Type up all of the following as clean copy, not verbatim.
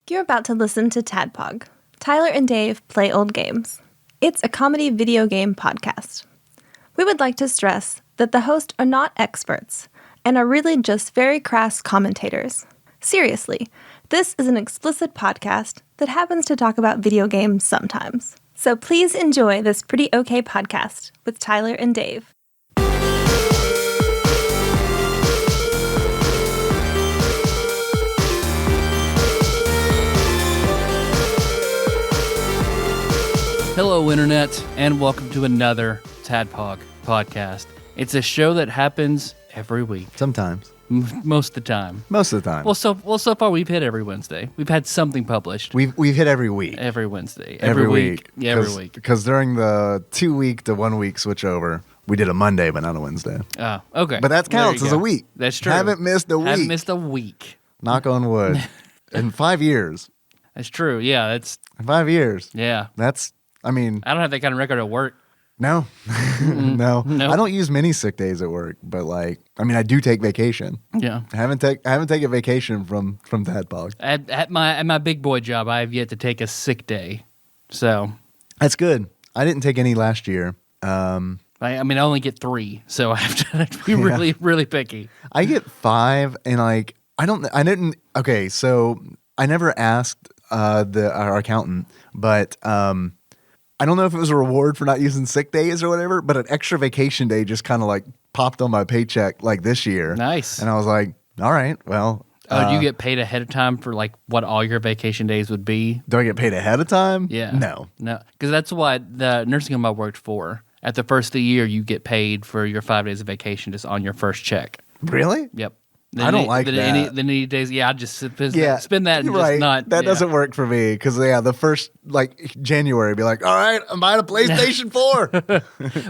You're about to listen to TADPOG, Tyler and Dave Play Old Games. It's a comedy video game podcast. We would like to stress that the hosts are not experts and are really just very crass commentators. Seriously, this is an explicit podcast that happens to talk about video games sometimes. So please enjoy this pretty okay podcast with Tyler and Dave. Hello, Internet, and welcome to another TADPOG podcast. It's a show that happens every week. Sometimes. Most of the time. Most of the time. Well, so far we've hit every Wednesday. We've had something published. We've hit every week. Every Wednesday. Every week. Yeah, every week. Because during the 2 week to 1 week switchover, we did a Monday, but not a Wednesday. Oh, okay. But that counts as a week. That's true. Haven't missed a week. Haven't missed a week. Knock on wood. In 5 years. That's true. Yeah, that's... 5 years. Yeah. That's, I mean... I don't have that kind of record at work. No. No. Nope. I don't use many sick days at work, but I do take vacation. Yeah. I haven't taken vacation from TADPOG. At my big boy job, I have yet to take a sick day. So... That's good. I didn't take any last year. I mean, I only get 3, so I have to be really, really picky. I get 5, and okay, so I never asked our accountant, but I don't know if it was a reward for not using sick days or whatever, but an extra vacation day just kind of popped on my paycheck this year. Nice. And I was like, all right, well. Do you get paid ahead of time for what all your vacation days would be? Do I get paid ahead of time? Yeah. No. Because that's what the nursing home I worked for. At the first of the year, you get paid for your 5 days of vacation just on your first check. Really? Yep. I don't like that. The any days, I just spend that and right. just not. That doesn't work for me because, the first, January, be like, all right, I'm buying a PlayStation 4. Well,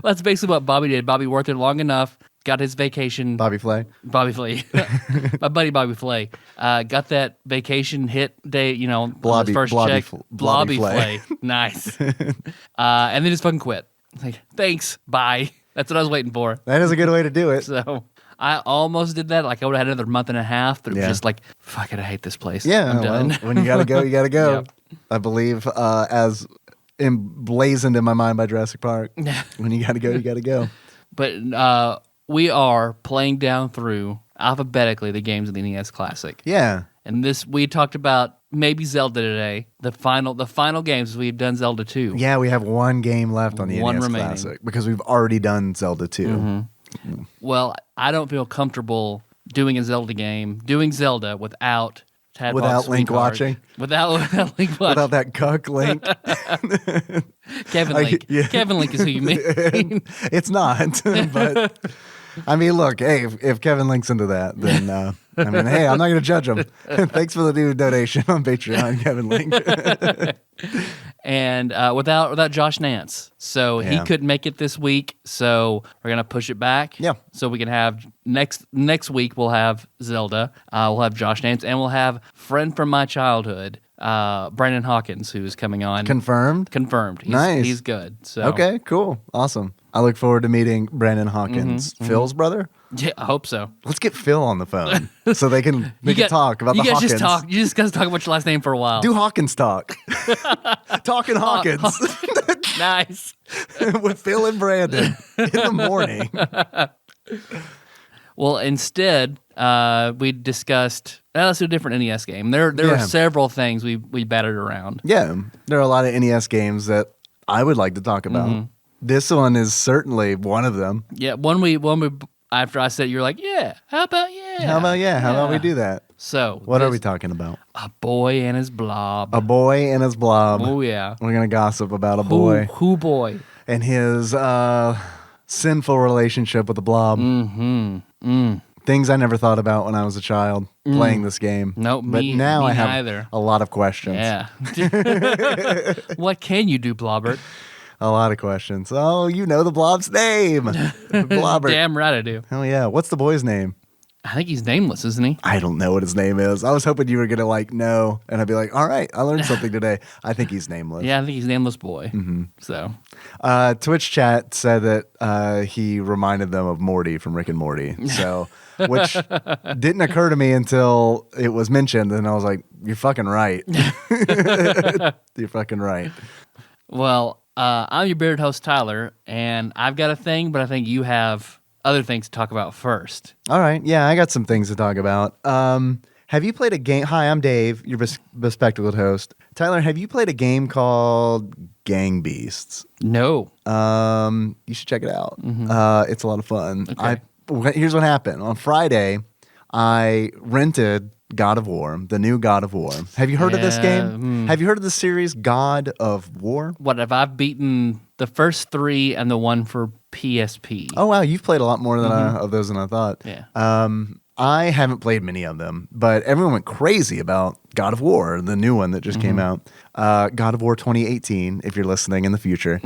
that's basically what Bobby did. Bobby worked there long enough, got his vacation. Bobby Flay. My buddy Bobby Flay. Got that vacation hit day, on his first check. Blobby Flay. Nice. And then just fucking quit. Thanks, bye. That's what I was waiting for. That is a good way to do it. So I almost did that. I would have had another month and a half, but it was just fuck it, I hate this place. Yeah, I'm done. Well, when you gotta go, you gotta go. Yep. I believe as emblazoned in my mind by Jurassic Park. When you gotta go, you gotta go. But we are playing down through alphabetically the games of the NES Classic. Yeah. And we talked about maybe Zelda today. The final games, we've done Zelda 2. Yeah, we have one game left on the One NES remaining. Classic because we've already done Zelda 2. Mm-hmm. Well, I don't feel comfortable doing a Zelda game, doing Zelda without TADPOG Without Link watching? Without Link watching. Without that cuck Link. Kevin Link. Yeah. Kevin Link is who you mean. It's not, but... I mean, look, hey, if Kevin Link's into that, then, hey, I'm not going to judge him. Thanks for the new donation on Patreon, Kevin Link. And without Josh Nance. So he couldn't make it this week, so we're going to push it back. Yeah. So we can have, next week we'll have Zelda, we'll have Josh Nance, and we'll have friend from my childhood, Brandon Hawkins, who's coming on. Confirmed? Confirmed. Nice. He's good. So. Okay, cool. Awesome. I look forward to meeting Brandon Hawkins, Phil's brother. Yeah, I hope so. Let's get Phil on the phone so they can talk about the Hawkins. You just got to talk about your last name for a while. Do Hawkins talk. Talking Hawkins. Nice. With Phil and Brandon in the morning. Well, instead, we discussed, let's do a different NES game. There are several things we battered around. Yeah, there are a lot of NES games that I would like to talk about. Mm-hmm. This one is certainly one of them. Yeah, one we after I said, you're like, how about How about we do that? So, what are we talking about? A boy and his blob. A boy and his blob. Oh, yeah. We're going to gossip about a boy. Who boy? And his sinful relationship with the blob. Mm-hmm. Things I never thought about when I was a child playing this game. Nope, but now I have neither. A lot of questions. Yeah. What can you do, Blobbert? A lot of questions. Oh, you know the blob's name. Blobbert. Damn right I do. Hell yeah. What's the boy's name? I think he's nameless, isn't he? I don't know what his name is. I was hoping you were going to like know, and I'd be like, all right, I learned something today. I think he's nameless. Yeah, I think he's nameless boy. So, Twitch chat said that he reminded them of Morty from Rick and Morty. So, which didn't occur to me until it was mentioned, and I was like, you're fucking right. You're fucking right. well, I'm your bearded host, Tyler, and I've got a thing, but I think you have other things to talk about first. All right. Yeah, I got some things to talk about. Have you played a game? Hi, I'm Dave, your bespectacled host. Tyler, have you played a game called Gang Beasts? No. You should check it out. Mm-hmm. It's a lot of fun. Okay. Here's what happened. On Friday, I rented God of War, the new God of War. Have you heard of this game? Have you heard of the series God of War? What have I beaten the first 3 and the one for PSP? Oh, wow. You've played a lot more than of those than I thought. Yeah. I haven't played many of them, but everyone went crazy about God of War, the new one that just came out. God of War 2018, if you're listening in the future.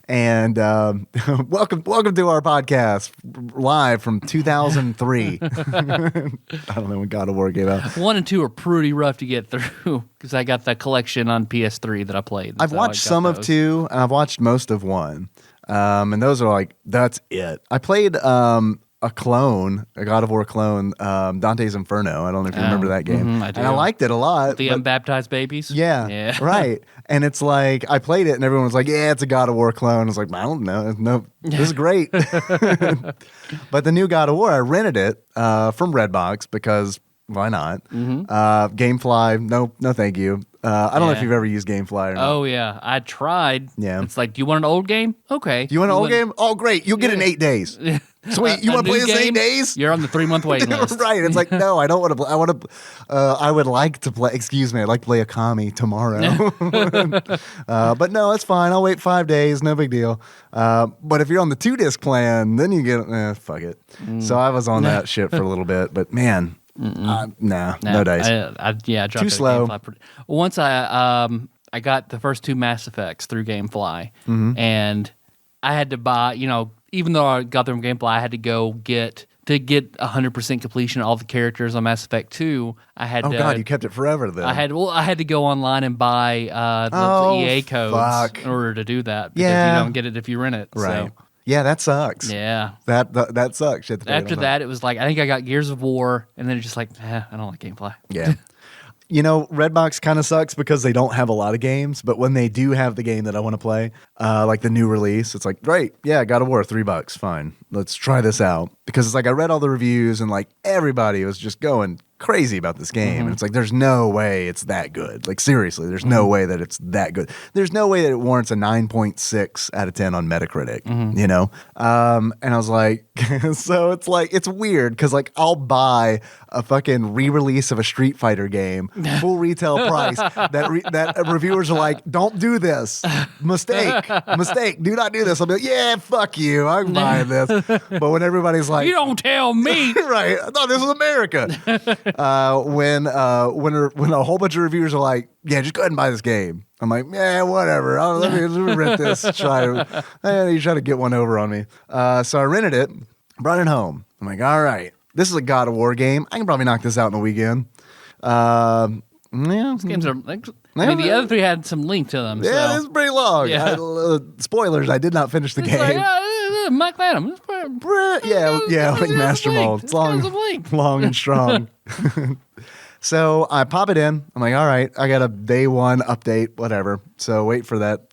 And welcome to our podcast, live from 2003. I don't know when God of War came out. 1 and 2 are pretty rough to get through because I got the collection on PS3 that I played. I've so watched some of 2, and I've watched most of 1. And those are like, that's it. I played a God of War clone, Dante's Inferno. I don't know if you remember that game. I do. And I liked it a lot. The unbaptized babies? Yeah. Right. And it's like, I played it and everyone was like, yeah, it's a God of War clone. I was like, I don't know. No, this is great. But the new God of War, I rented it from Redbox because why not? Gamefly, no thank you. I don't know if you've ever used Gamefly or not. Oh, yeah. I tried. Yeah. It's like, do you want an old game? Okay. You want an old game? Oh, great. You'll get it in 8 days. Sweet. You want to play this in 8 days? You're on the 3-month waiting list. Right. It's like, no, I don't want to play. I would like to play, I'd like to play Akami tomorrow. But no, it's fine. I'll wait 5 days. No big deal. But if you're on the 2-disc plan, then you get, fuck it. So I was on that shit for a little bit, but man, no dice. I dropped Too it slow. Once I got the first 2 Mass Effects through Gamefly, and I had to buy, even though I got them from Gamefly, I had to go get 100% completion of all the characters on Mass Effect 2. I had God, you kept it forever then. I had to go online and buy the EA codes in order to do that because you don't get it if you rent it. Right. So. Yeah, that sucks. Yeah. That sucks. After that, it was like, I think I got Gears of War, and then it's just like, I don't like Gamefly. Yeah. Redbox kind of sucks because they don't have a lot of games, but when they do have the game that I want to play, like the new release, it's like, great, yeah, God of War, $3, fine. Let's try this out. Because it's like I read all the reviews and like everybody was just going crazy about this game. And it's like, there's no way it's that good. Like seriously, there's no way that it's that good. There's no way that it warrants a 9.6 out of 10 on Metacritic, And I was like, so it's like, it's weird because like I'll buy a fucking re-release of a Street Fighter game, full retail price, that reviewers are like, don't do this. Mistake. Do not do this. I'll be like, yeah, fuck you. I'm buying this. But when everybody's like, You don't tell me. right. I thought this was America. When a whole bunch of reviewers are like, yeah, just go ahead and buy this game. I'm like, yeah, whatever. Let me rent this. You try to get one over on me. So I rented it, brought it home. I'm like, all right, this is a God of War game. I can probably knock this out in a weekend. These games are like, the other 3 had some length to them. Yeah, so. this is pretty long. Yeah. Spoilers, I did not finish the game. Like, Mike Adams. Yeah, like Master Mold. It's long and strong. So I pop it in. I'm like, all right, I got a day 1 update, whatever. So wait for that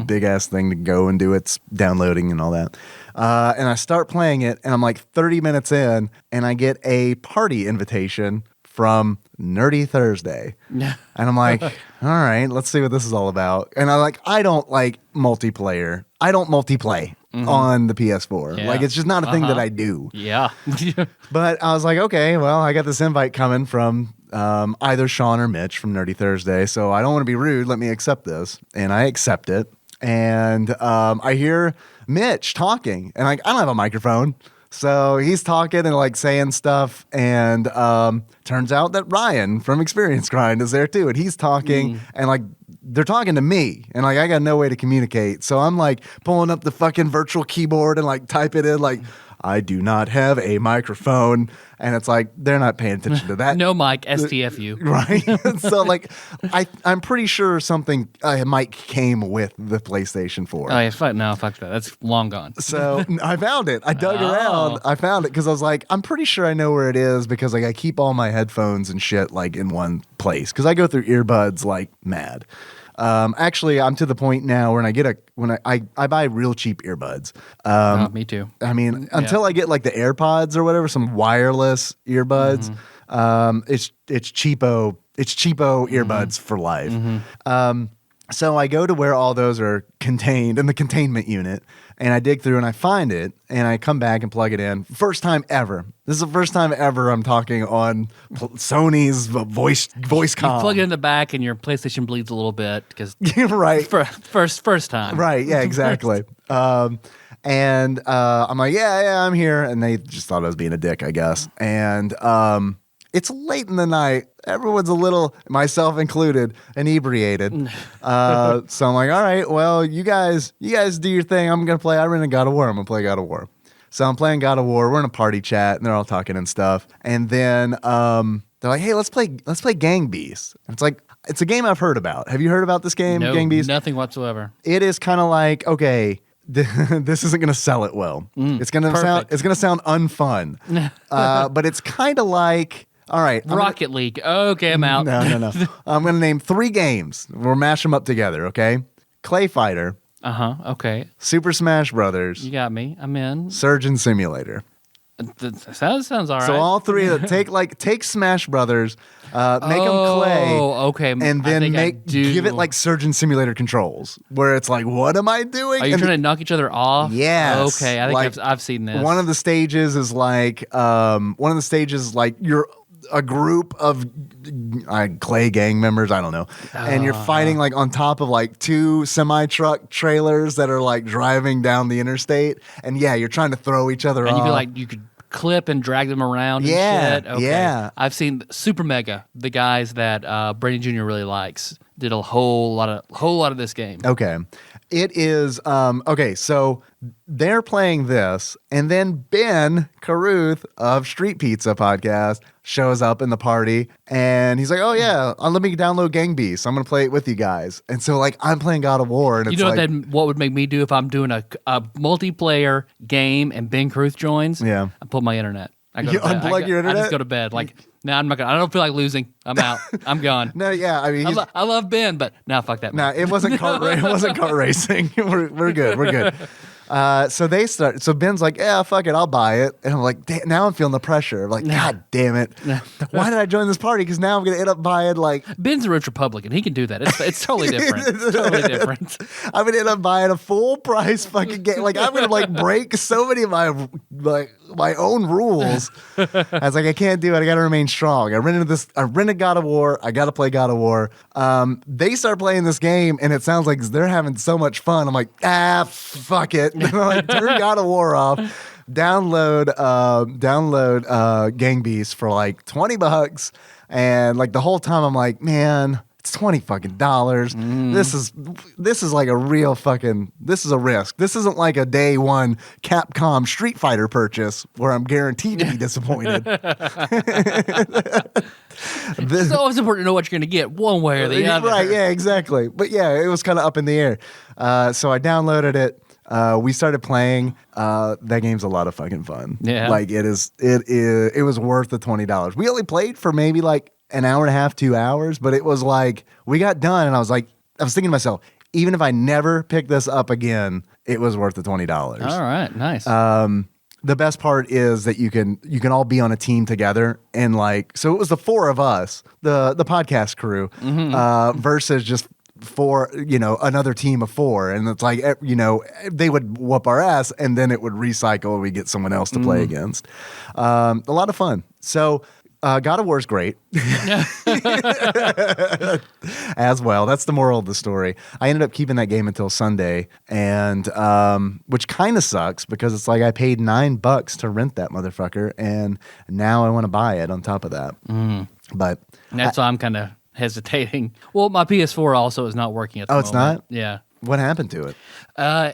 big ass thing to go and do its downloading and all that. And I start playing it, and I'm like 30 minutes in, and I get a party invitation from Nerdy Thursday. And I'm like, all right, let's see what this is all about. And I don't like multiplayer. I don't multiplay on the PS4. Yeah. Like, it's just not a thing that I do. Yeah. But I was like, okay, well, I got this invite coming from either Sean or Mitch from Nerdy Thursday, so I don't want to be rude. Let me accept this. And I accept it. And I hear Mitch talking, and I don't have a microphone. So he's talking and like saying stuff, and turns out that Ryan from Experience Grind is there too, and he's talking, and like they're talking to me, and like I got no way to communicate. So I'm like pulling up the fucking virtual keyboard and like type it in like, I do not have a microphone. And it's like, they're not paying attention to that. No mic, STFU. Right? So, like, I'm pretty sure something, a mic came with the PlayStation 4. Oh, yeah, fuck that. That's long gone. So I found it. I dug around. I found it because I was like, I'm pretty sure I know where it is because like I keep all my headphones and shit like in one place because I go through earbuds like mad. Actually, I'm to the point now when I buy real cheap earbuds. Me too. I mean, until I get like the AirPods or whatever, some wireless earbuds. It's cheapo earbuds for life. So I go to where all those are contained in the containment unit, and I dig through and I find it, and I come back and plug it in. First time ever. This is the first time ever I'm talking on Sony's voice comm. You plug it in the back, and your PlayStation bleeds a little bit because right. First time. Right. Yeah. Exactly. And I'm like, yeah, I'm here, and they just thought I was being a dick, I guess. And it's late in the night. Everyone's a little, myself included, inebriated. So I'm like, all right, well, you guys do your thing. I'm I rented God of War. I'm gonna play God of War. So I'm playing God of War. We're in a party chat, and they're all talking and stuff. And then they're like, hey, let's play Gang Beasts. And it's like, it's a game I've heard about. Have you heard about this game, No, Gang Beasts? nothing whatsoever. It is kind of like, okay, this isn't going to sell it well. It's going to sound unfun. But it's kind of like, all right, Rocket League. Okay, I'm out. No. I'm going to name 3 games. We'll mash them up together, okay? Clay Fighter. Okay. Super Smash Brothers. You got me. I'm in. Surgeon Simulator. Sounds all right. So all 3 of them, take Smash Brothers, make them clay. Oh, okay. And then give it like Surgeon Simulator controls, where it's like, what am I doing? Are you trying to knock each other off? Yes. Okay, I think I've seen this. One of the stages is like, you're a group of clay gang members, I don't know, and you're fighting like on top of like 2 semi-truck trailers that are like driving down the interstate, and you're trying to throw each other off. And you feel like you could clip and drag them around and shit. Okay. Yeah. I've seen Super Mega, the guys that Brady Jr. really likes, did a whole lot of this game. Okay. It is, okay, so they're playing this, and then Ben Caruth of Street Pizza Podcast shows up in the party, and he's like, oh yeah, let me download Gang Beasts. I'm going to play it with you guys. And so, like, I'm playing God of War, and it's what would make me do if I'm doing a multiplayer game and Ben Caruth joins? Yeah. I pull my internet. I go You to bed. unplug your internet? I just go to bed. Like, no, I'm not gonna. I don't feel like losing. I'm out. I'm gone. No, yeah, I mean, I love Ben, but now fuck that. No, it wasn't kart racing. We're good. So Ben's like, yeah, fuck it, I'll buy it. And I'm like, now I'm feeling the pressure. I'm like, God damn it. Why did I join this party? Because now I'm going to end up buying like... Ben's a rich Republican. He can do that. It's totally different. Totally different. I'm going to end up buying a full price fucking game. Like, I'm going to like break so many of my own rules. I was like, I can't do it. I got to remain strong. I rented God of War. I got to play God of War. They start playing this game, and it sounds like they're having so much fun. I'm like, fuck it. Like, turn God of War off. Download Gang Beasts for like $20, and like the whole time I'm like, man, it's $20 fucking dollars. This is like a real fucking. This is a risk. This isn't like a day one Capcom Street Fighter purchase where I'm guaranteed to be disappointed. It's always important to know what you're going to get one way or the other. Right? Yeah, exactly. But yeah, it was kind of up in the air. So I downloaded it. We started playing. That game's a lot of fucking fun. Yeah. Like it was worth the $20. We only played for maybe like an hour and a half, 2 hours, but it was like, we got done and I was thinking to myself, even if I never pick this up again, it was worth the $20. All right. Nice. The best part is that you can all be on a team together, and like, so it was the 4 of us, the podcast crew, versus just 4, another team of 4, and it's like, they would whoop our ass, and then it would recycle, and we get someone else to play against. A lot of fun. So God of War is great. As well. That's the moral of the story. I ended up keeping that game until Sunday, and which kind of sucks because it's like I paid $9 to rent that motherfucker, and now I want to buy it on top of that. But that's why I'm kind of hesitating. Well, my PS4 also is not working at the moment. It's not? Yeah. What happened to it?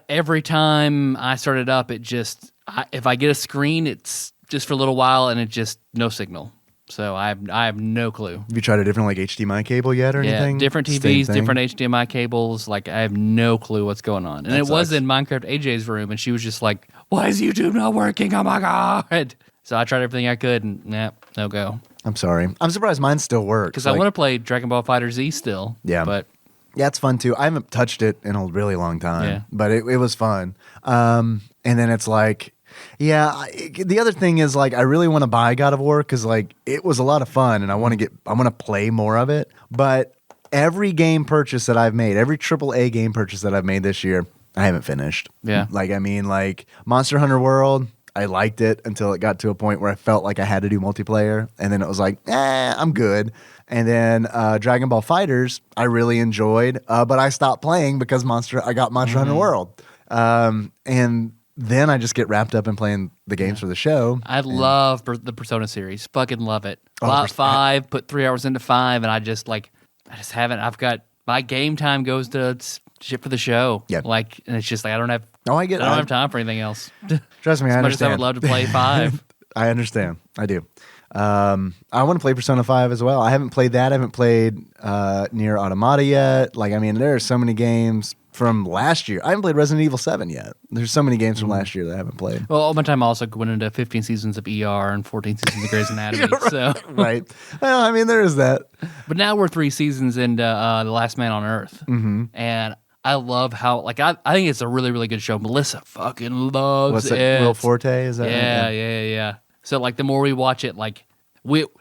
Every time I start it up, it just if I get a screen, it's just for a little while, and it's just no signal. So I have no clue. Have you tried a different like HDMI cable yet or anything? Different TVs, different HDMI cables. Like I have no clue what's going on. And it was in Minecraft AJ's room, and she was just like, "Why is YouTube not working? Oh my god!" So I tried everything I could, and no go. I'm sorry. I'm surprised mine still works. Because I want to play Dragon Ball Fighter Z still. Yeah, but yeah, it's fun too. I haven't touched it in a really long time, but it was fun. And then it's like. Yeah, the other thing is like I really want to buy God of War because like it was a lot of fun and I want to play more of it. But every game purchase that I've made, every AAA game purchase that I've made this year, I haven't finished. Yeah, like I mean, like Monster Hunter World, I liked it until it got to a point where I felt like I had to do multiplayer, and then it was like, I'm good. And then Dragon Ball Fighters, I really enjoyed, but I stopped playing because I got Monster Hunter World, and then I just get wrapped up in playing the games for the show. I love the Persona series. Fucking love it. Bought 5, put 3 hours into 5, and I just haven't. I've got my game time goes to shit for the show. Yeah. Like, and it's just like I don't have time for anything else. Trust me, I understand. As much as I would love to play 5. I understand. I do. I want to play Persona 5 as well. I haven't played that. I haven't played Nier Automata yet. Like, I mean, there are so many games from last year. I haven't played Resident Evil 7 yet. There's so many games from last year that I haven't played. Well, all my time I also went into 15 seasons of ER and 14 seasons of Grey's Anatomy. Right. So Right. Well, I mean, there is that. But now we're 3 seasons into The Last Man on Earth. Mm-hmm. And I love how, like, I think it's a really, really good show. Melissa fucking loves What's it. it? Will Forte? Is that right? Yeah. So, like, the more we watch it, like,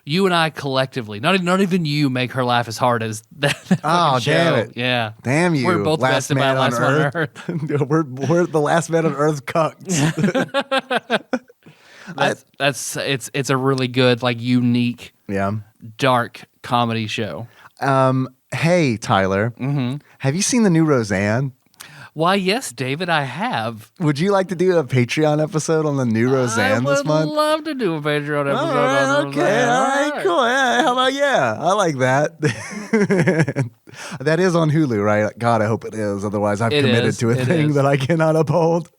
you and I collectively, not even you, make her laugh as hard as that Oh, show. damn it. Yeah. Damn you. We're both Last bested by Man on Last Man on Earth. Earth. we're the last man on Earth cucks. It's a really good, like, unique, dark comedy show. Hey, Tyler. Mm-hmm. Have you seen the new Roseanne? Why, yes, David, I have. Would you like to do a Patreon episode on the new Roseanne this month? I would love to do a Patreon episode on okay, Roseanne. all right, cool. Yeah, how about I like that. That is on Hulu, right? God, I hope it is. Otherwise, I've committed to a thing that I cannot uphold.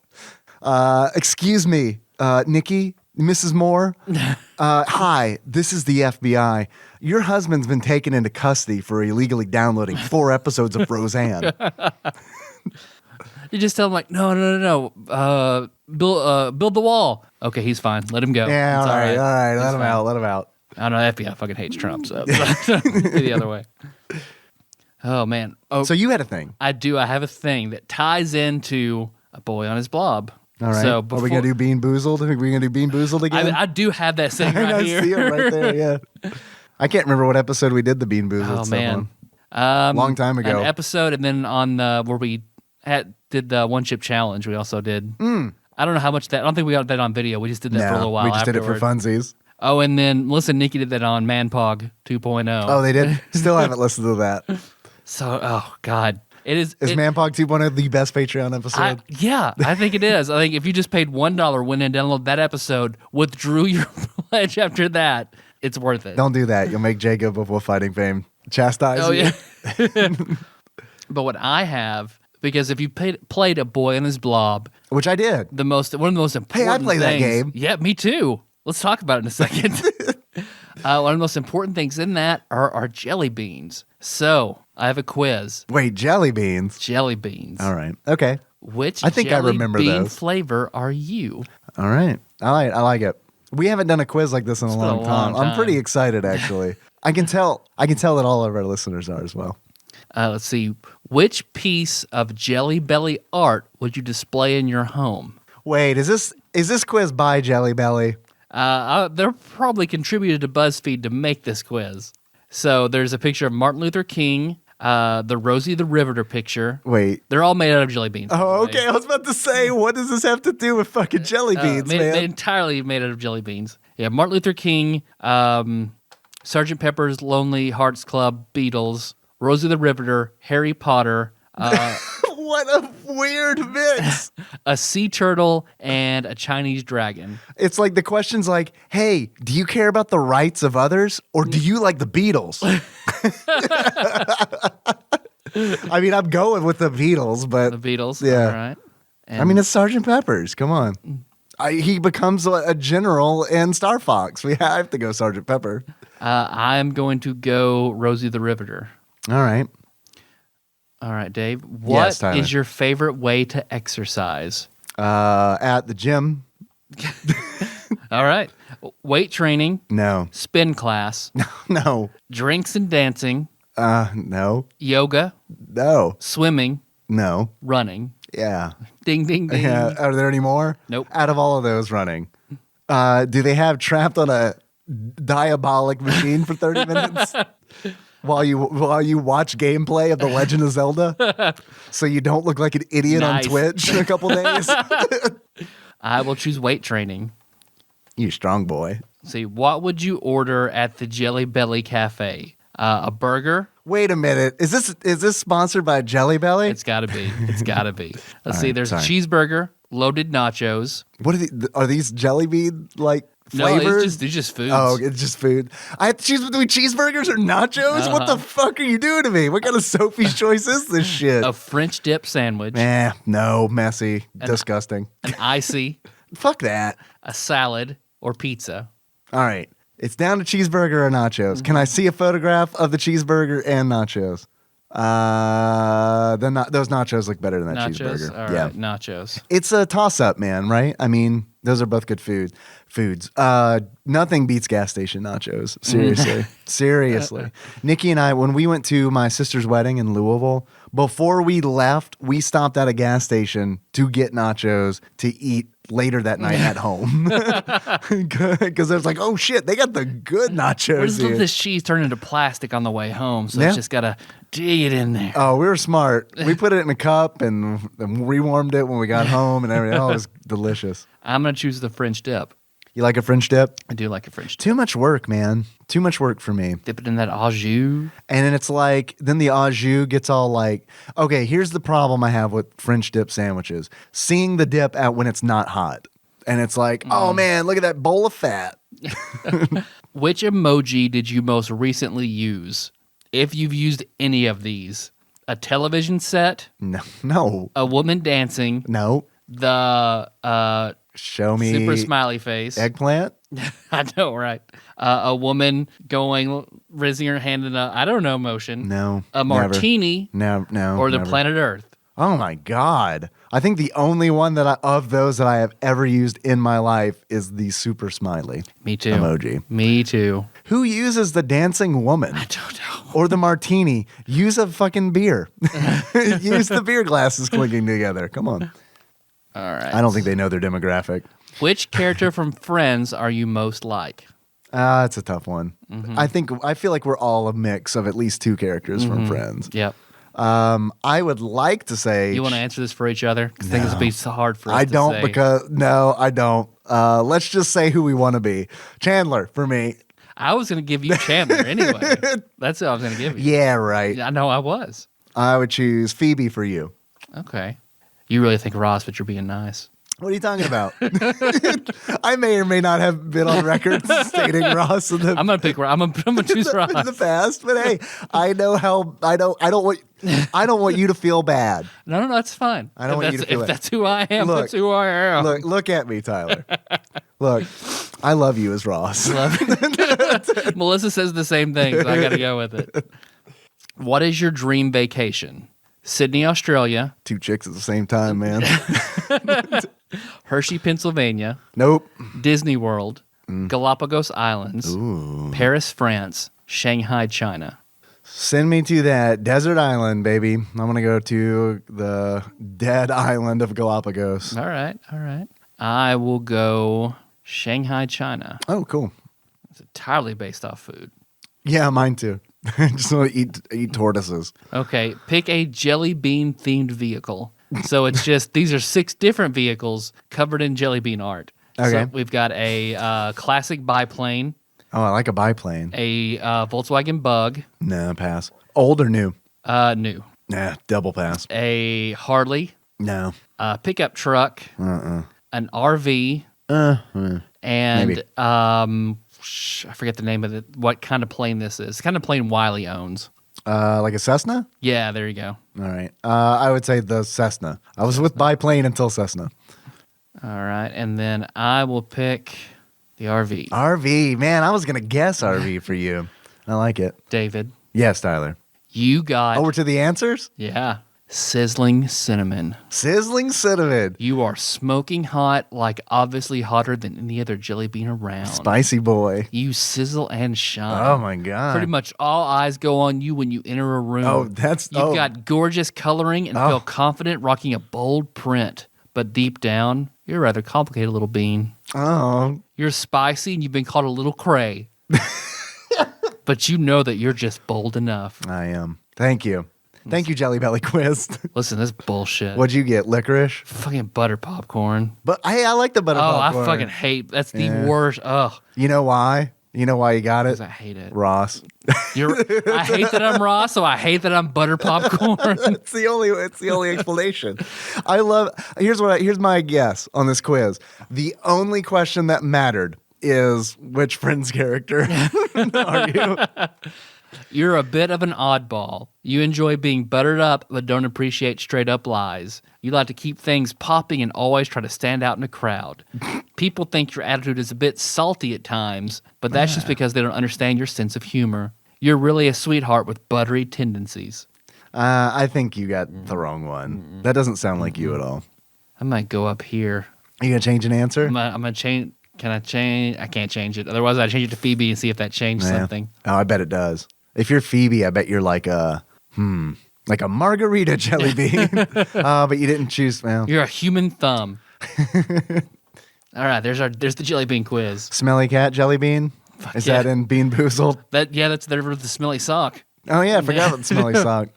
Excuse me, Nikki, Mrs. Moore. Hi, this is the FBI. Your husband's been taken into custody for illegally downloading 4 episodes of Roseanne. You just tell him, like, no. Build the wall. Okay, he's fine. Let him go. Yeah, all right. Let him out. I don't know. FBI fucking hates Trump, so the other way. Oh, man. Oh, so you had a thing. I do. I have a thing that ties into A Boy on His Blob. All right. So are we going to do Bean Boozled? Are we going to do Bean Boozled again? I do have that thing right here. I see it right there, yeah. I can't remember what episode we did the Bean Boozled stuff on. Long time ago. An episode, and then on where we did the One Chip Challenge, we also did. I don't know how much that. I don't think we got that on video. We just did that for a little while. We just afterward. did it for funsies. Oh, and then Melissa and Nikki did that on ManPog 2.0. Oh, they did? Still haven't listened to that. So, oh, God. Is ManPog 2.0 the best Patreon episode? Yeah, I think it is. I think if you just paid $1, went and downloaded that episode, withdrew your pledge after that, it's worth it. Don't do that. You'll make Jacob of Wolf Fighting fame chastise you. Yeah. But what I have, because if you played A Boy and His Blob, which I did, one of the most important. Hey, I played that game. Yeah, me too. Let's talk about it in a second. One of the most important things in that are jelly beans. So I have a quiz. Wait, jelly beans? Jelly beans. All right. Okay. Which I think I remember bean those. flavor are you? All right. I like it. We haven't done a quiz like this in a long time. I'm pretty excited, actually. I can tell that all of our listeners are as well. Let's see. Which piece of Jelly Belly art would you display in your home? Wait, is this quiz by Jelly Belly? They're probably contributed to BuzzFeed to make this quiz. So there's a picture of Martin Luther King, the Rosie the Riveter picture. Wait. They're all made out of jelly beans. Oh, okay. I was about to say, what does this have to do with fucking jelly beans, man? They entirely made out of jelly beans. Yeah, Martin Luther King, Sgt. Pepper's Lonely Hearts Club, Beatles, Rosie the Riveter, Harry Potter. What a weird mix. A sea turtle and a Chinese dragon. It's like the question's like, hey, do you care about the rights of others or do you like the Beatles? I mean, I'm going with the Beatles, but... The Beatles, yeah. all right. And I mean, it's Sgt. Pepper's. Come on. He becomes a general in Star Fox. I have to go Sergeant Pepper. I'm going to go Rosie the Riveter. All right. All right, Dave. Yes, What Tyler. is your favorite way to exercise? At the gym. All right. Weight training, No. spin class, No. drinks and dancing, No. yoga, No. swimming, No. running. Yeah. Ding, ding, ding. Yeah. Are there any more? Nope. Out of all of those, running. Do they have trapped on a diabolic machine for 30 minutes? While you watch gameplay of The Legend of Zelda, so you don't look like an idiot Nice. on Twitch in a couple days. I will choose weight training. You strong boy. See, what would you order at the Jelly Belly Cafe? A burger? Wait a minute. Is this sponsored by Jelly Belly? It's got to be. It's got to be. Let's see. right, There's sorry. a cheeseburger, loaded nachos. What are these jelly bean like flavors? No, it's just foods. Oh, it's just food. I have to choose between cheeseburgers or nachos? What the fuck are you doing to me? What kind of Sophie's choice is this shit? A French dip sandwich. No, messy, disgusting. An icy. Fuck that. A salad or pizza. All right. It's down to cheeseburger or nachos. Can I see a photograph of the cheeseburger and nachos? Those nachos look better than that Nachos? cheeseburger. All right, nachos. It's a toss-up, man, right? I mean, those are both good foods. Nothing beats gas station nachos. Seriously. Seriously. Nikki and I, when we went to my sister's wedding in Louisville, before we left, we stopped at a gas station to get nachos to eat later that night at home. Because it was like, oh shit, they got the good nachos Where's here. this cheese turned into plastic on the way home? So Yeah. it's just got to dig it in there. Oh, we were smart. We put it in a cup and rewarmed it when we got home and everything. Oh, it was delicious. I'm going to choose the French dip. You like a French dip? I do like a French dip. Too much work, man. Too much work for me. Dip it in that au jus. And then it's like, then the au jus gets all like, okay, here's the problem I have with French dip sandwiches. Seeing the dip out when it's not hot. And it's like, oh man, look at that bowl of fat. Which emoji did you most recently use? If you've used any of these. A television set, No. a woman dancing, No. the Show me super smiley face. eggplant. I know, right? A woman raising her hand in a, I don't know, motion. No. A martini. No. Or the never. planet Earth. Oh my God. I think the only one of those that I have ever used in my life is the super smiley Me too. emoji. Me too. Who uses the dancing woman? I don't know. Or the martini? Use a fucking beer. Use the beer glasses clinking together. Come on. All right. I don't think they know their demographic. Which character from Friends are you most like? It's a tough one. I feel like we're all a mix of at least two characters from Friends. Yep. I would like to say You want to answer this for each other? Because I think this would be so hard for us I to don't say. because no, I don't. Let's just say who we want to be. Chandler for me. I was going to give you Chandler anyway. That's who I was going to give you. Yeah, right. I know I was. I would choose Phoebe for you. Okay. You really think Ross, but you're being nice. What are you talking about? I may or may not have been on record stating Ross in the I'm going to pick. I'm gonna choose Ross. in the past, but hey, I know how I don't want you to feel bad. No, that's fine. I don't want you to feel If bad. that's who I am, Look, that's who I am. Look at me, Tyler. Look, I love you as Ross. Melissa says the same thing, so I got to go with it. What is your dream vacation? Sydney, Australia. Two chicks at the same time, man. Hershey, Pennsylvania. Nope. Disney World. Galapagos Islands. Paris, France. Shanghai, China. Send me to that desert island, baby. I'm gonna go to the dead island of Galapagos. All right. I will go Shanghai, China. Oh, cool. It's entirely based off food. Yeah, mine too. I just want to eat tortoises. Okay, pick a jelly bean themed vehicle. So it's just, these are 6 different vehicles covered in jelly bean art. Okay. So we've got a classic biplane, Oh, I like a biplane. a Volkswagen Bug, No, pass. Old or new? new, Nah, double pass. a Harley, No. a pickup truck, an RV, and Maybe. I forget the name of it. What kind of plane this is? It's the kind of plane Wiley owns. Like a Cessna? Yeah, there you go. All right. I would say the Cessna. I was with biplane until Cessna. All right, and then I will pick the RV. RV, man, I was gonna guess RV for you. I like it. David, Yes, Tyler. you got Oh, we're to the answers. sizzling cinnamon. Sizzling cinnamon, You are smoking hot, like obviously hotter than any other jelly bean around. spicy boy. You sizzle and shine. Oh my god. Pretty much all eyes go on you when you enter a room. Oh, that's You've got gorgeous coloring and feel confident rocking a bold print. But deep down, you're a rather complicated little bean. Oh, You're spicy and you've been called a little cray. But you know that you're just bold enough. I am. Thank you. Thank you, Jelly Belly Quiz. Listen, this is bullshit. What'd you get? Licorice? Fucking butter popcorn. But hey, I like the butter popcorn. I fucking hate. That's the worst. Ugh. You know why? You know why you got it? Because I hate it. Ross. I hate that I'm Ross, so I hate that I'm butter popcorn. It's the only explanation. Here's my guess on this quiz. The only question that mattered is which Friends character are you? You're a bit of an oddball. You enjoy being buttered up, but don't appreciate straight up lies. You like to keep things popping and always try to stand out in a crowd. People think your attitude is a bit salty at times, but that's just because they don't understand your sense of humor. You're really a sweetheart with buttery tendencies. I think you got the wrong one. That doesn't sound like you at all. I might go up here. Are you gonna change an answer? I'm gonna change. Can I change? I can't change it. Otherwise, I'd change it to Phoebe and see if that changed something. Oh, I bet it does. If you're Phoebe, I bet you're like a margarita jelly bean. But you didn't choose. Well, You're a human thumb. All right, there's the jelly bean quiz. smelly cat jelly bean. Is that in Bean Boozled? That's the smelly sock. Oh yeah, I forgot about the smelly sock.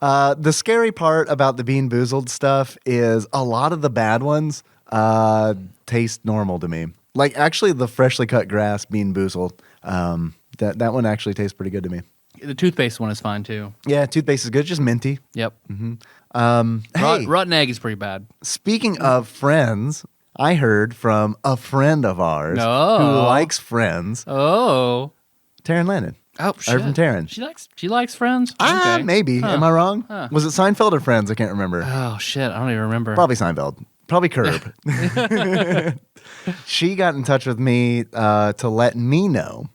The scary part about the Bean Boozled stuff is a lot of the bad ones taste normal to me. Like actually, the freshly cut grass Bean Boozled, that one actually tastes pretty good to me. The toothpaste one is fine too. Yeah, toothpaste is good, just minty. Yep. Hey, Rotten egg is pretty bad. speaking of Friends, I heard from a friend of ours Oh. who likes Friends, Oh. Taryn Landon. Oh shit. Heard from Taryn. She likes Friends. Okay. Maybe. Huh. Am I wrong? Huh. Was it Seinfeld or Friends? I can't remember. Oh shit. I don't even remember. Probably Seinfeld. Probably Curb. She got in touch with me to let me know.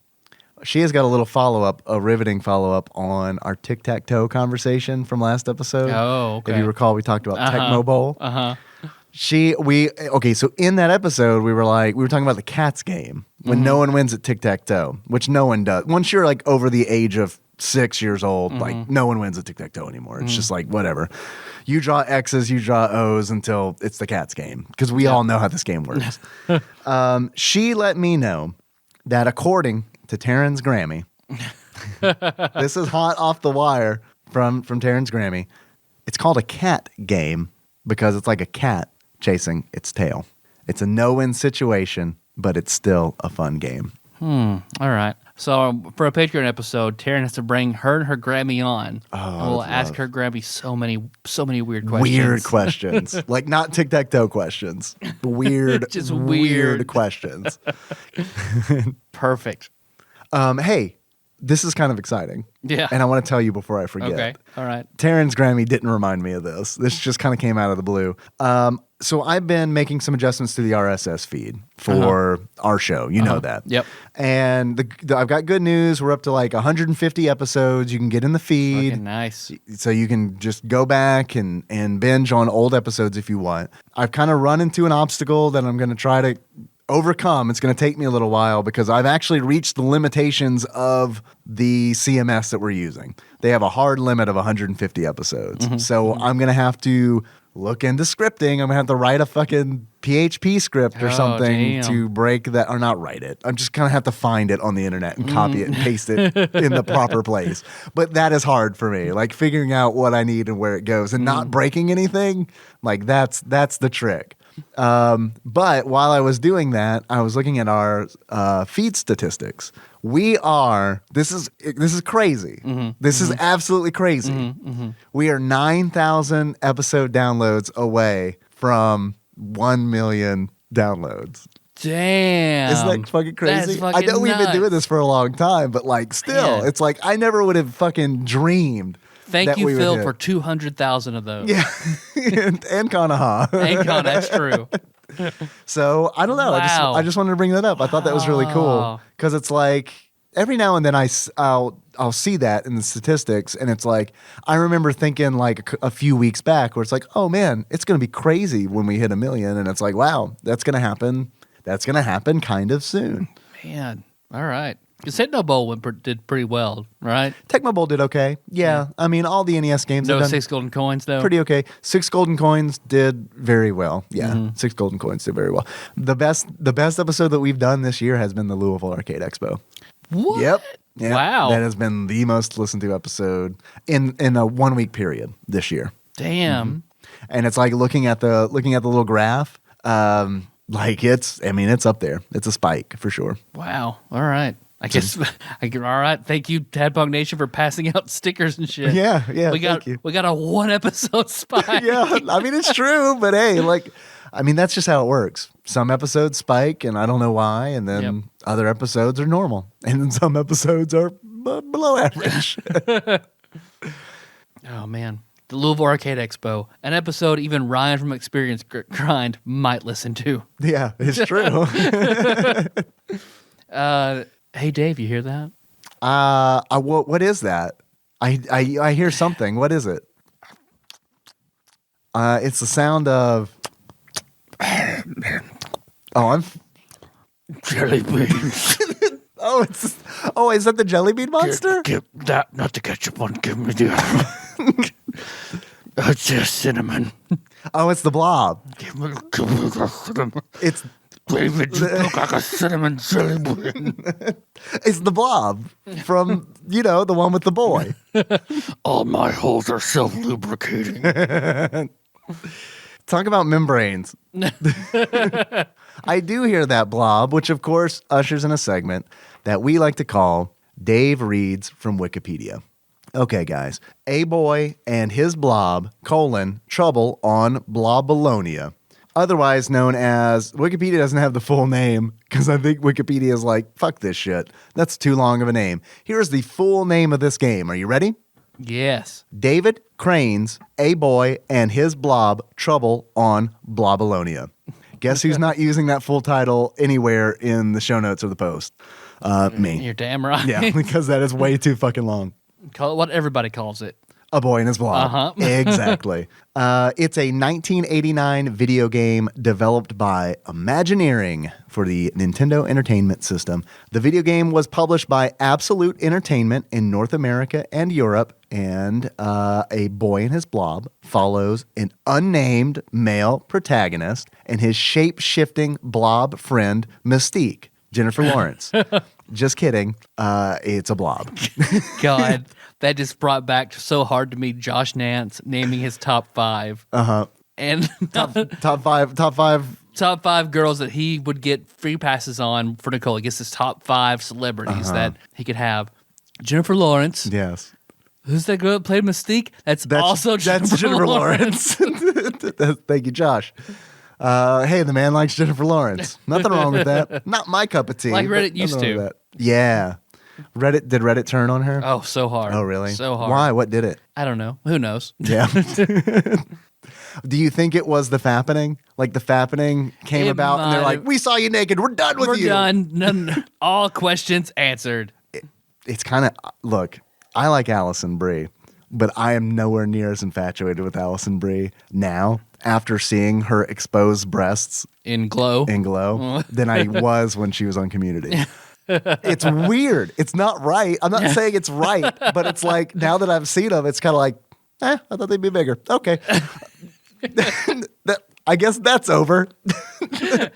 She has got a little follow-up, a riveting follow-up on our tic-tac-toe conversation from last episode. Oh, okay. If you recall, we talked about Tecmo Bowl. Uh-huh. So in that episode, we were talking about the cats game when no one wins at tic-tac-toe, which no one does. Once you're like over the age of 6 years old, like no one wins at tic-tac-toe anymore. It's just like whatever. You draw X's, you draw O's until it's the cats game because we all know how this game works. She let me know that according to Taryn's Grammy, this is hot off the wire from Taryn's Grammy. It's called a cat game because it's like a cat chasing its tail. It's a no-win situation, but it's still a fun game. All right. So for a Patreon episode, Taryn has to bring her and her Grammy on. And we'll ask her Grammy so many weird questions. Weird questions. Like not tic-tac-toe questions. Weird, Just weird questions. Perfect. Hey, this is kind of exciting. Yeah. And I want to tell you before I forget. Okay. All right. Taryn's Grammy didn't remind me of this. This just kind of came out of the blue. So I've been making some adjustments to the RSS feed for our show. You know that. Yep. And I've got good news. We're up to like 150 episodes. You can get in the feed. Fucking nice. So you can just go back and binge on old episodes if you want. I've kind of run into an obstacle that I'm going to try to overcome. It's going to take me a little while because I've actually reached the limitations of the CMS that we're using. They have a hard limit of 150 episodes. So I'm going to have to look into scripting. I'm going to have to write a fucking PHP script or something to break that, or not write it. I'm just going to have to find it on the internet and copy it and paste it in the proper place. But that is hard for me, like figuring out what I need and where it goes and not breaking anything. Like that's the trick. But while I was doing that, I was looking at our feed statistics. This is crazy. This is absolutely crazy. We are 9,000 episode downloads away from 1 million downloads. Damn. Isn't that fucking crazy? That's fucking I know we've been nuts. doing this for a long time, but like still, Man. it's like I never would have fucking dreamed. Thank that you, we would Phil, hit. for 200,000 of those. Yeah, and Kanaha. Thank God, that's true. So I don't know. Wow. I just wanted to bring that up. I thought that was really cool Wow. because it's like every now and then I'll see that in the statistics, and it's like I remember thinking like a few weeks back where it's like, oh man, it's going to be crazy when we hit 1 million, and it's like, wow, that's going to happen. That's going to happen kind of soon. Man, all right. Because Hypno Bowl did pretty well, right? Tecmo Bowl did okay. Yeah. I mean, all the NES games have No done 6 golden coins, though. pretty okay. 6 golden coins did very well. Yeah, 6 golden coins did very well. The best episode that we've done this year has been the Louisville Arcade Expo. What? Yep. Wow. That has been the most listened to episode in a 1 week period this year. Damn. And it's like looking at the little graph. Like it's up there. It's a spike for sure. Wow. All right. I guess. All right. Thank you, Tadpog Nation, for passing out stickers and shit. Yeah. Thank you. We got a 1 episode spike. Yeah. I mean, it's true, but hey, that's just how it works. Some episodes spike, and I don't know why, and then other episodes are normal, and then some episodes are below average. Oh man, the Louisville Arcade Expo, an episode even Ryan from Experience Grind might listen to. Yeah, it's true. Hey Dave, you hear that? What is that? I hear something. What is it? It's the sound of. I'm Jelly beans. is that the jelly bean monster? Give that, not the ketchup one. Give me the other one. It's just cinnamon. Oh, it's the blob. Give me the cinnamon. It's David, you look like a cinnamon jelly bean. it's the blob from the one with the boy. All my holes are self-lubricating. Talk about membranes. I do hear that blob, which of course ushers in a segment that we like to call Dave Reads from Wikipedia. Okay, guys. A boy and his blob, trouble on Blobalonia. Otherwise known as, Wikipedia doesn't have the full name because I think Wikipedia is like, fuck this shit. That's too long of a name. Here's the full name of this game. Are you ready? Yes. David Crane's A Boy and His Blob Trouble on Blobalonia. Guess who's not using that full title anywhere in the show notes or the post? Me. You're damn right. Yeah, because that is way too fucking long. Call it what everybody calls it. A Boy and His Blob. Uh-huh. Exactly. It's a 1989 video game developed by Imagineering for the Nintendo Entertainment System. The video game was published by Absolute Entertainment in North America and Europe, and A Boy and His Blob follows an unnamed male protagonist and his shape-shifting blob friend, Mystique, Jennifer Lawrence. Just kidding. It's a blob. God, that just brought back so hard to me Josh Nance naming his top 5. Uh-huh. And Top five girls that he would get free passes on for Nicole. I guess his top 5 celebrities that he could have. Jennifer Lawrence. Yes. Who's that girl that played Mystique? That's also Jennifer Lawrence. Thank you, Josh. Hey, the man likes Jennifer Lawrence. Nothing wrong with that. Not my cup of tea. Like Reddit but used nothing to. wrong with that. Yeah. Did Reddit turn on her? Oh, so hard. Oh, really? So hard. Why? What did it? I don't know. Who knows? Yeah. Do you think it was the fappening? Like the fappening came It about and they're might like, have- we saw you naked. We're done with We're you. done. None, all questions answered. It's kind of, look, I like Allison Brie, but I am nowhere near as infatuated with Allison Brie now after seeing her exposed breasts In Glow. in Glow than I was when she was on Community. It's weird. It's not right. I'm not saying it's right, but it's like now that I've seen them, it's kind of like, I thought they'd be bigger. Okay. I guess that's over. It's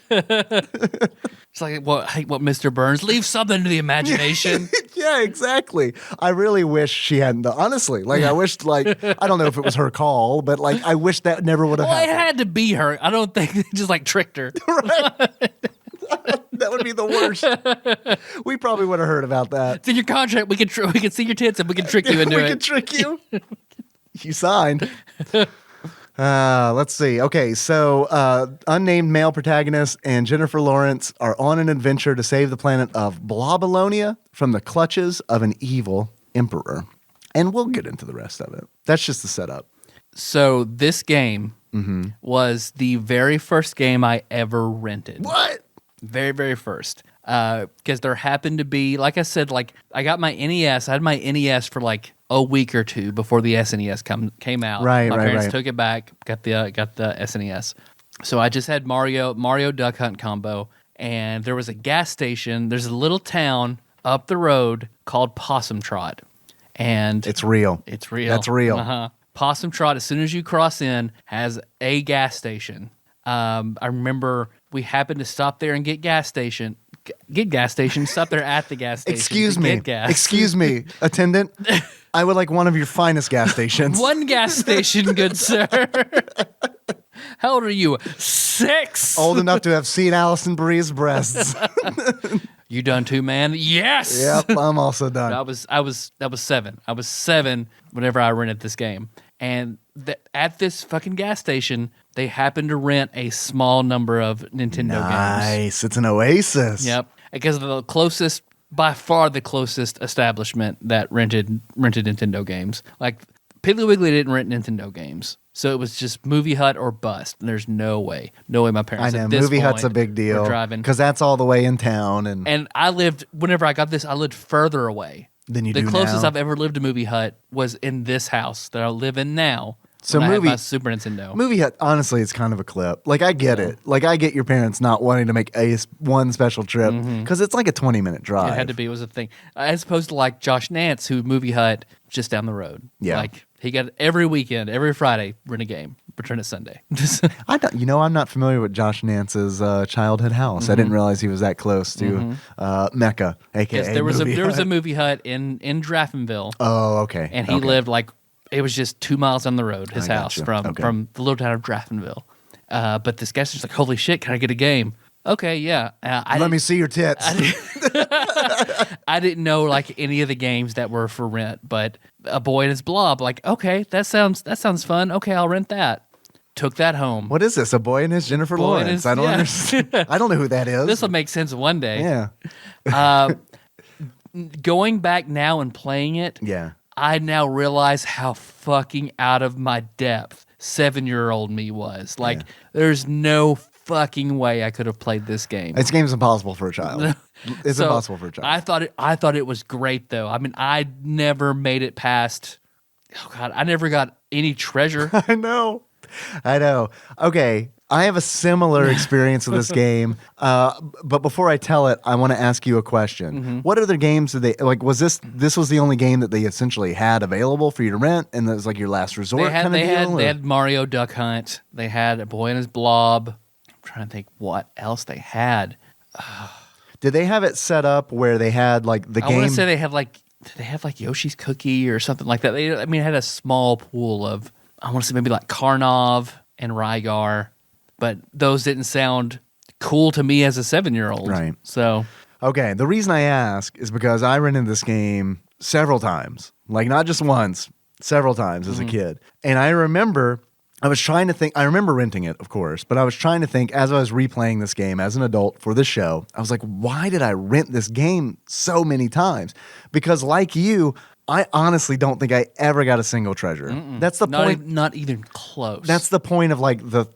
like what Mr. Burns, leave something to the imagination. Yeah, exactly. I really wish she hadn't done. Honestly, like I wished, like I don't know if it was her call, but like I wish that never would have Well, it happened. had to be her. I don't think they just like tricked her. That would be the worst. We probably would have heard about that. It's in your contract. We can see your tits and we can trick you into We it. can trick you. You signed. Let's see. Okay, so unnamed male protagonist and Jennifer Lawrence are on an adventure to save the planet of Blobalonia from the clutches of an evil emperor. And we'll get into the rest of it. That's just the setup. So this game was the very first game I ever rented. What? Very, very first. Because there happened to be, like I said, like I got my NES. I had my NES for like a week or two before the SNES came out. Right, my right, parents right. took it back, got the SNES. So I just had Mario Duck Hunt combo, and there was a gas station. There's a little town up the road called Possum Trot, and It's real. it's real. That's real. Uh-huh. Possum Trot, as soon as you cross in, has a gas station. I remember we happened to stop there and get gas station. Stop there at the gas station. Excuse to me. get gas. Excuse me, attendant. I would like one of your finest gas stations. One gas station, good sir. How old are you? 6. Old enough to have seen Allison Brie's breasts. You done too, man? Yes. Yep, I'm also done. I was 7. I was 7 whenever I rented this game, and at this fucking gas station, they happened to rent a small number of Nintendo games. Nice. It's an oasis. Yep, because the closest, by far the closest establishment that rented Nintendo games. Like Piggly Wiggly didn't rent Nintendo games, so it was just Movie Hut or bust. And there's no way my I parents. know. At this Movie Hut's a point big were deal. driving. Because that's all the way in town. And I lived, whenever I got this, I lived further away. Than you the do closest now. I've ever lived to Movie Hut was in this house that I live in now. So when I had movie- my Super Nintendo. Movie Hut, honestly, it's kind of a clip. Like, I get it. Like, I get your parents not wanting to make one special trip because it's like a 20-minute drive. It had to be. It was a thing. As opposed to like Josh Nance, who Movie Hut just down the road. Yeah. Like he got every weekend, every Friday, rent a game, return it Sunday. I'm not familiar with Josh Nance's childhood house. I didn't realize he was that close to Mecca, aka Yes, there was Movie a Hut. Movie Hut in Draftonville, Oh, okay. and he Okay. lived like it was just 2 miles down the road. His I house gotcha. from the little town of Draftonville. But this guy's just like, holy shit, can I get a game? Okay, yeah. Let me see your tits. I didn't know like any of the games that were for rent, but A Boy and His Blob, like, okay, that sounds fun. Okay, I'll rent that. Took that home. What is this? A Boy and His Jennifer Boy and Lawrence? His- I don't yeah. understand. I don't know who that is. This will make sense one day. Yeah. Going back now and playing it, Yeah. I now realize how fucking out of my depth 7-year-old me was. Like, there's no fucking way I could have played this game. This game's impossible for a child. It's So, impossible for a child. I thought it was great though. I mean, I never made it past. Oh God, I never got any treasure. I know. Okay. I have a similar experience with this game. But before I tell it, I want to ask you a question. What other games did they like? Was this was the only game that they essentially had available for you to rent, and that was like your last resort kind of deal? They had Mario Duck Hunt. They had A Boy and His Blob. I'm trying to think what else they had. Did they have it set up where they had like the I game? want to say they had like, did they have like Yoshi's Cookie or something like that? It had a small pool of, I want to say maybe like Karnov and Rygar, but those didn't sound cool to me as a 7-year-old. Right. So Okay, the reason I ask is because I rented this game several times, like not just once, several times as a kid. And I remember I was trying to think, I remember renting it, of course, but I was trying to think as I was replaying this game as an adult for this show, I was like, why did I rent this game so many times? Because like you, I honestly don't think I ever got a single treasure. That's the point. Not even close. That's the point of like the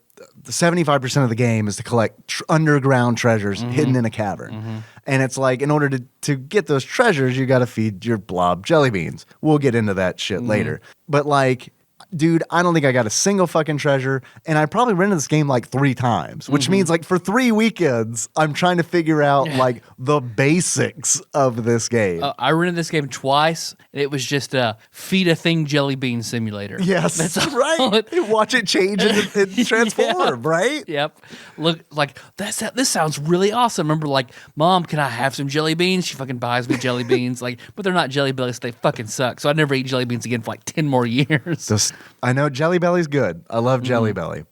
75% of the game is to collect underground treasures hidden in a cavern. And it's like, in order to get those treasures, you got to feed your blob jelly beans. We'll get into that shit later. But like, dude, I don't think I got a single fucking treasure. And I probably rented this game like 3 times, which means like for 3 weekends, I'm trying to figure out like the basics of this game. I rented this game twice, and it was just a feed a thing jelly bean simulator. Yes, That's all right. Watch it change and transform, right? Yep. Look, like this sounds really awesome. Remember, like, Mom, can I have some jelly beans? She fucking buys me jelly beans, like, but they're not jelly bellies. They fucking suck. So I never eat jelly beans again for like 10 more years. I know Jelly Belly's good. I love Jelly Belly.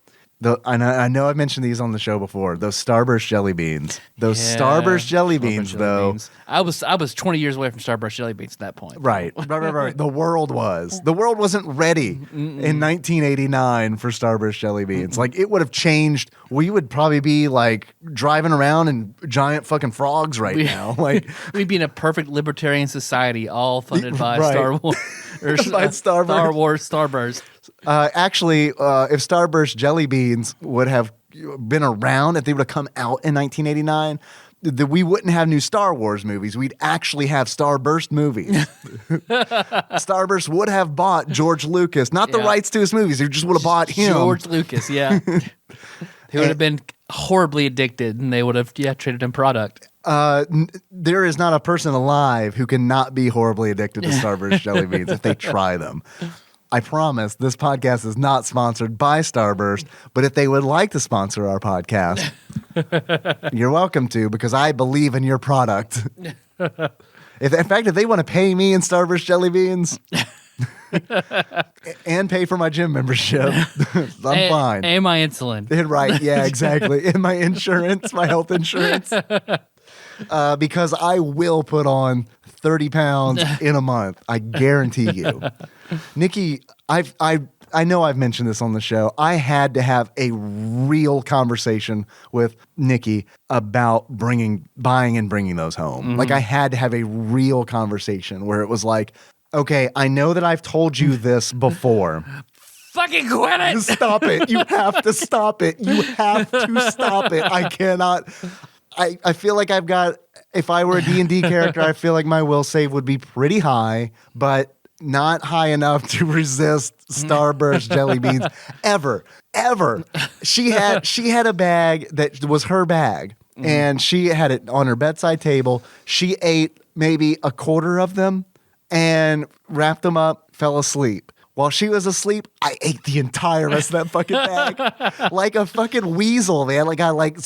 I know I've mentioned these on the show before. Those Starburst jelly beans. Those Starburst jelly beans, though. I was 20 years away from Starburst jelly beans at that point. Right. The world was. The world wasn't ready in 1989 for Starburst jelly beans. Like, it would have changed. We would probably be like driving around in giant fucking frogs right now. Like, we'd be in a perfect libertarian society, all funded by Right. Star Wars. Or, By Starburst. Star Wars Starburst. Actually, if Starburst jelly beans would have been around, if they would have come out in 1989, we wouldn't have new Star Wars movies. We'd actually have Starburst movies. Starburst would have bought George Lucas, not the rights to his movies. He just would have bought him. George Lucas, yeah. He would have been horribly addicted, and they would have traded him product. There is not a person alive who cannot be horribly addicted to Starburst jelly beans if they try them. I promise this podcast is not sponsored by Starburst, but if they would like to sponsor our podcast, you're welcome to, because I believe in your product. In fact, if they want to pay me in Starburst jelly beans and pay for my gym membership, I'm fine. And my insulin. Right, yeah, exactly. And my insurance, my health insurance. Because I will put on 30 pounds in a month. I guarantee you. Nikki, I know I've mentioned this on the show. I had to have a real conversation with Nikki about buying and bringing those home. Mm-hmm. Like, I had to have a real conversation where it was like, okay, I know that I've told you this before. Fucking quit it! Stop it. You have to stop it. You have to stop it. I cannot... I feel like I've got, if I were a D&D character, I feel like my will save would be pretty high, but not high enough to resist Starburst jelly beans ever. She had a bag that was her bag, and she had it on her bedside table. She ate maybe a quarter of them and wrapped them up, fell asleep. While she was asleep, I ate the entire rest of that fucking bag like a fucking weasel, man. Like, I like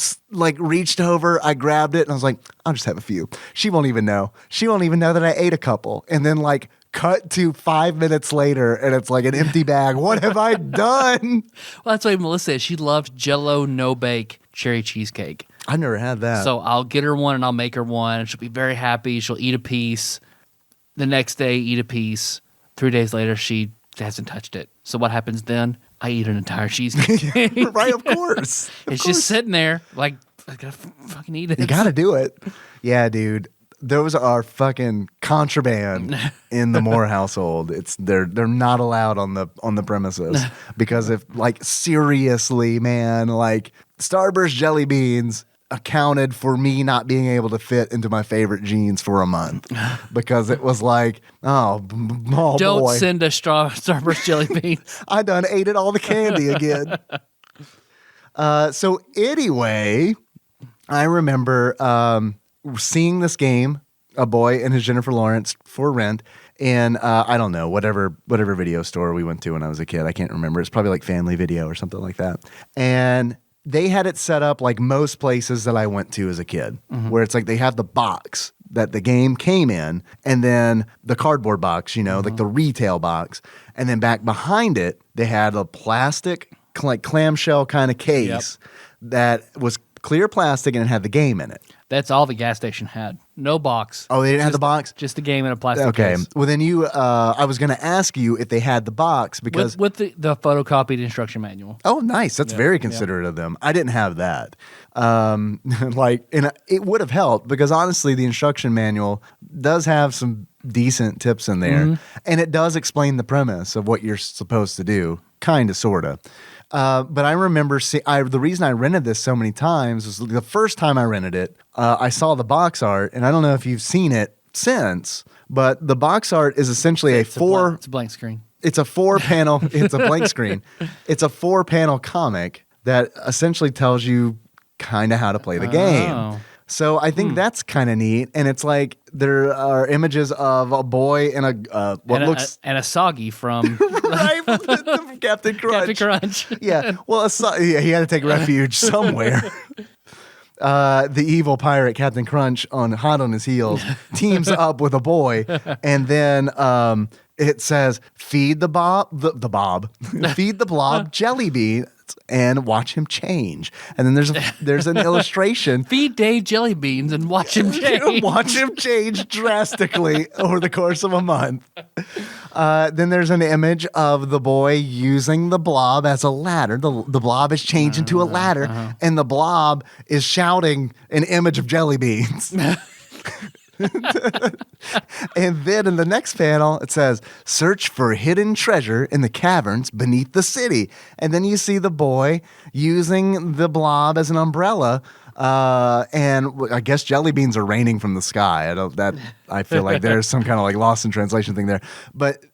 reached over, I grabbed it, and I was like, I'll just have a few. She won't even know. She won't even know that I ate a couple. And then, like, cut to 5 minutes later, and it's like an empty bag. What have I done? Well, that's why Melissa is. She loves Jell-O no-bake cherry cheesecake. I've never had that. So I'll get her one, and I'll make her one, and she'll be very happy. She'll eat a piece. The next day, eat a piece. 3 days later, she hasn't touched it. So what happens then? I eat an entire cheesecake. Right, of course. It's just sitting there like, I gotta fucking eat it. You gotta do it. Yeah, dude. Those are fucking contraband in the Moore household. They're not allowed on the premises because if, like, seriously, man, like, Starburst jelly beans accounted for me not being able to fit into my favorite jeans for a month because it was like, oh don't boy. Send a Starburst jelly beans. I done ate it all the candy again. So anyway, I remember seeing this game, A Boy and His Jennifer Lawrence, for rent. And I don't know, whatever video store we went to when I was a kid. I can't remember. It's probably like Family Video or something like that. And they had it set up like most places that I went to as a kid, where it's like they have the box that the game came in, and then the cardboard box, like the retail box. And then back behind it, they had a plastic, like clamshell kind of case that was clear plastic and it had the game in it. That's all the gas station had. No box. Oh, they didn't have the box? Just the game in a plastic case. Well, then I was going to ask you if they had the box because... With the photocopied instruction manual. Oh, nice. That's very considerate of them. I didn't have that. And it would have helped because honestly, the instruction manual does have some decent tips in there. And it does explain the premise of what you're supposed to do. Kind of, sort of. But I remember the reason I rented this so many times was the first time I rented it, I saw the box art, and I don't know if you've seen it since, but the box art is essentially it's a blank screen. It's a 4-panel. It's a blank screen. It's a 4-panel comic that essentially tells you kind of how to play the game. So I think that's kind of neat, and it's like there are images of a boy and a soggy from right from Captain Crunch. Captain Crunch. Yeah, well, he had to take refuge somewhere. The evil pirate Captain Crunch, hot on his heels, teams up with a boy, and then it says, "Feed the feed the blob jelly bean." And watch him change. And then there's an illustration. Feed Dave jelly beans and watch him change. Watch him change drastically over the course of a month. Then there's an image of the boy using the blob as a ladder. The blob is changed into a ladder, and the blob is shouting an image of jelly beans. And then in the next panel, it says, search for hidden treasure in the caverns beneath the city. And then you see the boy using the blob as an umbrella. And I guess jelly beans are raining from the sky. I feel like there's some kind of like lost in translation thing there.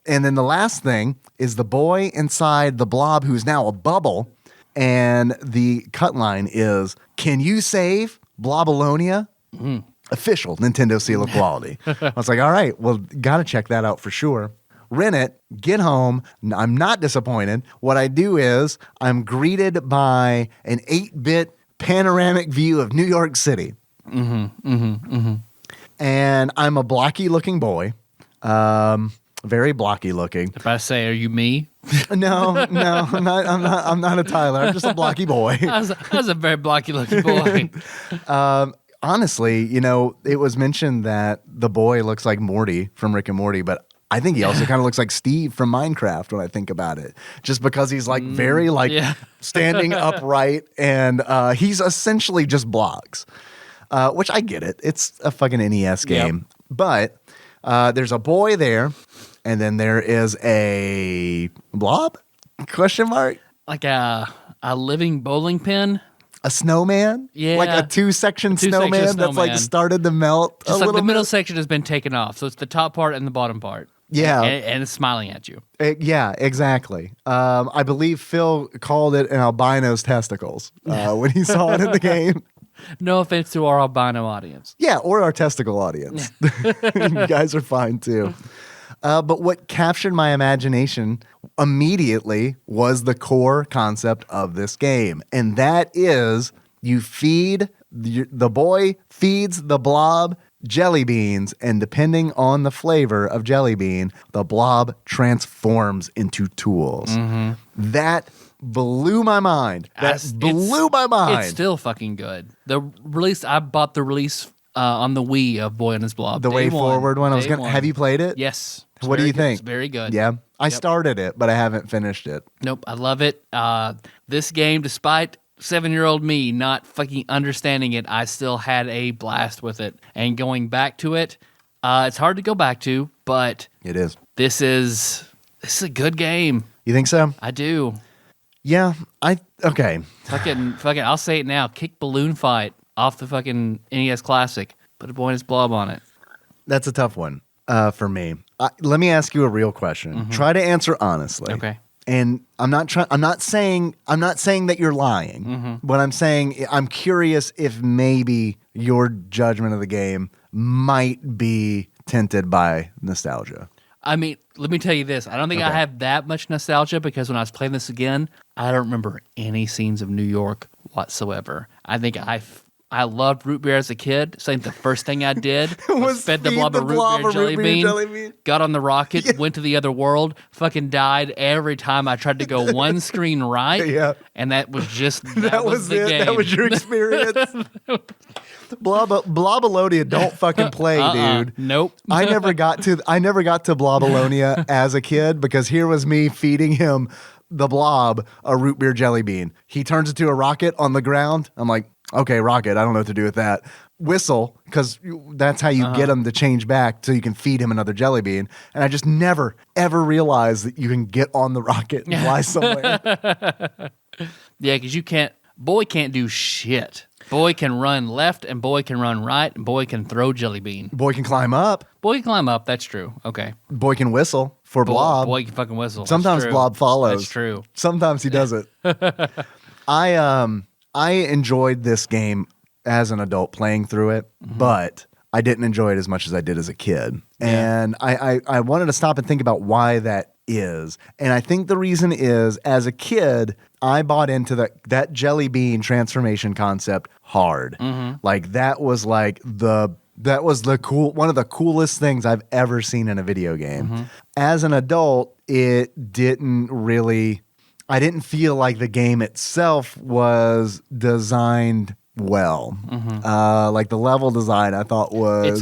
And then the last thing is the boy inside the blob who's now a bubble. And the cut line is, can you save Blobalonia? Official Nintendo seal of quality. I was like, all right, well, got to check that out for sure. Rent it, get home. I'm not disappointed. What I do is I'm greeted by an 8-bit panoramic view of New York City. And I'm a blocky looking boy. Very blocky looking. If I say, are you me? No, I'm not a Tyler. I'm just a blocky boy. I was a very blocky looking boy. Honestly, it was mentioned that the boy looks like Morty from Rick and Morty, but I think he also kind of looks like Steve from Minecraft when I think about it. Just because he's like very standing upright and he's essentially just blocks, which I get it. It's a fucking NES game. Yep. But there's a boy there, and then there is a blob? Question mark? Like a living bowling pin. A snowman? Yeah. Like a two-section snowman that's like started to melt just a like little the middle bit? section has been taken off. So it's the top part and the bottom part. Yeah. And it's smiling at you. Yeah, exactly. I believe Phil called it an albino's testicles when he saw it in the game. No offense to our albino audience. Yeah, or our testicle audience. You guys are fine too. But what captured my imagination immediately was the core concept of this game. And that is the boy feeds the blob jelly beans, and depending on the flavor of jelly bean, the blob transforms into tools. Mm-hmm. That blew my mind. It's still fucking good. I bought the release on the Wii of Boy and His Blob. The Way Forward one. Have you played it? Yes. What do you think? It's very good. Yeah. I started it, but I haven't finished it. Nope. I love it. This game, despite 7-year-old me not fucking understanding it, I still had a blast with it. And going back to it, it's hard to go back to, but it is. This is a good game. You think so? I do. Yeah. Okay. Fucking, I'll say it now. Kick Balloon Fight off the fucking NES Classic. Put a Boy and His Blob on it. That's a tough one for me. Let me ask you a real question. Mm-hmm. Try to answer honestly. Okay. And I'm not saying that you're lying. Mm-hmm. But I'm saying I'm curious if maybe your judgment of the game might be tinted by nostalgia. I mean, let me tell you this. I don't think I have that much nostalgia because when I was playing this again, I don't remember any scenes of New York whatsoever. I think I loved root beer as a kid. So I think the first thing I did was fed the blob a root beer jelly bean, got on the rocket, went to the other world, fucking died every time I tried to go one screen right. Yeah. And that was just that was the it. game. That was your experience. Blobalonia don't fucking play, dude. Nope. I never got to Blobalonia as a kid because here was me feeding him the blob a root beer jelly bean. He turns into a rocket on the ground. I'm like, okay, rocket. I don't know what to do with that. Whistle, because that's how you get him to change back so you can feed him another jelly bean. And I just never, ever realized that you can get on the rocket and fly somewhere. Yeah, because boy can't do shit. Boy can run left and boy can run right and boy can throw jelly bean. Boy can climb up. Boy can climb up. That's true. Okay. Boy can whistle for Blob. Boy can fucking whistle. Sometimes Blob follows. That's true. Sometimes he doesn't. I enjoyed this game as an adult playing through it, but I didn't enjoy it as much as I did as a kid. Yeah. And I wanted to stop and think about why that is. And I think the reason is, as a kid, I bought into that jelly bean transformation concept hard. Mm-hmm. Like that was one of the coolest things I've ever seen in a video game. Mm-hmm. As an adult, I didn't feel like the game itself was designed well. Like the level design, I thought was It's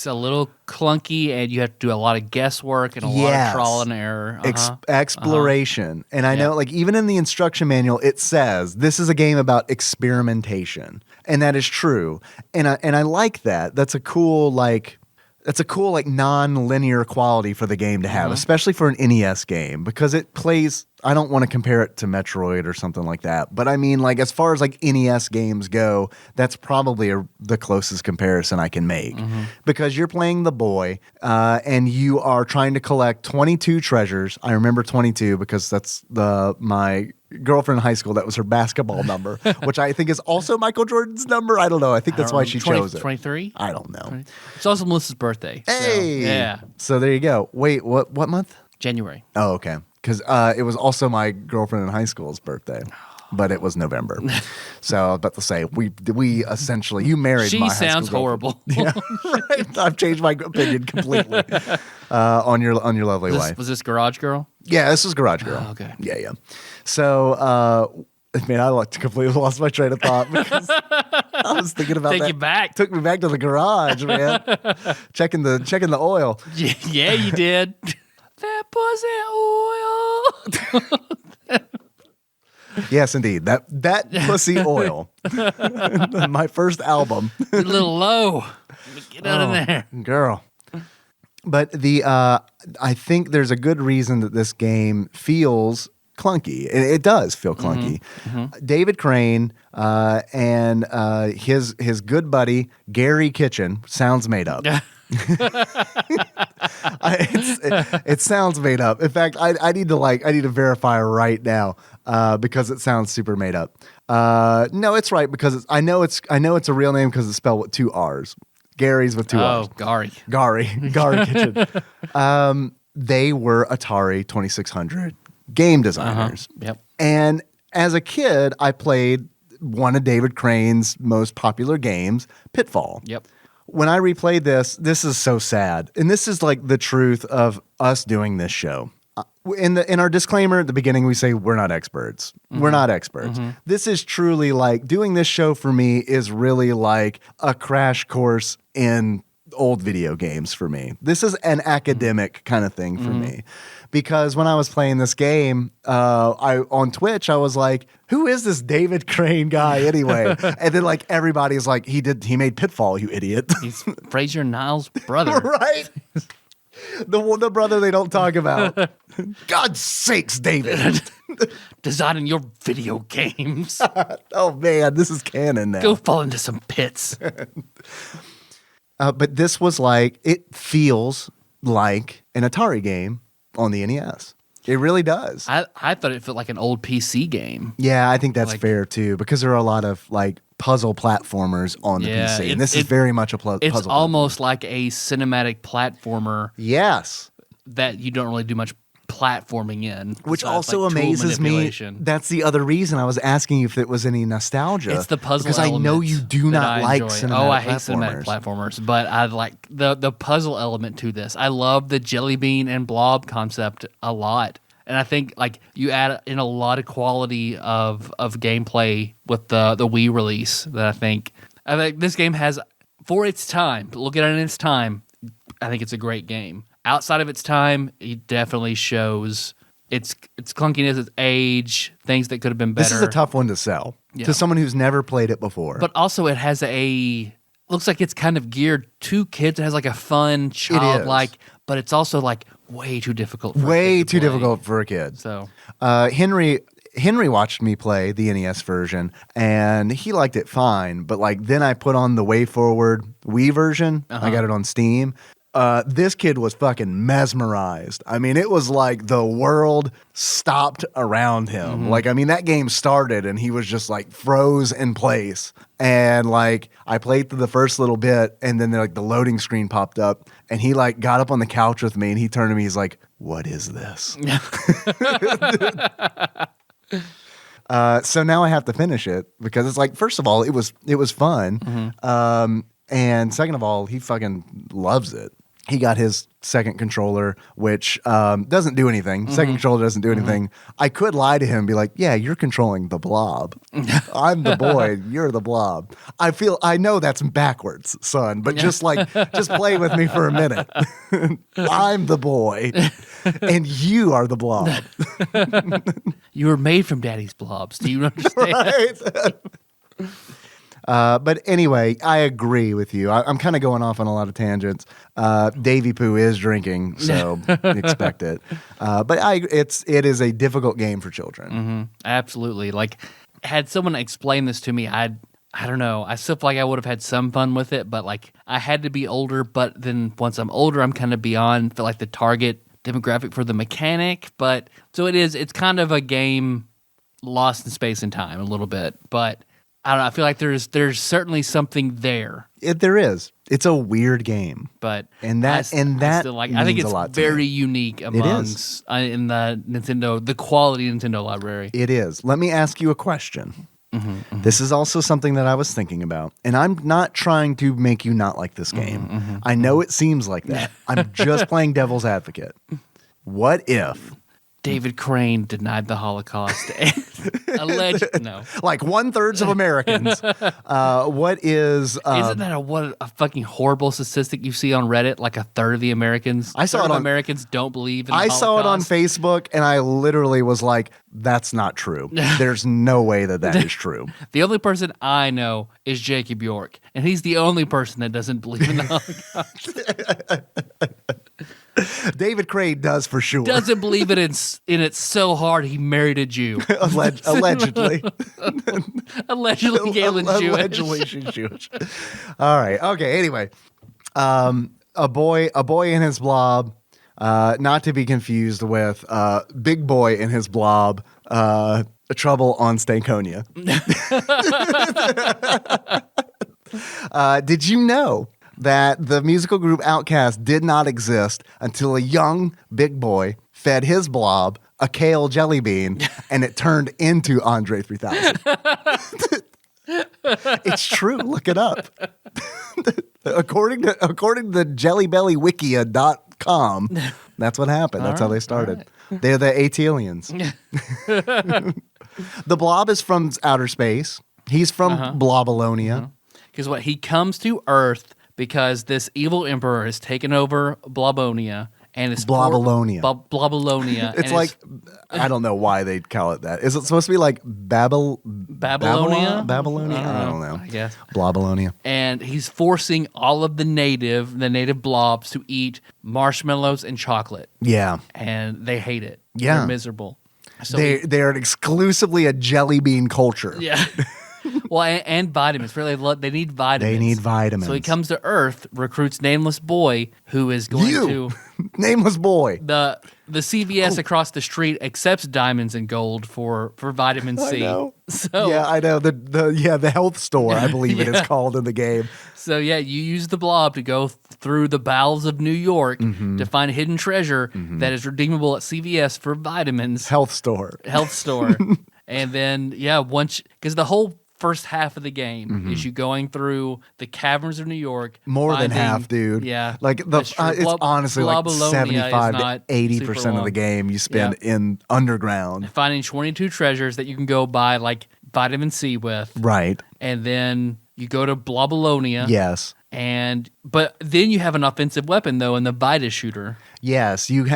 a little clunky, and you have to do a lot of guesswork and a lot of trial and error. Exploration. And I know, like, even in the instruction manual, it says this is a game about experimentation, and that is true. And I like that. That's a cool non-linear quality for the game to have, especially for an NES game, because it plays. I don't want to compare it to Metroid or something like that, but I mean, like, as far as like NES games go, that's probably the closest comparison I can make, because you're playing the boy and you are trying to collect 22 treasures. I remember 22 because that's my girlfriend in high school. That was her basketball number, which I think is also Michael Jordan's number. I don't know. I think that's why she chose it. 23? I don't know. 20. It's also Melissa's birthday. Hey, so, yeah. So there you go. Wait, what month? January. Oh, okay. Because it was also my girlfriend in high school's birthday, but it was November. So I was about to say we essentially you married. She my high sounds school horrible. Yeah, right. I've changed my opinion completely on your lovely wife. Was this Garage Girl? Yeah, this was Garage Girl. Oh, okay. Yeah. So, man, I completely lost my train of thought because I was thinking about Take that. you back. Took me back to the garage, man. checking the oil. Yeah, you did. That pussy oil. Yes, indeed. That pussy oil. My first album. You're a little low. Get out of there. Girl. But I think there's a good reason that this game feels clunky. It does feel clunky. David Crane and his good buddy Gary Kitchen, sounds made up. It sounds made up. In fact, I need to verify right now because it sounds super made up. No, it's right because I know it's a real name because it's spelled with 2 R's. Gary's with 2 R's. Oh, Gary Kitchen. They were Atari 2600 game designers. Yep. And as a kid, I played one of David Crane's most popular games, Pitfall. Yep. When I replayed this is so sad. And this is like the truth of us doing this show. In our disclaimer at the beginning, we say we're not experts. We're not experts. This is truly like doing this show for me is really like a crash course in old video games for me. This is an academic kind of thing for me. Because when I was playing this game, on Twitch, I was like, who is this David Crane guy anyway? And then like everybody's like, he made Pitfall, you idiot. He's Fraser Niles' brother. Right? The brother they don't talk about. God's sakes, David. Designing your video games. Oh man, this is canon now. Go fall into some pits. But this was like, it feels like an Atari game on the NES. It really does. I thought it felt like an old PC game. Yeah, I think that's fair too, because there are a lot of like puzzle platformers on the PC, and this is very much a puzzle. It's almost like a cinematic platformer. Yes, that you don't really do much platforming in, which also amazes me. That's the other reason I was asking you if it was any nostalgia. It's the puzzle because I know you do not like cinematic platformers. I hate cinematic platformers, but I like the puzzle element to this. I love the jelly bean and blob concept a lot, and I think like you add in a lot of quality of gameplay with the Wii release that I think this game has for its time. Look at it in its time. I think it's a great game. Outside of its time, it definitely shows its clunkiness, its age, things that could have been better. This is a tough one to sell to someone who's never played it before. But also it has looks like it's kind of geared to kids. It has like a fun, childlike, but it's also like way too difficult for a kid to play. Difficult for a kid. So Henry watched me play the NES version, and he liked it fine. But like then I put on the Way Forward Wii version. I got it on Steam. This kid was fucking mesmerized. I mean, it was like the world stopped around him. Like, I mean, that game started and he was just like froze in place. And like, I played through the first little bit and then like the loading screen popped up and he like got up on the couch with me and he turned to me, he's like, "What is this?" So now I have to finish it because it's like, first of all, it was fun. And second of all, he fucking loves it. he got his second controller, which doesn't do anything. Second controller doesn't do anything. I could lie to him and be like, yeah, you're controlling the blob. I'm the boy. You're the blob. I know that's backwards, son, but just play with me for a minute. I'm the boy and you are the blob. You were made from daddy's blobs. Do you understand? Right? But anyway, I agree with you. I'm kind of going off on a lot of tangents. Davy Pooh is drinking, so expect it. But it is a difficult game for children. Absolutely. Like, had someone explain this to me, I don't know. I still feel like I would have had some fun with it, but like I had to be older. But then once I'm older, I'm kind of beyond the target demographic for the mechanic. But so it's kind of a game lost in space and time a little bit, but. I don't know. I feel like there's certainly something there. There is. It's a weird game, but I think it's a lot very unique amongst in the Nintendo, the quality Nintendo library. It is. Let me ask you a question. This is also something that I was thinking about, and I'm not trying to make you not like this game. I know it seems like that. I'm just playing devil's advocate. What if David Crane denied the Holocaust? Alleged, no. Like 1/3 of Americans. What is? Isn't that a fucking horrible statistic you see on Reddit? Like 1/3 of the Americans. Americans don't believe in the Holocaust. I saw it on Facebook, and I literally was like, "That's not true. There's no way that is true." The only person I know is Jacob York, and he's the only person that doesn't believe in the Holocaust. David Crane does for sure. Doesn't believe in it so hard he married a Jew. Allegedly. Allegedly Galen's Jewish. Allegedly she's Jewish. All right. Okay. Anyway, a boy and his blob, not to be confused with Big Boy and his blob, Trouble on Stankonia. Did you know that the musical group Outkast did not exist until a young Big Boy fed his blob a kale jelly bean and it turned into Andre 3000? It's true. Look it up. According to jellybellywikia.com, that's what happened. That's how they started. Right. They're the Atalians. The blob is from outer space. He's from Blobalonia. Because he comes to Earth because this evil emperor has taken over Blobonia and it's Blobalonia. Blobalonia. It's like I don't know why they call it that. Is it supposed to be like Babylonia? I don't know. I guess. Blobalonia. And he's forcing all of the native blobs to eat marshmallows and chocolate. Yeah. And they hate it. Yeah. They're miserable. So they're exclusively a jelly bean culture. Yeah. Well, and vitamins. They need vitamins. They need vitamins. So he comes to Earth, recruits Nameless Boy, who is going to Nameless Boy. The CVS across the street accepts diamonds and gold for vitamin C. I know. So yeah, I know the health store. I believe it is called in the game. So yeah, you use the blob to go through the bowels of New York to find hidden treasure that is redeemable at CVS for vitamins. Health store. And then because the whole first half of the game is you going through the caverns of New York. More than half, dude. Yeah. Like it's honestly like 75 to 80% of the game you spend in underground. Finding 22 treasures that you can go buy like vitamin C with. Right. And then you go to Blobalonia. Yes. But then you have an offensive weapon though in the Vita shooter. Yes, you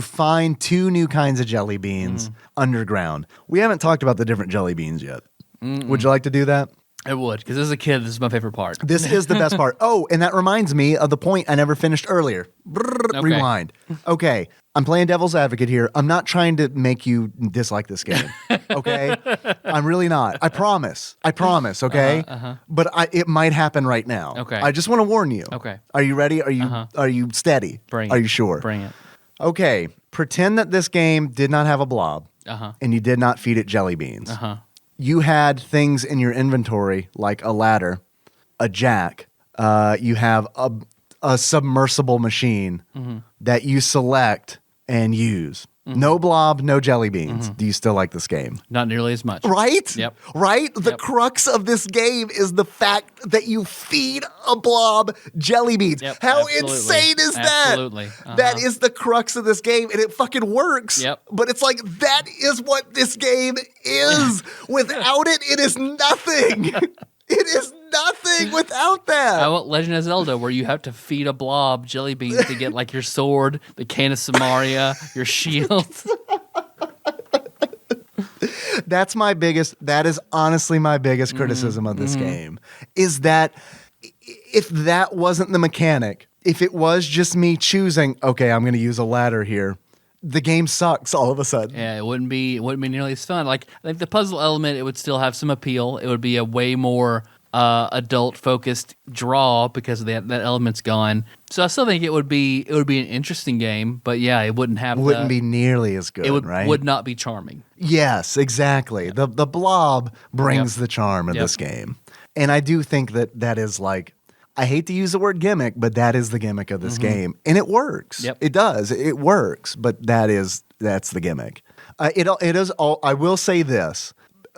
find 2 new kinds of jelly beans underground. We haven't talked about the different jelly beans yet. Would you like to do that? I would, because as a kid, this is my favorite part. This is the best part. Oh, and that reminds me of the point I never finished earlier. Okay. Rewind. Okay, I'm playing devil's advocate here. I'm not trying to make you dislike this game. Okay? I'm really not. I promise. Okay? But it might happen right now. Okay. I just want to warn you. Okay. Are you ready? Are you steady? Are you sure? Bring it. Okay. Pretend that this game did not have a blob and you did not feed it jelly beans. You had things in your inventory like a ladder, a jack. You have a submersible machine that you select and use. No blob, no jelly beans. Do you still like this game? Not nearly as much. Right? Yep. Right? The Yep. crux of this game is the fact that you feed a blob jelly beans. Yep, How absolutely. insane is that? Absolutely. That is the crux of this game, and it fucking works. Yep. But it's like, that is what this game is. Without it, it is nothing. It is nothing without that. I want Legend of Zelda where you have to feed a blob jelly beans to get like your sword, the Cane of Samaria, your shield. That is honestly my biggest criticism of this game, is that if that wasn't the mechanic, if it was just me choosing, okay, I'm going to use a ladder here, the game sucks all of a sudden. Yeah, it wouldn't be nearly as fun. Like I think the puzzle element, it would still have some appeal. It would be a way more adult focused draw because of that element's gone. So I still think it would be an interesting game, but yeah, it wouldn't have Be nearly as good, right? would not be charming. Yes, exactly. The blob brings the charm of Yep. this game. And I do think that is like, I hate to use the word gimmick, but that is the gimmick of this game. And it works. Yep. It does. It works, but that's the gimmick. It is all, I will say this.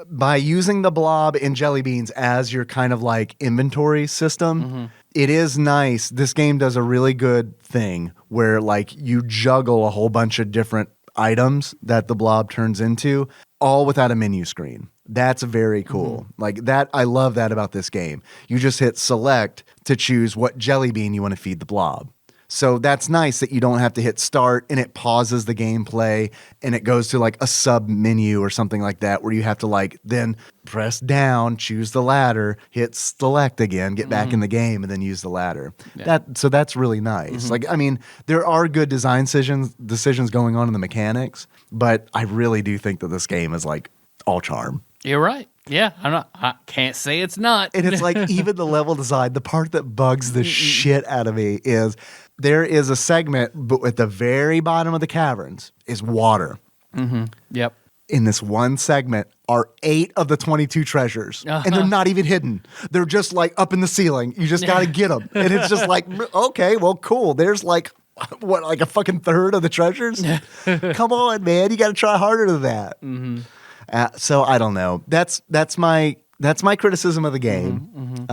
By using the blob and jelly beans as your kind of like inventory system, it is nice. This game does a really good thing where like you juggle a whole bunch of different items that the blob turns into, all without a menu screen. That's very cool. Like that, I love that about this game. You just hit select to choose what jelly bean you want to feed the blob. So that's nice that you don't have to hit start and it pauses the gameplay and it goes to like a sub menu or something like that where you have to like then press down, choose the ladder, hit select again, get back in the game, and then use the ladder. Yeah. So that's really nice. Like, I mean, there are good design decisions going on in the mechanics, but I really do think that this game is like all charm. You're right. Yeah, I can't say it's not. And it's like even the level design, the part that bugs the shit out of me is there is a segment, but at the very bottom of the caverns is water. Yep. In this one segment are 8 of the 22 treasures, and they're not even hidden. They're just like up in the ceiling. You just got to get them. And it's just like, okay, well, cool. There's like, what, like a fucking third of the treasures? Come on, man. You got to try harder than that. So I don't know. That's my criticism of the game.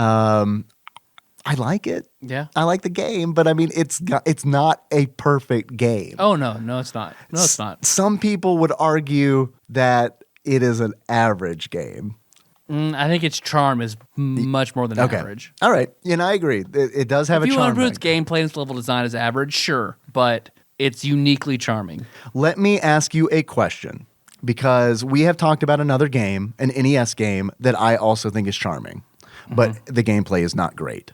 I like it. Yeah. I like the game, but I mean, it's not a perfect game. Oh no, it's not. No, it's not. Some people would argue that it is an average game. I think its charm is much more than average. All right. And I agree. It does have If a you charm. want to prove its gameplay and its level design is average, sure, but it's uniquely charming. Let me ask you a question, because we have talked about another game, an NES game, that I also think is charming, but the gameplay is not great.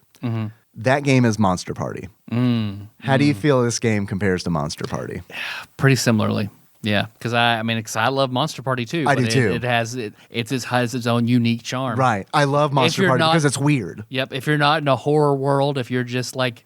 That game is Monster Party. How do you feel this game compares to Monster Party? Pretty similarly. Yeah, because I love Monster Party too. I but do too. It has its own unique charm. Right. I love Monster you're Party not- because it's weird. Yep. If you're not in a horror world, if you're just like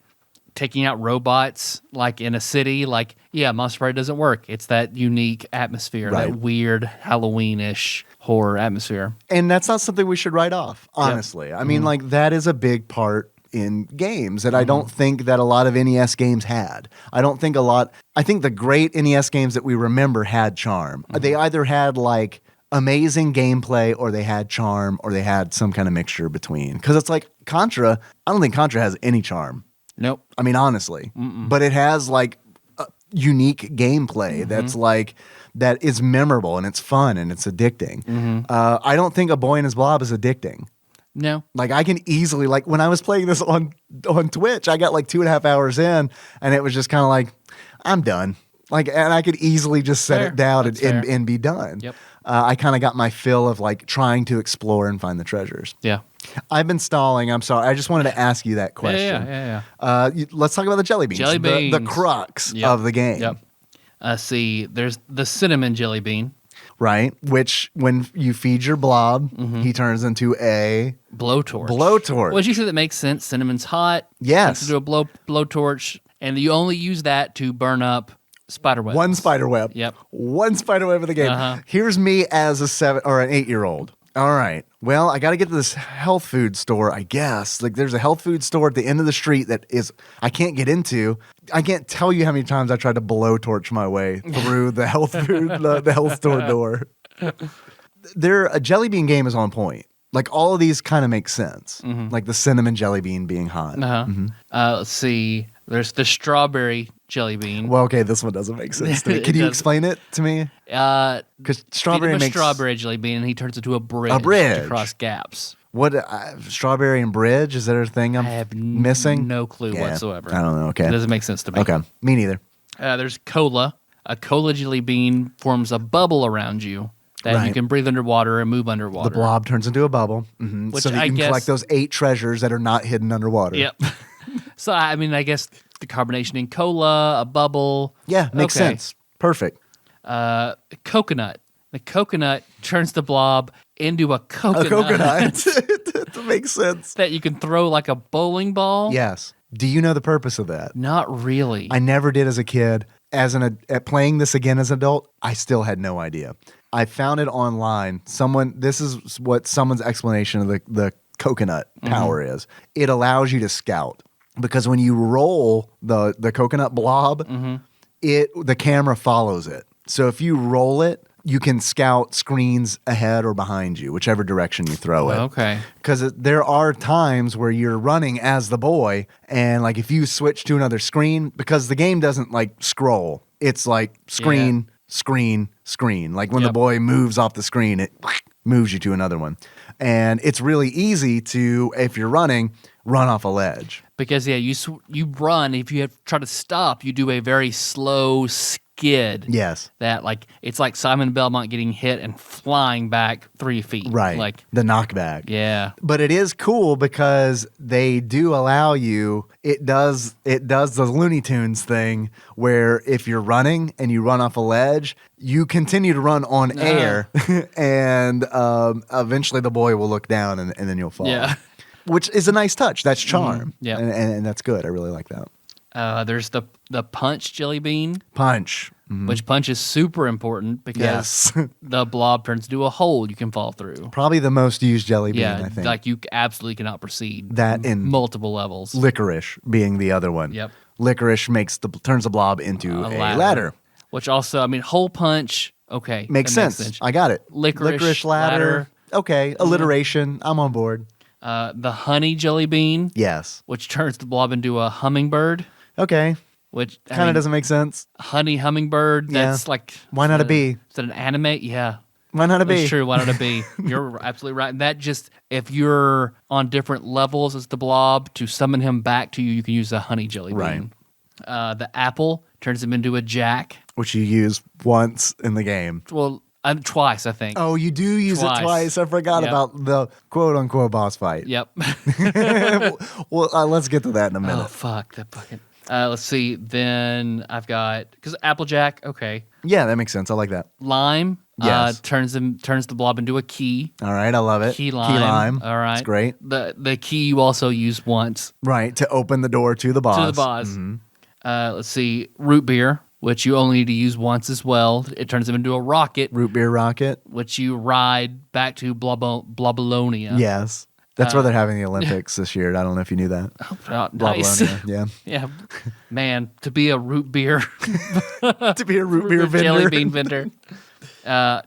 taking out robots like in a city, like Monster Party doesn't work. It's that unique atmosphere, Right. that weird Halloween-ish horror atmosphere. And that's not something we should write off, honestly. I mean, like, that is a big part in games that I don't think that a lot of NES games had. I think the great NES games that we remember had charm. They either had like amazing gameplay or they had charm or they had some kind of mixture between. Because it's like Contra, I don't think Contra has any charm. Nope. I mean, honestly. But it has like a unique gameplay that's like, that is memorable and it's fun and it's addicting. I don't think A Boy and His Blob is addicting. No. Like I can easily, like when I was playing this on Twitch, I got like 2.5 hours in and it was just kind of like, I'm done. Like, and I could easily just set Fair. it down That's and be done. Yep. I kind of got my fill of like trying to explore and find the treasures. Yeah. I've been stalling. I'm sorry. I just wanted to ask you that question. Yeah. Let's talk about the jelly beans. Jelly The beans. crux Yep. of the game. Yep. See, there's the cinnamon jelly bean. Right? Which, when you feed your blob, he turns into a Blowtorch. Blowtorch. Which you said that makes sense. Cinnamon's hot. Yes. You can do a blowtorch, and you only use that to burn up spider webs. one spider web. Yep. One spider web of the game. Here's me as a 7 or an 8-year-old. All right. Well, I got to get to this health food store, I guess. Like, there's a health food store at the end of the street that I can't get into. I can't tell you how many times I tried to blowtorch my way through the health food, the health store door. A jelly bean game is on point. Like, all of these kind of make sense. Like the cinnamon jelly bean being hot. Let's see. There's the strawberry jelly bean. Well, okay, this one doesn't make sense to me. Can you explain it to me? Because strawberry makes strawberry jelly bean, and he turns into a bridge. To cross gaps. What strawberry and bridge? Is there a thing I'm missing? No clue whatsoever. I don't know. Okay, it doesn't make sense to me. Okay, me neither. There's cola. A cola jelly bean forms a bubble around you that you can breathe underwater and move underwater. The blob turns into a bubble, so that you can collect those 8 treasures that are not hidden underwater. Yep. So, I mean, I guess the carbonation in cola, a bubble. Yeah, makes sense. Perfect. Coconut. The coconut turns the blob into a coconut. A coconut. That makes sense. That you can throw like a bowling ball. Yes. Do you know the purpose of that? Not really. I never did as a kid. At playing this again as an adult, I still had no idea. I found it online. This is what someone's explanation of the coconut power is. It allows you to scout. Because when you roll the coconut blob, the camera follows it. So if you roll it, you can scout screens ahead or behind you, whichever direction you throw it. Okay. Because there are times where you're running as the boy, and like if you switch to another screen, because the game doesn't like scroll, it's like screen, screen, screen. Like when the boy moves off the screen, it moves you to another one. And it's really easy to, if you're running, run off a ledge. Because, you run. If you try to stop, you do a very slow skid. Yes. That, it's like Simon Belmont getting hit and flying back 3 feet. Right. Like the knockback. Yeah. But it is cool because they do allow you, it does the Looney Tunes thing where if you're running and you run off a ledge, you continue to run on air and eventually the boy will look down and then you'll fall. Yeah. Which is a nice touch. That's charm. Yeah. And that's good. I really like that. There's the punch jelly bean. Punch. Which punch is super important because the blob turns into a hole you can fall through. Probably the most used jelly bean, I think. Like you absolutely cannot proceed. That in multiple levels. Licorice being the other one. Yep. Licorice turns the blob into a ladder. Which also, I mean, hole punch, okay. Makes sense. I got it. Licorice ladder. Okay. Alliteration. I'm on board. The honey jelly bean. Yes. Which turns the blob into a hummingbird. Okay. Which kind of doesn't make sense. Honey hummingbird. That's like. Why not a bee? Is that an anime? Yeah. Why not a bee? That's true. Why not a bee? You're absolutely right. And that just, if you're on different levels as the blob, to summon him back to you, you can use a honey jelly bean. Right. The apple turns him into a jack. Which you use once in the game. Well, twice, I think. Oh, you do use it twice. I forgot about the quote-unquote boss fight. Yep. Well, let's get to that in a minute. Oh, fuck. That fucking... let's see. Then I've got... Because Applejack, okay. Yeah, that makes sense. I like that. Lime. Yes. Turns the blob into a key. All right, I love it. Key lime. All right. It's great. The key you also use once. Right, to open the door to the boss. To the boss. Mm-hmm. Let's see. Root beer, which you only need to use once as well. It turns them into a rocket. Root beer rocket. Which you ride back to Blobolonia. Yes. That's where they're having the Olympics this year. I don't know if you knew that. Oh, nice. Yeah. Yeah. Man, to be a root beer. To be a root beer vendor. Jelly bean vendor.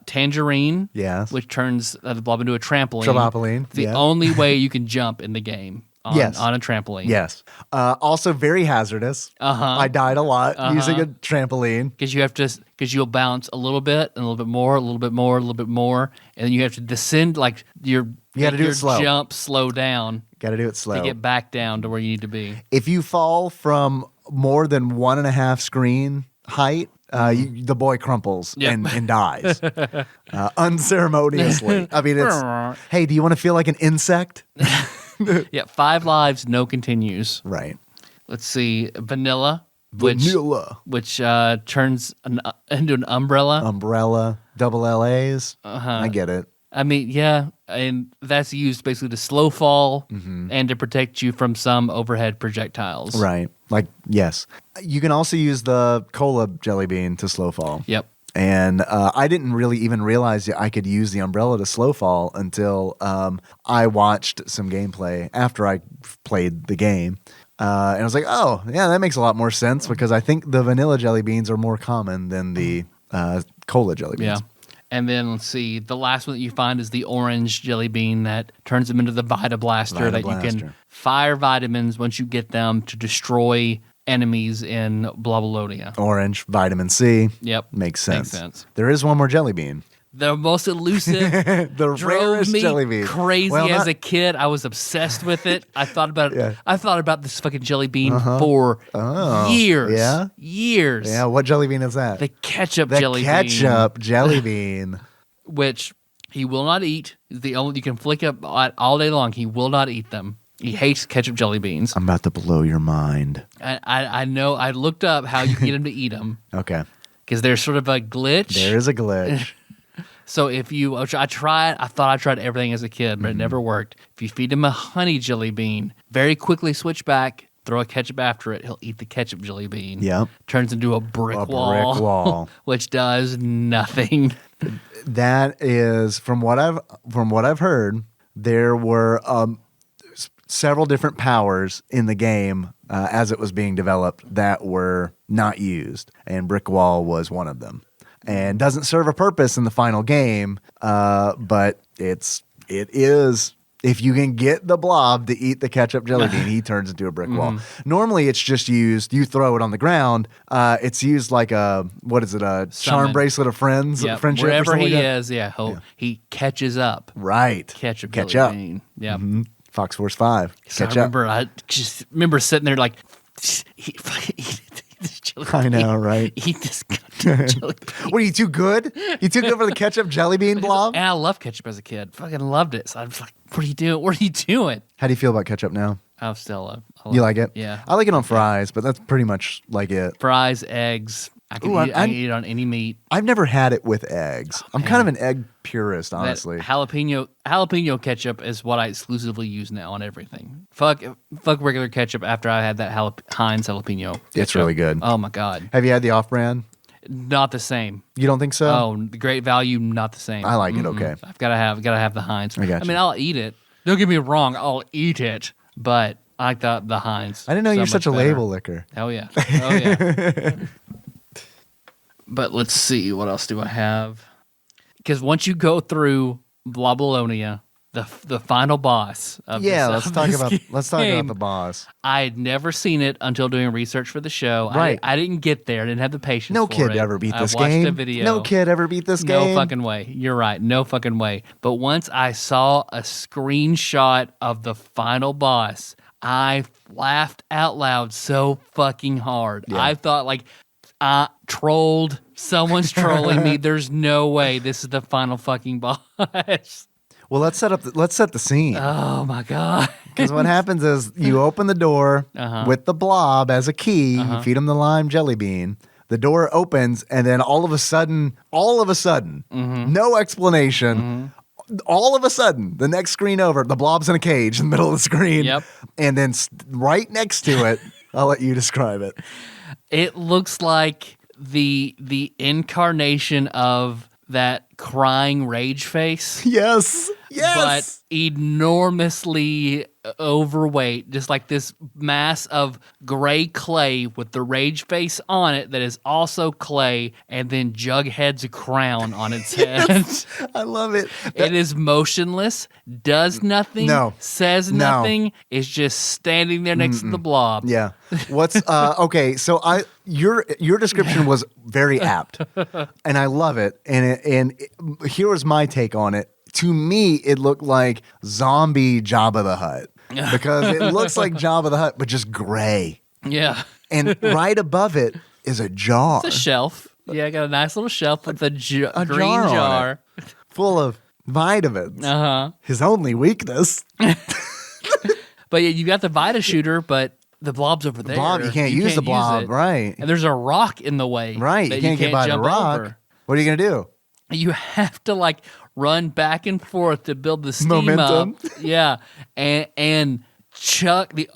Tangerine. Yes. Which turns the blob into a trampoline. Trampoline. The only way you can jump in the game. On a trampoline. Yes. Also very hazardous. I died a lot using a trampoline. Because you'll bounce a little bit and a little bit more, a little bit more, a little bit more, and then you have to descend you got to do it slow. Jump slow down. Got to do it slow to get back down to where you need to be. If you fall from more than 1.5 screen height, the boy crumples and dies unceremoniously. I mean, it's hey, do you want to feel like an insect? Yeah, 5 lives, no continues. Right. Let's see, vanilla, which turns into an umbrella. Umbrella, double LAs. I get it. I mean, yeah, and that's used basically to slow fall and to protect you from some overhead projectiles. Right. Like, yes. You can also use the cola jelly bean to slow fall. Yep. And I didn't really even realize that I could use the umbrella to slow fall until I watched some gameplay after I played the game. And I was like, oh, yeah, that makes a lot more sense because I think the vanilla jelly beans are more common than the cola jelly beans. Yeah. And then let's see, the last one that you find is the orange jelly bean that turns them into the Vita Blaster that you can fire vitamins once you get them to destroy enemies in Blobolonia. Orange, vitamin C. Yep. Makes sense. Makes sense. There is one more jelly bean. The most elusive, The drove rarest me jelly bean. crazy Well, as not- a kid. I was obsessed with it. I thought about it. Yeah. I thought about this fucking jelly bean for years. Yeah? Years. Yeah, what jelly bean is that? The ketchup The jelly bean. ketchup jelly bean. Which he will not eat. The only you can flick up all day long. He will not eat them. He hates ketchup jelly beans. I'm about to blow your mind. I know. I looked up how you get him to eat them Okay. because there's sort of a glitch. There is a glitch. So if you, I tried. I thought I tried everything as a kid, but it never worked. If you feed him a honey jelly bean, very quickly switch back, throw a ketchup after it. He'll eat the ketchup jelly bean. Yep. Turns into a brick Brick wall. wall. Which does nothing. That is from what I've heard. There were several different powers in the game as it was being developed that were not used, and brick wall was one of them. And doesn't serve a purpose in the final game, but it is. If you can get the blob to eat the ketchup jelly bean, he turns into a brick wall. Normally, it's just used. You throw it on the ground. It's used like a charm Summon. bracelet of friends, Yep. friendship. or Wherever something he like that. is, he catches up. Right. Ketchup Catch jelly up. bean. Yeah. Fox Force 5. So Catch I up. remember sitting there like, eat this jelly bean. I know, right? Eat this goddamn jelly bean. What are you too good? You too good for the ketchup jelly bean blob? And I loved ketchup as a kid. Fucking loved it. So I was like, what are you doing? What are you doing? How do you feel about ketchup now? I still love You like it? Yeah. I like it on fries, but that's pretty much like it. Fries, eggs. I can, Ooh, I can eat it on any meat. I've never had it with eggs. I'm kind of an egg purist, honestly. That jalapeno ketchup is what I exclusively use now on everything. Fuck regular ketchup after I had that Heinz jalapeno ketchup. It's really good. Oh my God. Have you had the off-brand? Not the same. You don't think so? Oh, the great value, not the same. I like it, okay. I've gotta have the Heinz. I got mean, you. I'll eat it. Don't get me wrong, I'll eat it, but I like the Heinz. I didn't know so you're much such a better. label licker. Oh yeah. Oh yeah. But let's see, what else do I have? Because once you go through Blobolonia, the final boss of Yeah, this, let's talk about game, the boss. I had never seen it until doing research for the show. Right. I didn't get there. I didn't have the patience. No for kid it. ever beat this I watched game. a video. No kid ever beat this game. No fucking way. You're right. No fucking way. But once I saw a screenshot of the final boss, I laughed out loud so fucking hard. Yeah. I thought like, trolled. Someone's trolling me. There's no way this is the final fucking boss. Well, let's set the scene. Oh my God. Because what happens is you open the door with the blob as a key. You feed him the lime jelly bean. The door opens, and then all of a sudden, no explanation. All of a sudden, the next screen over, the blob's in a cage in the middle of the screen. Yep. And then right next to it, I'll let you describe it. It looks like the incarnation of that crying rage face. Yes. But enormously overweight, just like this mass of gray clay with the rage face on it that is also clay, and then Jughead's crown on its head. I love it. It is motionless, does nothing, says No. nothing, is just standing there next to the blob. Yeah. What's okay? So your description was very apt, and I love it. And here was my take on it. To me, it looked like zombie Jabba the Hutt because it looks like Jabba the Hutt, but just gray. Yeah. And right above it is a jar. It's a shelf. Yeah, I got a nice little shelf with a green jar on jar. full of vitamins. His only weakness. But yeah, you got the Vita shooter, but the blob's over there. Blob, you can't use the blob, it. right? And there's a rock in the way. Right. That You can't get by the jump rock. over. What are you gonna do? You have to like run back and forth to build the steam Momentum. up. Yeah. And chuck the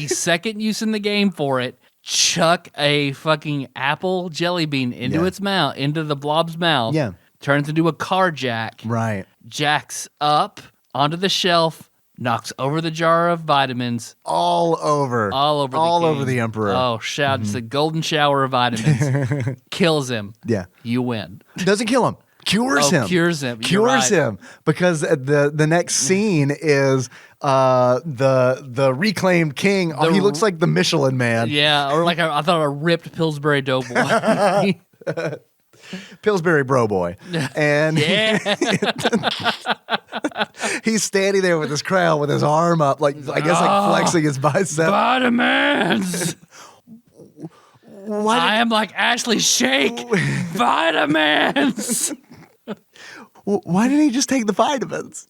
second use in the game for it, chuck a fucking apple jelly bean into its mouth, into the blob's mouth. Yeah. Turns into a car jack. Right. Jacks up onto the shelf, knocks over the jar of vitamins. All over the Emperor. Oh, shout! It's a golden shower of vitamins. Kills him. Yeah. You win. Doesn't kill him. Cures him. Cures him. You're Cures right. him. Because the next scene is the reclaimed king. He looks like the Michelin Man. Yeah, or like I thought a ripped Pillsbury Doughboy. Pillsbury Bro Boy. And he's standing there with his crown with his arm up, like I guess like flexing his bicep. Vitamins. I am like Ashley Shake. Vitamins. Why didn't he just take the vitamins?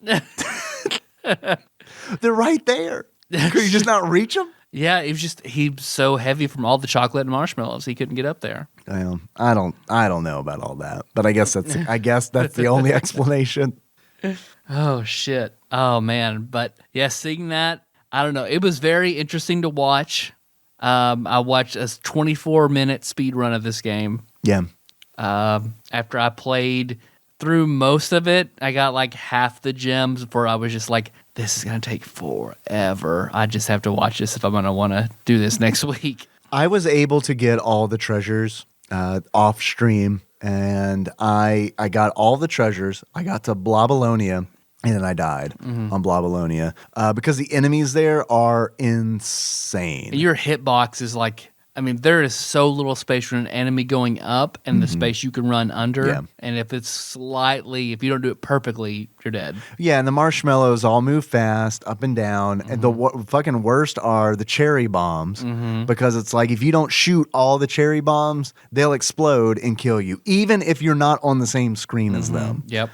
They're right there. Could you just not reach them? Yeah, he's so heavy from all the chocolate and marshmallows he couldn't get up there. Well, I don't know about all that, but I guess that's the only explanation. Oh shit. Oh man. But yeah, seeing that, I don't know. It was very interesting to watch. I watched a 24-minute speed run of this game. Yeah. After I played through most of it, I got like half the gems before I was just like, this is going to take forever. I just have to watch this if I'm going to want to do this next week. I was able to get all the treasures off stream, and I got all the treasures. I got to Blobalonia, and then I died on Blobalonia because the enemies there are insane. Your hitbox is like, I mean, there is so little space for an enemy going up and the space you can run under. Yeah. And if you don't do it perfectly, you're dead. Yeah, and the marshmallows all move fast, up and down. And the fucking worst are the cherry bombs because it's like if you don't shoot all the cherry bombs, they'll explode and kill you, even if you're not on the same screen as them. Yep.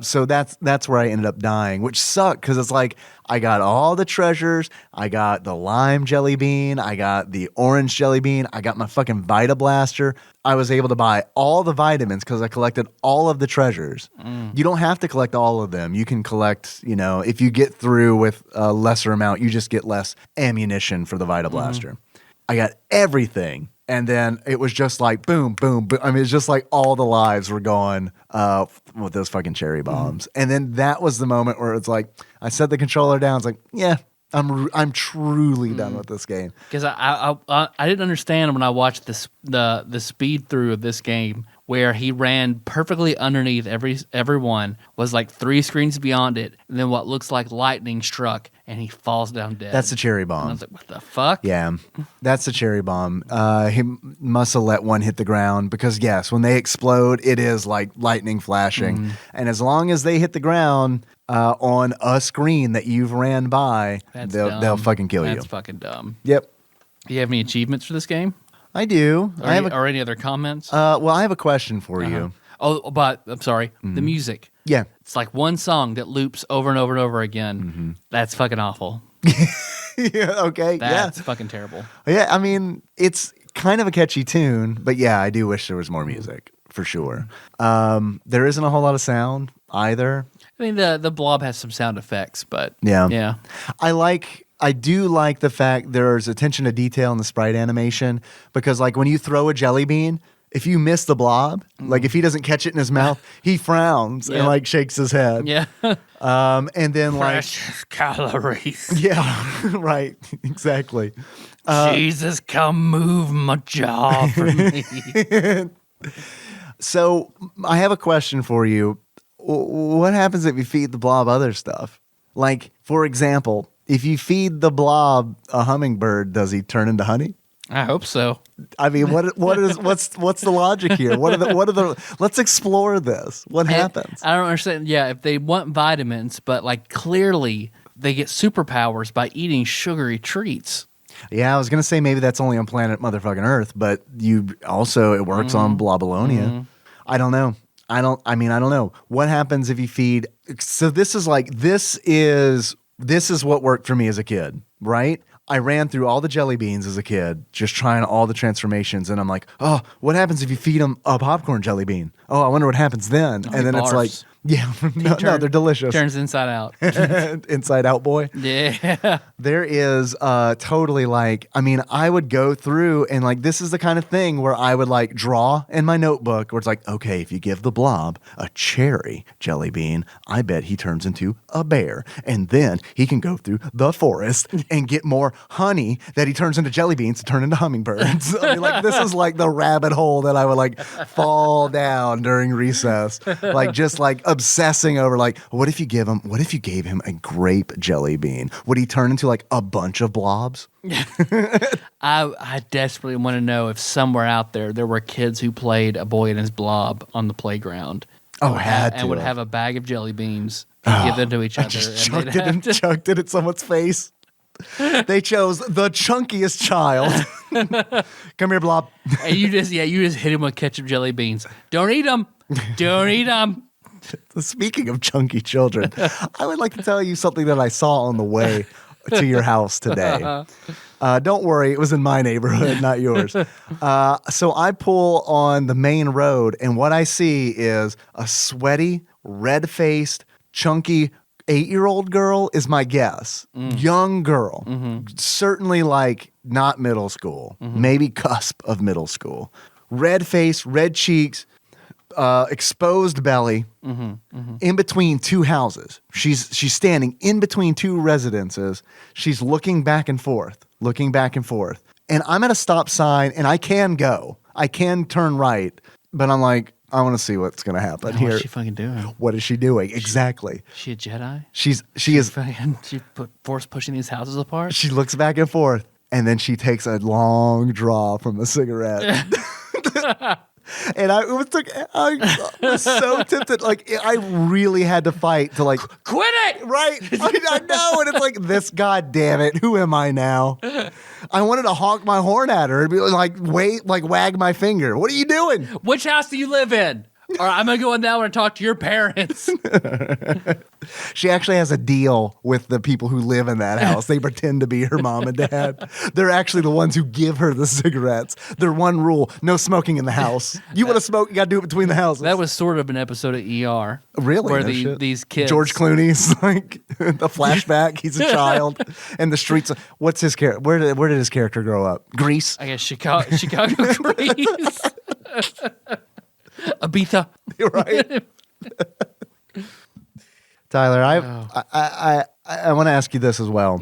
So that's where I ended up dying, which sucked because it's like I got all the treasures. I got the lime jelly bean. I got the orange jelly bean. I got my fucking Vita Blaster. I was able to buy all the vitamins because I collected all of the treasures. You don't have to collect all of them. You can collect, if you get through with a lesser amount, you just get less ammunition for the Vita Blaster. I got everything. And then it was just like boom, boom, boom. I mean, it's just like all the lives were gone with those fucking cherry bombs. And then that was the moment where it's like, I set the controller down. It's like, yeah, I'm truly done with this game. Because I didn't understand when I watched the speed through of this game where he ran perfectly underneath everyone, was like 3 screens beyond it, and then what looks like lightning struck, and he falls down dead. That's a cherry bomb. And I was like, what the fuck? Yeah, that's a cherry bomb. He must have let one hit the ground because, yes, when they explode, it is like lightning flashing. And as long as they hit the ground on a screen that you've ran by, they'll fucking kill you. That's fucking dumb. Yep. Do you have any achievements for this game? I do. Or any other comments? Well, I have a question for you. Oh, but I'm sorry. The music. Yeah. It's like one song that loops over and over and over again. That's fucking awful. Yeah, okay. That's fucking terrible. Yeah, I mean, it's kind of a catchy tune, but yeah, I do wish there was more music, for sure. There isn't a whole lot of sound either. I mean, the Blob has some sound effects, but yeah. I do like the fact there's attention to detail in the sprite animation because, like, when you throw a jelly bean, if you miss the Blob, like if he doesn't catch it in his mouth, he frowns and like shakes his head. Yeah. And then Precious calories. yeah, right, exactly. Jesus, come move my jaw for me. So I have a question for you. What happens if you feed the Blob other stuff? Like, for example, if you feed the Blob a hummingbird, does he turn into honey? I hope so. I mean, what's the logic here? Let's explore this. What happens? I don't understand. Yeah, if they want vitamins, but like clearly they get superpowers by eating sugary treats. Yeah, I was gonna say maybe that's only on planet motherfucking Earth, but it works on Blobalonia. I don't know. I don't know. What happens if you feed? So this is what worked for me as a kid, right? I ran through all the jelly beans as a kid, just trying all the transformations, and I'm like, oh, what happens if you feed them a popcorn jelly bean? Oh, I wonder what happens then. And then it's like, Yeah, no, they're delicious. Turns inside out. Inside Out Boy. Yeah. There is totally like, I mean, I would go through and like, this is the kind of thing where I would like draw in my notebook where it's like, okay, if you give the Blob a cherry jelly bean, I bet he turns into a bear. And then he can go through the forest and get more honey that he turns into jelly beans to turn into hummingbirds. I mean, like, this is like the rabbit hole that I would like fall down during recess. Like, just like obsessing over like, what if you gave him a grape jelly bean? Would he turn into like a bunch of blobs? I desperately want to know if somewhere out there were kids who played a boy and his blob on the playground. Oh, And would have a bag of jelly beans and give them to each other. Just chucked it at someone's face. They chose the chunkiest child. Come here, Blob. And you just hit him with ketchup jelly beans. Don't eat them. Don't eat them. Speaking of chunky children, I would like to tell you something that I saw on the way to your house today. Don't worry, it was in my neighborhood, not yours. So I pull on the main road, and what I see is a sweaty, red-faced, chunky 8-year-old girl is my guess. Young girl. Certainly like not middle school. Maybe cusp of middle school. Red face, red cheeks, exposed belly, in between two houses. She's standing in between two residences. She's looking back and forth. And I'm at a stop sign, and I can go. I can turn right, but I'm like, I want to see what's going to happen here. What's she fucking doing? What is she doing? Exactly. She a Jedi? She is. She force pushing these houses apart? She looks back and forth, and then she takes a long draw from a cigarette. And I was so tempted. Like, I really had to fight to like quit it. Right? I know, and it's like this. God damn it! Who am I now? I wanted to honk my horn at her and be like, wait, like wag my finger. What are you doing? Which house do you live in? Or I'm gonna go in there and talk to your parents. She actually has a deal with the people who live in that house. They pretend to be her mom and dad. They're actually the ones who give her the cigarettes. Their one rule: no smoking in the house. You want to smoke, you got to do it between the houses. That was sort of an episode of ER. Really? Where these kids. George Clooney's like the flashback. He's a child, and the streets. What's his character? Where did his character grow up? Greece. I guess Chicago, Greece. Ibiza. Right. Tyler, I want to ask you this as well.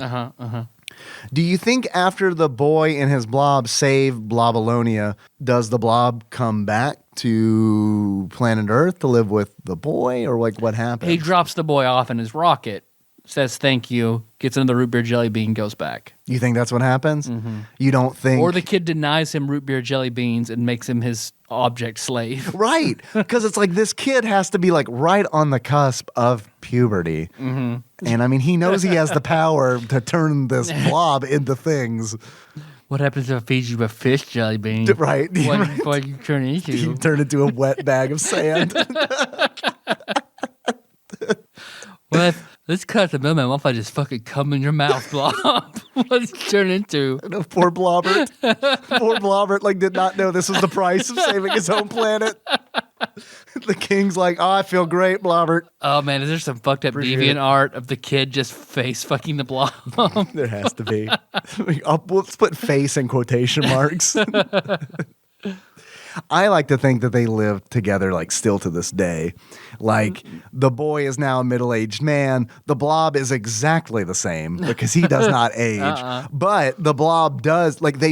Do you think after the boy and his blob save Blobalonia, does the blob come back to planet Earth to live with the boy, or like what happens? He drops the boy off in his rocket, says thank you, gets another root beer jelly bean, goes back. You think that's what happens? You don't think? Or the kid denies him root beer jelly beans and makes him his object slave. Right. Because it's like this kid has to be like right on the cusp of puberty. And I mean, he knows he has the power to turn this blob into things. What happens if I feed you a fish jelly bean? Right. What you turn into? You turn into a wet bag of sand. Let's cut the middleman. What if I just fucking come in your mouth, Blob? What's it turn into? Poor Blobbert. Poor Blobbert like did not know this was the price of saving his own planet. The king's like, oh, I feel great, Blobbert. Oh man, is there some fucked up deviant art of the kid just face fucking the Blob? There has to be. Let's put face in quotation marks. I like to think that they live together, like still to this day. Like the boy is now a middle-aged man. The blob is exactly the same because he does not age. But the blob does. Like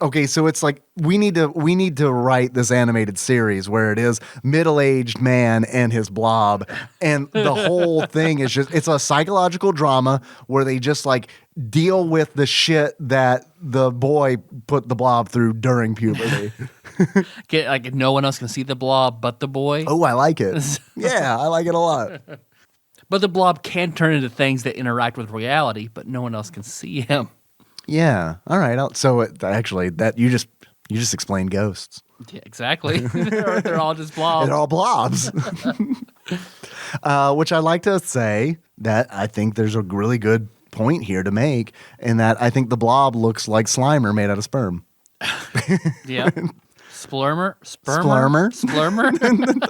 okay, so it's like we need to write this animated series where it is middle-aged man and his blob, and the whole thing is just it's a psychological drama where they just like deal with the shit that the boy put the blob through during puberty. Like no one else can see the Blob but the boy. Oh, I like it. Yeah, I like it a lot. But the Blob can turn into things that interact with reality, but no one else can see him. Yeah. All right. Actually, that you just explained ghosts. Yeah, exactly. They're all just blobs. They're all blobs. Which I like to say that I think there's a really good point here to make, in that I think the blob looks like Slimer made out of sperm. Yeah. Splurmer? Splurmer.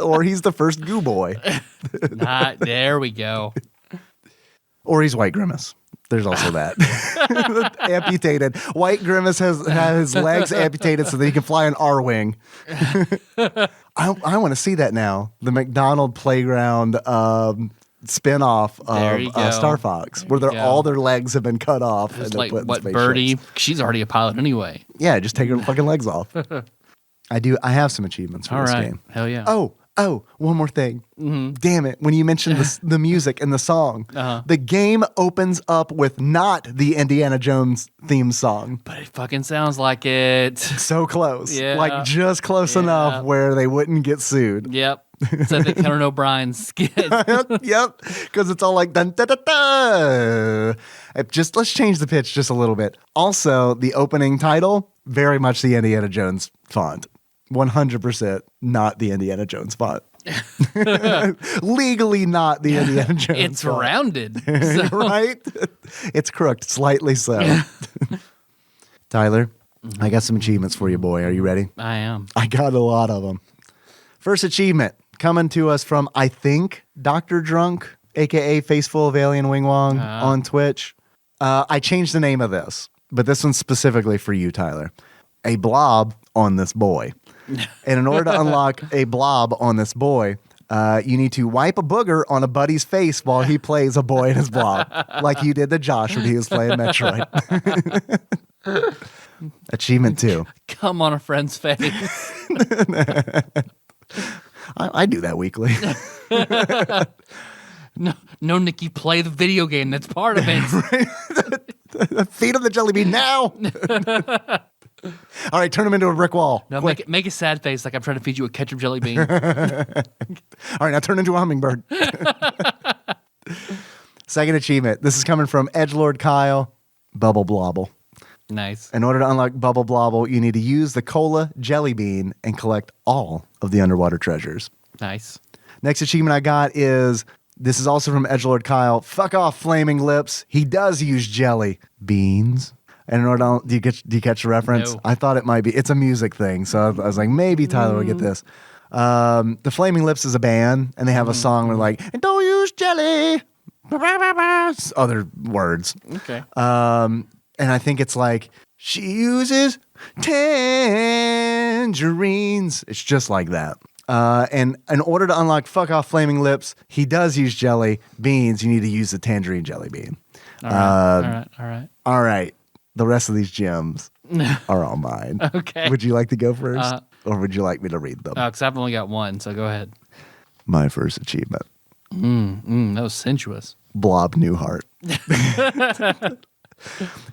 Or he's the first goo boy. There we go. Or he's White Grimace. There's also that. Amputated. White Grimace has his legs amputated so that he can fly an R-wing. I want to see that now. The McDonald Playground spin-off of Star Fox, where all their legs have been cut off. It's and like, put in what, spaceships. Birdie? She's already a pilot anyway. Yeah, just take her fucking legs off. I have some achievements for this game. Hell yeah. Oh, one more thing. Damn it. When you mentioned the music and the song, the game opens up with not the Indiana Jones theme song. But it fucking sounds like it. So close. Yeah. Like just close enough where they wouldn't get sued. Yep. It's like the Conan O'Brien skit. Yep. Because it's all like dun da da da. Let's change the pitch just a little bit. Also, the opening title, very much the Indiana Jones font. 100% not the Indiana Jones font. Legally not the Indiana Jones It's font. rounded. So. Right? It's crooked, slightly so. Tyler, I got some achievements for you, boy. Are you ready? I am. I got a lot of them. First achievement coming to us from, I think, Dr. Drunk, a.k.a. Faceful of Alien Wing Wong on Twitch. I changed the name of this, but this one's specifically for you, Tyler. A blob on this boy. And in order to unlock a blob on this boy, you need to wipe a booger on a buddy's face while he plays a boy in his blob, like you did to Josh when he was playing Metroid. Achievement 2. Come on a friend's face. I do that weekly. No, Nikki, play the video game. That's part of it. Feed him the jelly bean now. All right, turn him into a brick wall. No, Quick. make a sad face like I'm trying to feed you a ketchup jelly bean. All right, now turn into a hummingbird. Second achievement. This is coming from Edgelord Kyle. Bubble Blobble. Nice. In order to unlock Bubble Blobble, you need to use the cola jelly bean and collect all of the underwater treasures. Nice. Next achievement I got is, this is also from Edgelord Kyle. Fuck off, Flaming Lips. He does use jelly beans. And in order to, do you catch the reference? No. I thought it might be. It's a music thing. So I was like, maybe Tyler will get this. The Flaming Lips is a band, and they have a song where like, and don't use jelly. Other words. Okay. And I think it's like, she uses tangerines. It's just like that. And in order to unlock Fuck Off Flaming Lips, he does use jelly beans. You need to use the tangerine jelly bean. All right. All right. The rest of these gems are all mine. Okay. Would you like to go first? Or would you like me to read them? Because I've only got one, so go ahead. My first achievement. That was sensuous. Blob Newhart.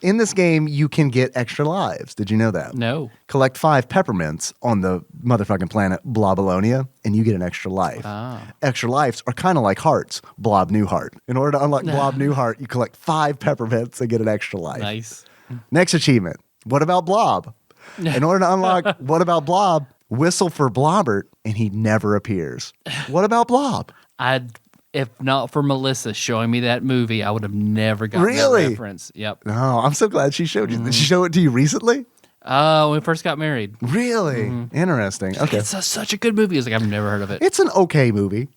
In this game, you can get extra lives. Did you know that? No. Collect 5 peppermints on the motherfucking planet Blobalonia, and you get an extra life. Extra lives are kind of like hearts. Blob Newhart. In order to unlock Blob Newhart, you collect 5 peppermints and get an extra life. Nice. Next achievement. What about Blob? In order to unlock What about Blob, whistle for Blobbert, and he never appears. What about Blob? If not for Melissa showing me that movie, I would have never gotten Really? that reference. Yep. No, I'm so glad she showed you. Did she show it to you recently? When we first got married. Really? Interesting. Okay. It's such a good movie. It's like, I've never heard of it. It's an okay movie.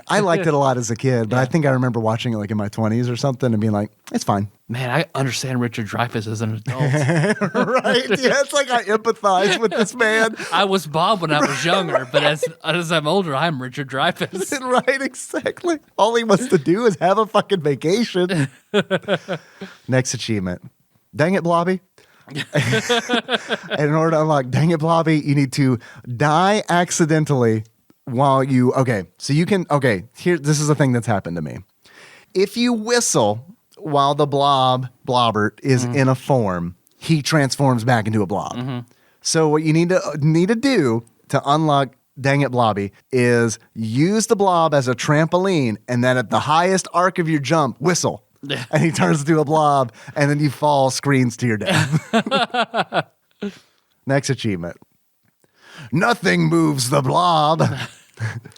I liked it a lot as a kid, but I think I remember watching it like in my 20s or something and being like, it's fine. Man, I understand Richard Dreyfuss as an adult. Right? Yeah, it's like I empathize with this man. I was Bob when I was younger, but as I'm older, I'm Richard Dreyfuss. Right, exactly. All he wants to do is have a fucking vacation. Next achievement. Dang it, Blobby. And in order to unlock Dang it, Blobby, you need to die accidentally while you, this is a thing that's happened to me. If you whistle while the Blobbert is in a form, he transforms back into a blob. So what you need to do to unlock Dang it, Blobby is use the blob as a trampoline, and then at the highest arc of your jump, whistle. And he turns into a blob, and then you fall screens to your death. Next achievement. Nothing moves the blob.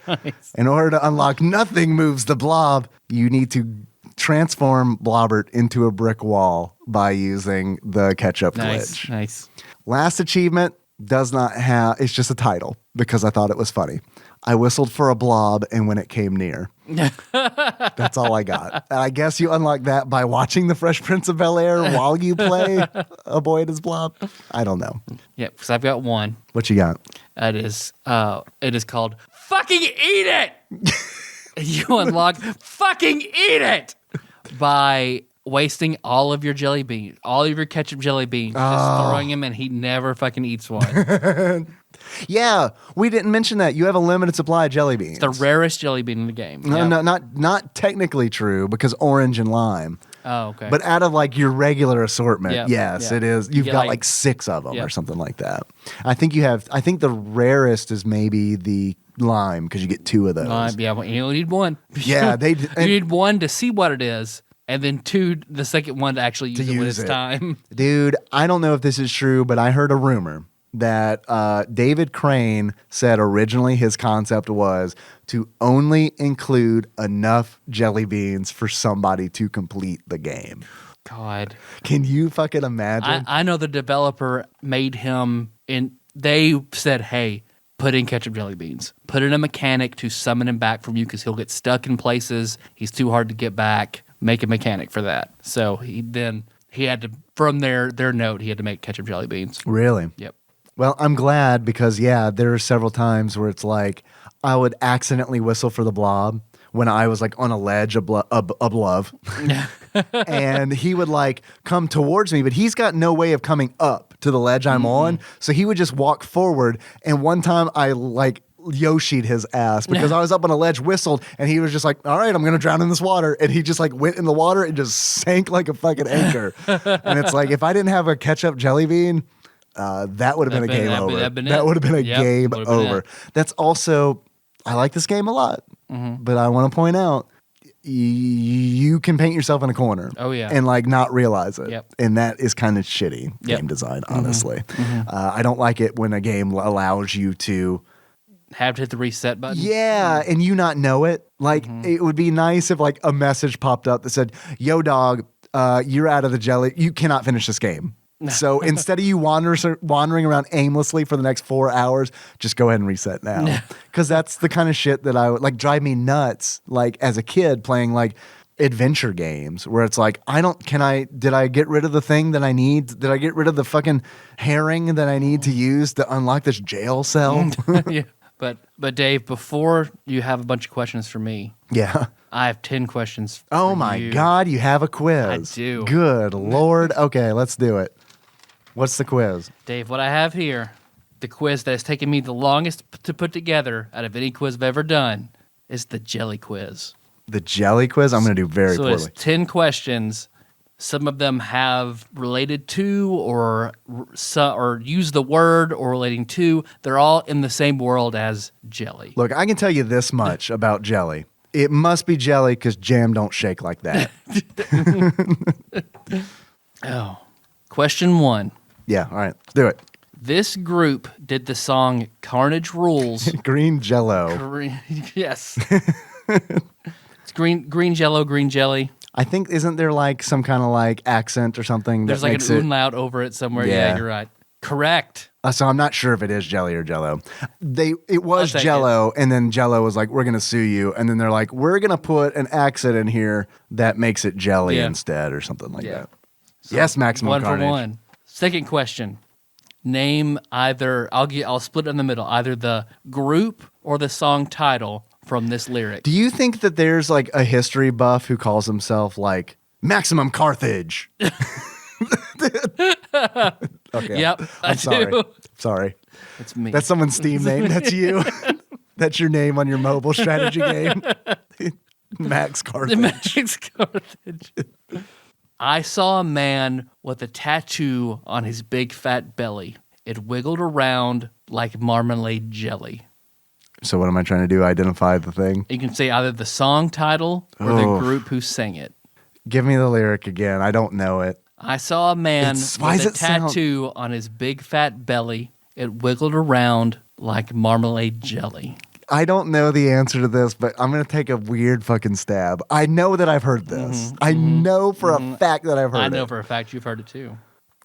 Nice. In order to unlock Nothing Moves the Blob, you need to transform Blobbert into a brick wall by using the ketchup glitch. Nice. Last achievement, does not have, it's just a title because I thought it was funny. I whistled for a blob and when it came near. That's all I got. And I guess you unlock that by watching The Fresh Prince of Bel-Air while you play A Boy and His Blob. I don't know. Yeah, because I've got one. What you got? It is called Fucking Eat It! You unlock Fucking Eat It! By wasting all of your jelly beans, all of your ketchup jelly beans, just throwing them, and he never fucking eats one. Yeah, we didn't mention that. You have a limited supply of jelly beans. It's the rarest jelly bean in the game. No, not technically true because orange and lime. Oh, okay. But out of like your regular assortment, Yep, yes, yeah. it is. You've got like 6 of them Yep. or something like that. I think the rarest is maybe the lime because you get 2 of those. Yeah, well, you only need one. Yeah, you need one to see what it is, and then 2, the second one to actually use it when it's time. Dude, I don't know if this is true, but I heard a rumor that David Crane said originally his concept was to only include enough jelly beans for somebody to complete the game. God. Can you fucking imagine? I know the developer made him, they said, hey, put in ketchup jelly beans. Put in a mechanic to summon him back from you because he'll get stuck in places. He's too hard to get back. Make a mechanic for that. So he had to, from their note, he had to make ketchup jelly beans. Really? Yep. Well, I'm glad because, yeah, there are several times where it's like I would accidentally whistle for the blob when I was like on a ledge above, and he would like come towards me, but he's got no way of coming up to the ledge I'm on. So he would just walk forward. And one time I like Yoshi'd his ass because I was up on a ledge, whistled, and he was just like, all right, I'm going to drown in this water. And he just like went in the water and just sank like a fucking anchor. And it's like, if I didn't have a ketchup jelly bean, that would have been a game over. That would have been a game over. That's also, I like this game a lot, but I want to point out, you can paint yourself in a corner. Oh, yeah. And like not realize it. Yep. And that is kind of shitty game design, honestly. I don't like it when a game allows you to have to hit the reset button. Yeah, and you not know it. Like, it would be nice if like a message popped up that said, yo, dog, you're out of the jelly. You cannot finish this game. So instead of you wandering around aimlessly for the next 4 hours, just go ahead and reset now. Because that's the kind of shit that I would like drive me nuts. Like as a kid playing like adventure games where it's like, did I get rid of the thing that I need? Did I get rid of the fucking herring that I need to use to unlock this jail cell? Yeah. But Dave, before you have a bunch of questions for me, Yeah. I have 10 questions for Oh my you. God, you have a quiz. I do. Good Lord. Okay, let's do it. What's the quiz? Dave, what I have here, the quiz that has taken me the longest to put together out of any quiz I've ever done, is the jelly quiz. The jelly quiz? I'm going to do very So it's poorly. 10 questions. Some of them have related to or use the word or relating to. They're all in the same world as jelly. Look, I can tell you this much about jelly. It must be jelly because jam don't shake like that. Oh. Question 1. Yeah, all right. Let's do it. This group did the song Carnage Rules. Green jello. Yes. It's green jello, green jelly. I think, isn't there like some kind of like accent or something? There's that like makes an it, umlaut over it somewhere. Yeah. Yeah, you're right. Correct. So I'm not sure if it is jelly or jello. It was I'll take jello, and then jello was like, we're going to sue you. And then they're like, we're going to put an accent in here that makes it jelly instead or something like that. So yes, Maximum 1 Carnage. for 1. Second question. Name either, I'll split it in the middle, either the group or the song title from this lyric. Do you think that there's like a history buff who calls himself like Maximum Carthage? Okay. Yep, I'm sorry. do. Sorry. It's me. That's someone's Steam name. That's you. That's your name on your mobile strategy game. Max The Carthage. Magic's Carthage. I saw a man with a tattoo on his big fat belly. It wiggled around like marmalade jelly. So what am I trying to do? Identify the thing? You can say either the song title or the group who sang it. Give me the lyric again. I don't know it. I saw a man why with does a it sound- tattoo on his big fat belly. It wiggled around like marmalade jelly. I don't know the answer to this, but I'm going to take a weird fucking stab. I know that I've heard this. I know for a fact that I've heard it. I know for a fact you've heard it too.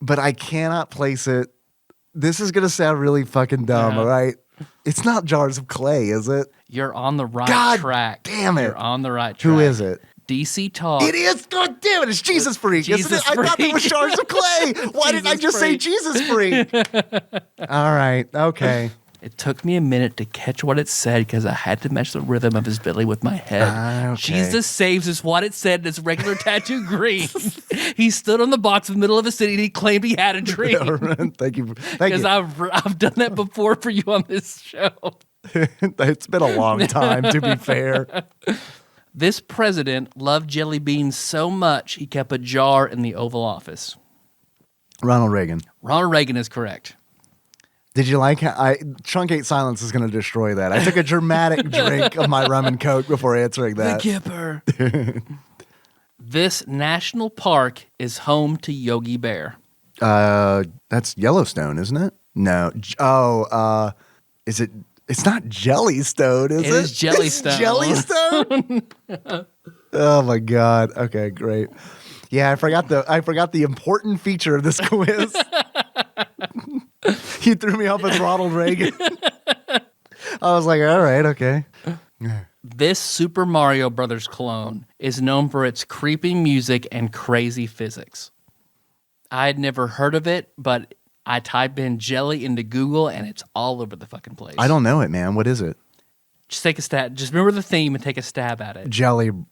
But I cannot place it This is gonna sound really fucking dumb, all right? It's not jars of clay, is it? You're on the right God track. damn it. You're on the right track. Who is it? DC Talk. It is. God damn it! It's Jesus Freak, isn't Jesus it? I thought it was Freak. jars of clay. Why didn't I Jesus just say Freak. Jesus Freak? All right. Okay. It took me a minute to catch what it said because I had to match the rhythm of his belly with my head. Okay. Jesus saves is what it said in its regular tattoo green. He stood on the box in the middle of a city and he claimed he had a dream. Thank you. Thank Because you. I've done that before for you on this show. It's been a long time, to be fair. This president loved jelly beans so much he kept a jar in the Oval Office. Ronald Reagan. Ronald Reagan is correct. Did you like how Truncate Silence is going to destroy that? I took a dramatic drink of my rum and coke before answering that. The Kipper. This national park is home to Yogi Bear. That's Yellowstone, isn't it? No. Is it? It's not Jellystone, is it? It is Jellystone. It's Jellystone? Oh my God. Okay, great. Yeah, I forgot the important feature of this quiz. You threw me off with Ronald Reagan. I was like, all right, okay. This Super Mario Brothers clone is known for its creepy music and crazy physics. I had never heard of it, but I typed in jelly into Google and it's all over the fucking place. I don't know it, man. What is it? Just take a stab. Just remember the theme and take a stab at it.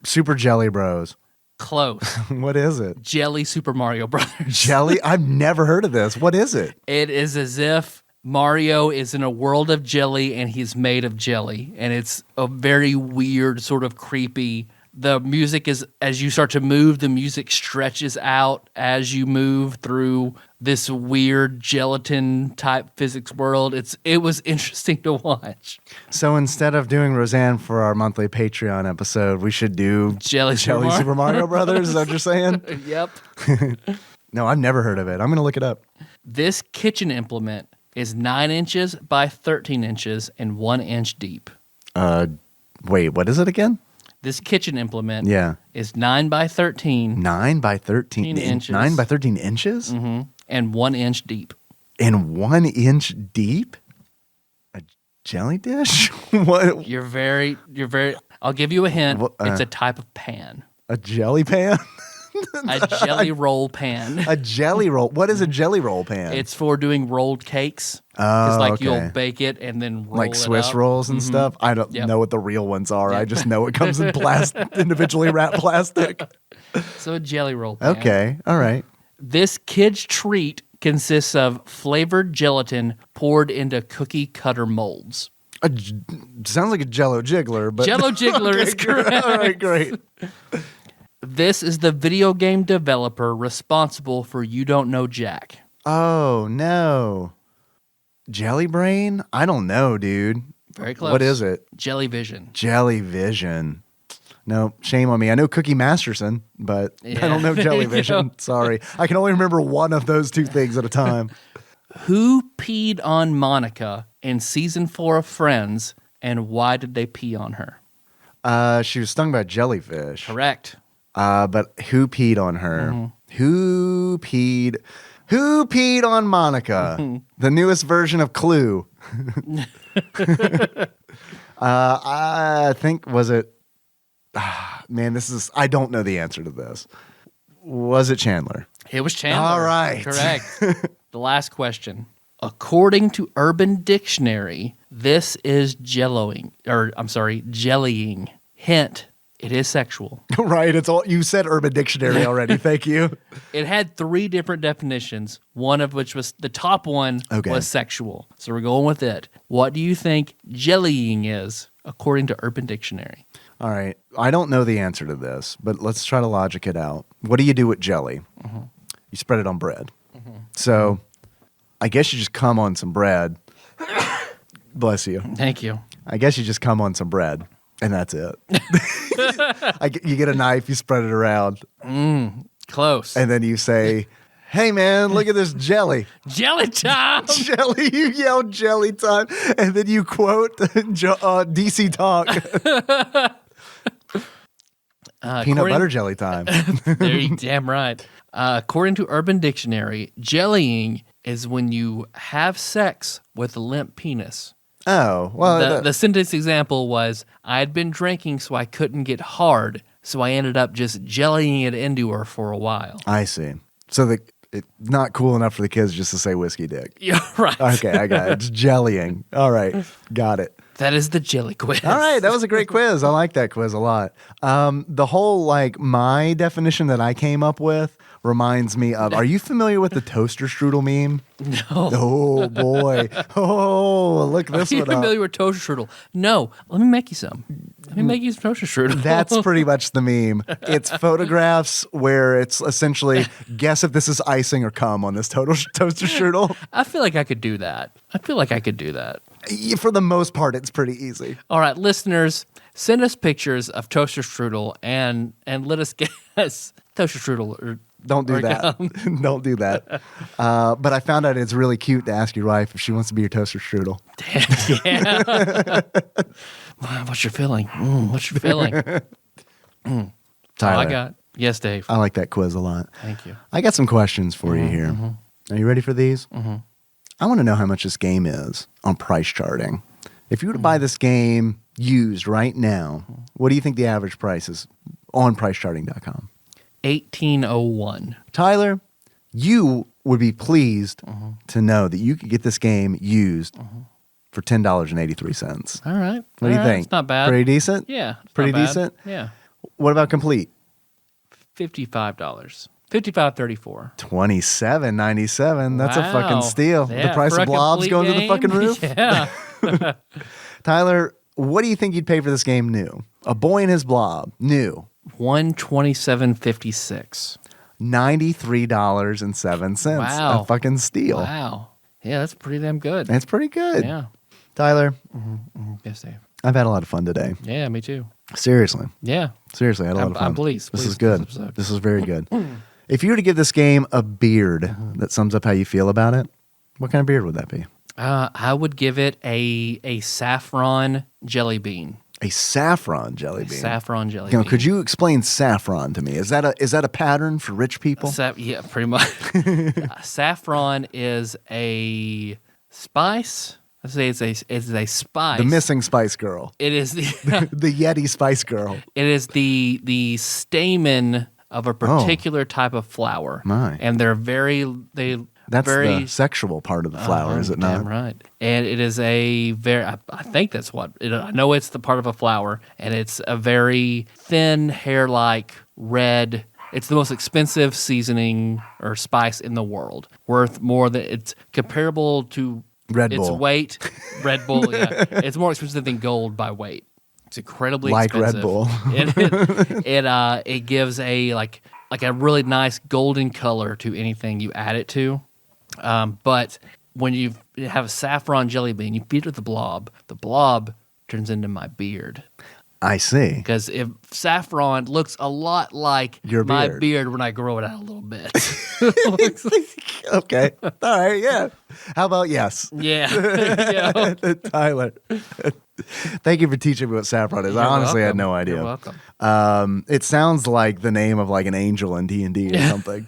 Super Jelly Bros. Close. What is it? Jelly Super Mario Brothers. Jelly? I've never heard of this. What is it? It is as if Mario is in a world of jelly and he's made of jelly. And it's a very weird, sort of creepy. The music is, as you start to move, the music stretches out as you move through this weird gelatin type physics world. It was interesting to watch. So instead of doing Roseanne for our monthly Patreon episode, we should do Jelly Super Super Mario Brothers. Is that what you're saying? Yep. No, I've never heard of it. I'm going to look it up. This kitchen implement is 9 inches by 13 inches and 1 inch deep. Wait, what is it again? This kitchen implement Yeah. is 9 by 13 9 by 13 inches. 9 by 13 inches? and 1 inch deep. And 1 inch deep? A jelly dish? What? You're very, I'll give you a hint. It's a type of pan. A jelly pan? A jelly roll pan. A jelly roll. What is a jelly roll pan? It's for doing rolled cakes. Oh, like okay. You'll bake it and then roll like it Swiss up. rolls and stuff. I don't Yep. know what the real ones are. I Yep. just know it comes in individually wrapped plastic. So a jelly roll pan. Okay, all right. This kid's treat consists of flavored gelatin poured into cookie cutter molds. Sounds like a Jello jiggler, but Jello jiggler is correct. All right, great. This is the video game developer responsible for You Don't Know Jack. Oh no, Jelly Brain? I don't know, dude. Very close. What is it? Jellyvision. Jellyvision. No, shame on me. I know Cookie Masterson, but I don't know Jellyvision. Sorry, I can only remember one of those two things at a time. Who peed on Monica in season 4 of Friends, and why did they pee on her? She was stung by a jellyfish. Correct. But who peed on her? Mm-hmm. Who peed on Monica? The newest version of Clue. I think, was it? Man, I don't know the answer to this. Was it Chandler? It was Chandler. All right. Correct. The last question. According to Urban Dictionary, this is jellying. Hint, it is sexual. Right. It's all you said. Urban Dictionary already. Thank you. It had 3 different definitions, one of which was the top one was sexual. So we're going with it. What do you think jellying is, according to Urban Dictionary? All right. I don't know the answer to this, but let's try to logic it out. What do you do with jelly? You spread it on bread. So I guess you just come on some bread. Bless you. Thank you. I guess you just come on some bread, and that's it. You get a knife, you spread it around, Close. and then you say, "Hey, man, look at this jelly." Jelly time. Jelly, you yell jelly time, and then you quote DC Talk. Peanut butter jelly time. There you damn right. According to Urban Dictionary, jellying is when you have sex with a limp penis. Oh, well. The sentence example was, I had been drinking so I couldn't get hard, so I ended up just jellying it into her for a while. I see. So it's not cool enough for the kids just to say whiskey dick. Yeah, right. Okay, I got it. It's jellying. All right, got it. That is the jelly quiz. All right, that was a great quiz. I like that quiz a lot. The whole my definition that I came up with reminds me of. Are you familiar with the toaster strudel meme? No. Oh boy. Oh, look this Are you one up. familiar with toaster strudel? No. Let me make you some. Let me make you some toaster strudel. That's pretty much the meme. It's photographs where it's essentially guess if this is icing or cum on this toaster strudel. I feel like I could do that. For the most part, it's pretty easy. All right, listeners, send us pictures of toaster strudel and let us guess toaster strudel. Don't do or that. gum. Don't do that. But I found out it's really cute to ask your wife if she wants to be your toaster strudel. Yeah. Wow, what's your feeling? What's your feeling? Tyler, I got. Yes, Dave. I like that quiz a lot. Thank you. I got some questions for you here. Are you ready for these? I want to know how much this game is on price charting. If you were to buy this game used right now, what do you think the average price is on pricecharting.com? 1801. Tyler, you would be pleased to know that you could get this game used for $10.83. All right. What do you think? It's not bad. Pretty decent? Yeah. It's Pretty not bad. decent? Yeah. What about complete? $55. $55.34. $27.97. That's a Wow. fucking steal. Yeah, The price for of a blobs complete going to the game? fucking roof. Yeah. Tyler, what do you think you'd pay for this game new? A Boy and His Blob, new. $127.56. $93.07. Wow. A fucking steal. Wow. Yeah, that's pretty damn good. That's pretty good. Yeah. Tyler, Yes, Dave. I've had a lot of fun today. Yeah, me too. Seriously. Yeah. Seriously, I had a lot of fun. I'm pleased. This is Pleased good. with this episode. This is very good. If you were to give this game a beard that sums up how you feel about it, what kind of beard would that be? I would give it a saffron jelly bean. A saffron jelly bean. Saffron jelly You know, bean. could you explain saffron to me? Is that a pattern for rich people? Yeah, pretty much. Saffron is a spice. I'd say it's a spice. The missing Spice Girl. It is the The Yeti Spice Girl. it is the stamen of a particular type of flower. My. And they're very That's very the sexual part of the flower, is it not? Damn right. And it is a very, I think that's what, I know it's the part of a flower, and it's a very thin, hair-like red. It's the most expensive seasoning or spice in the world. Worth more than, it's comparable to Red its Bull. weight. Red Bull, yeah. It's more expensive than gold by weight. It's incredibly Like Red expensive. Bull. It gives a like a really nice golden color to anything you add it to. But when you have a saffron jelly bean, you feed it with the blob turns into my beard. I see. Because if saffron looks a lot like Your my beard. beard when I grow it out a little bit. Okay. All right. Yeah. How about yes? Yeah. Yeah. Tyler. Thank you for teaching me what saffron is. I You're honestly had welcome. no idea. You're welcome. It sounds like the name of like an angel in D&D or something.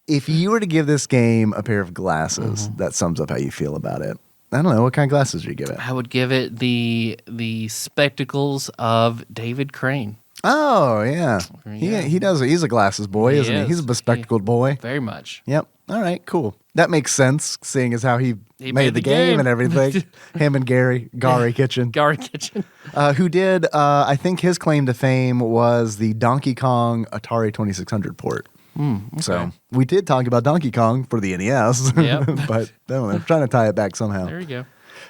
If you were to give this game a pair of glasses, that sums up how you feel about it. I don't know. What kind of glasses would you give it? I would give it the spectacles of David Crane. Oh, yeah. Yeah. He does. He's a glasses boy, He isn't he? is. He's a bespectacled boy. Very much. Yep. All right, cool. That makes sense, seeing as how he made the game and everything. Him and Gary Kitchen, Gary Kitchen. who did, I think his claim to fame was the Donkey Kong Atari 2600 port. Okay. So we did talk about Donkey Kong for the NES, Yep. but I don't know, I'm trying to tie it back somehow. There you go.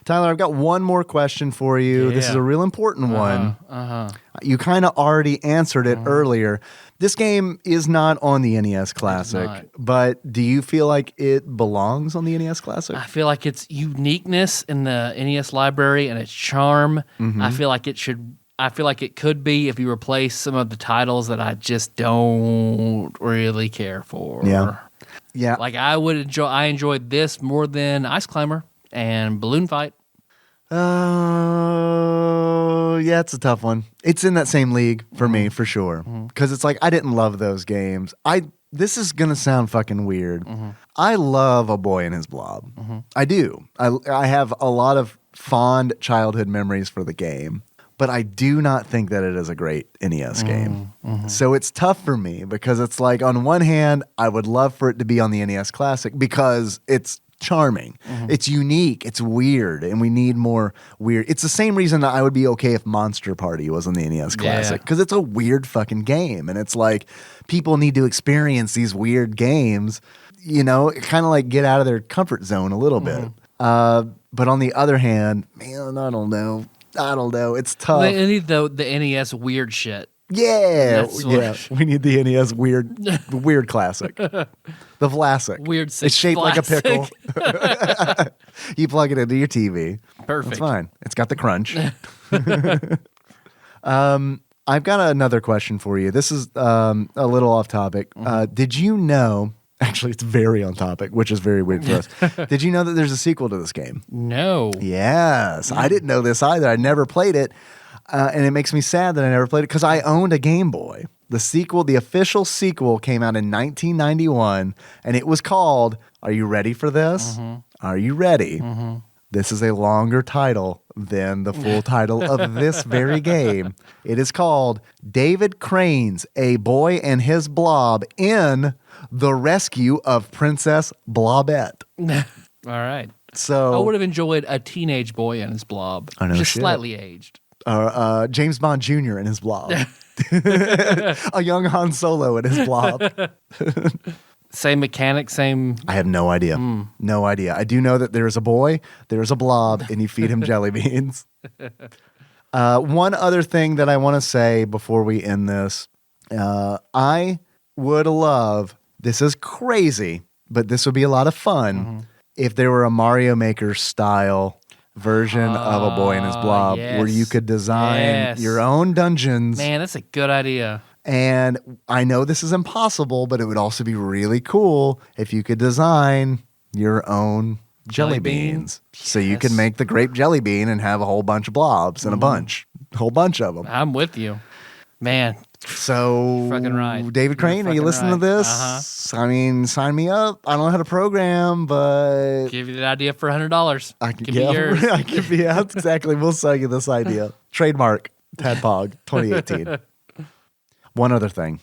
Tyler, I've got one more question for you. This is Yeah. a real important one. Uh-huh. You kind of already answered it earlier. This game is not on the NES Classic, not. but do you feel like it belongs on the NES Classic? I feel like its uniqueness in the NES library and its charm. I feel like it should. I feel like it could be if you replace some of the titles that I just don't really care for. Yeah. Yeah. Like I enjoyed this more than Ice Climber and Balloon Fight. Oh, yeah, it's a tough one. It's in that same league for me, for sure. Because it's like, I didn't love those games. I this is gonna sound fucking weird. I love A Boy and His Blob. I do. I have a lot of fond childhood memories for the game, but I do not think that it is a great NES game. So it's tough for me because it's like, on one hand, I would love for it to be on the NES Classic because it's charming. It's unique. It's weird. And we need more weird. It's the same reason that I would be okay if Monster Party was on the NES Classic, because it's a weird fucking game. And it's like, people need to experience these weird games, you know, kind of like get out of their comfort zone a little bit. But on the other hand, man, I don't know. It's tough. They need the NES weird shit. Yeah, That's what- yeah. We need the NES weird classic, the Vlasic. Weird. It's shaped like a pickle. You plug it into your TV. Perfect. It's fine. It's got the crunch. I've got another question for you. This is a little off topic. Did you know? Actually, it's very on topic, which is very weird for us. Did you know that there's a sequel to this game? No. Yes. I didn't know this either. I never played it. And it makes me sad that I never played it because I owned a Game Boy. The official sequel came out in 1991, and it was called, are you ready for this? Are you ready? This is a longer title than the full title of this very game. It is called David Crane's A Boy and His Blob in the Rescue of Princess Blobette. All right. So I would have enjoyed a teenage boy and his blob. I know, just shit. slightly aged. James Bond Jr. and his blob. A young Han Solo and his blob. Same mechanic, same. I have no idea. No idea. I do know that there is a boy, there is a blob, and you feed him jelly beans. One other thing that I want to say before we end this, I would love, this is crazy, but this would be a lot of fun if there were a Mario Maker style version of A Boy and His Blob where you could design your own dungeons. Man, that's a good idea. And I know this is impossible, but it would also be really cool if you could design your own jelly beans. So you could make the grape jelly bean and have a whole bunch of blobs and a whole bunch of them. I'm with you. Man, So, fucking right. David Crane, are you fucking listening to right. this? I mean, sign me up. I don't know how to program, but give you the idea for $100. I can Give me yours. I can be out. Exactly. We'll sell you this idea. Trademark TADPOG 2018. One other thing.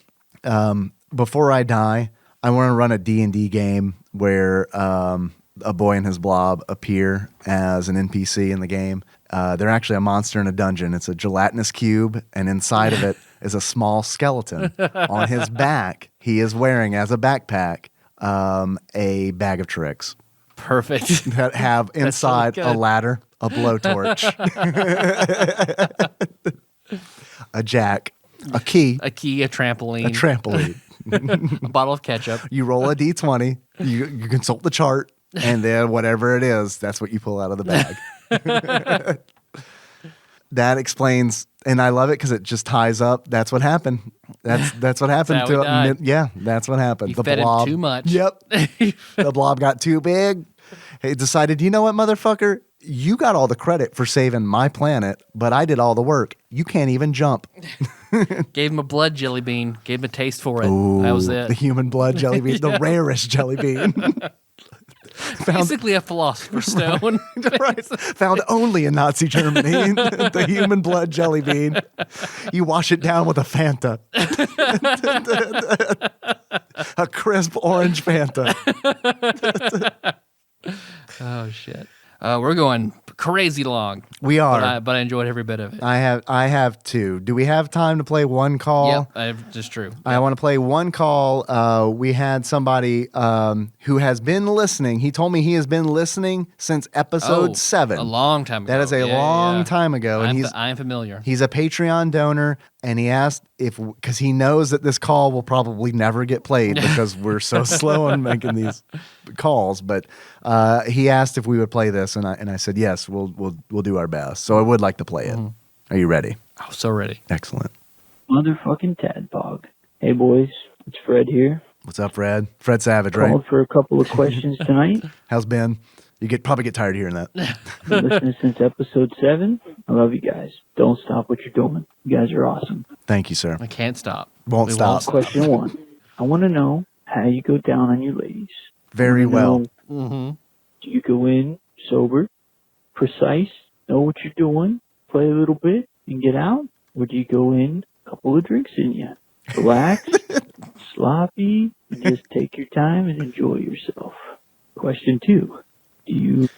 Before I die, I want to run a D&D game where a boy and his blob appear as an NPC in the game. They're actually a monster in a dungeon. It's a gelatinous cube, and inside of it is a small skeleton. On his back, he is wearing, as a backpack, a bag of tricks Perfect. that have inside really a good. ladder, a blowtorch, a jack, a key, A key, a trampoline, a trampoline. a bottle of ketchup. You roll a D20, you consult the chart, and then whatever it is, that's what you pull out of the bag. That explains, and I love it because it just ties up. That's what happened. That's what happened That's how he died. Yeah, that's what happened. You The fed him blob. too much. Yep. The blob got too big. He decided, you know what, motherfucker? You got all the credit for saving my planet, but I did all the work. You can't even jump. Gave him a blood jelly bean. Gave him a taste for it. That was The it. human blood jelly bean, the rarest jelly bean. Basically a philosopher's stone. Right. Found only in Nazi Germany. The human blood jelly bean. You wash it down with a Fanta. A crisp orange Fanta. Oh shit. We're going crazy long. We are. But I enjoyed every bit of it. I have two. Do we have time to play one call? Yep, just true. I want to play one call. We had somebody who has been listening. He told me he has been listening since episode 7. A long time ago. That is a long time ago. And I'm familiar. he's a Patreon donor, and he asked because he knows that this call will probably never get played because we're so slow on making these calls. But he asked if we would play this, and I said yes, we'll do our best. So I would like to play it. Are you ready? Oh, so ready. Excellent. Motherfucking Tadpog. Hey boys, it's Fred here. What's up, Fred? Fred Savage, right? Called for a couple of questions tonight. How's Ben? You probably get tired of hearing that. Been listening since episode 7. I love you guys. Don't stop what you're doing. You guys are awesome. Thank you, sir. I can't stop. Won't We stop. Question 1. I want to know how you go down on your ladies. Very well. Mm-hmm. Do you go in sober, precise, know what you're doing, play a little bit, and get out? Or do you go in, a couple of drinks in you, relax, sloppy, and just take your time and enjoy yourself? Question 2. Do you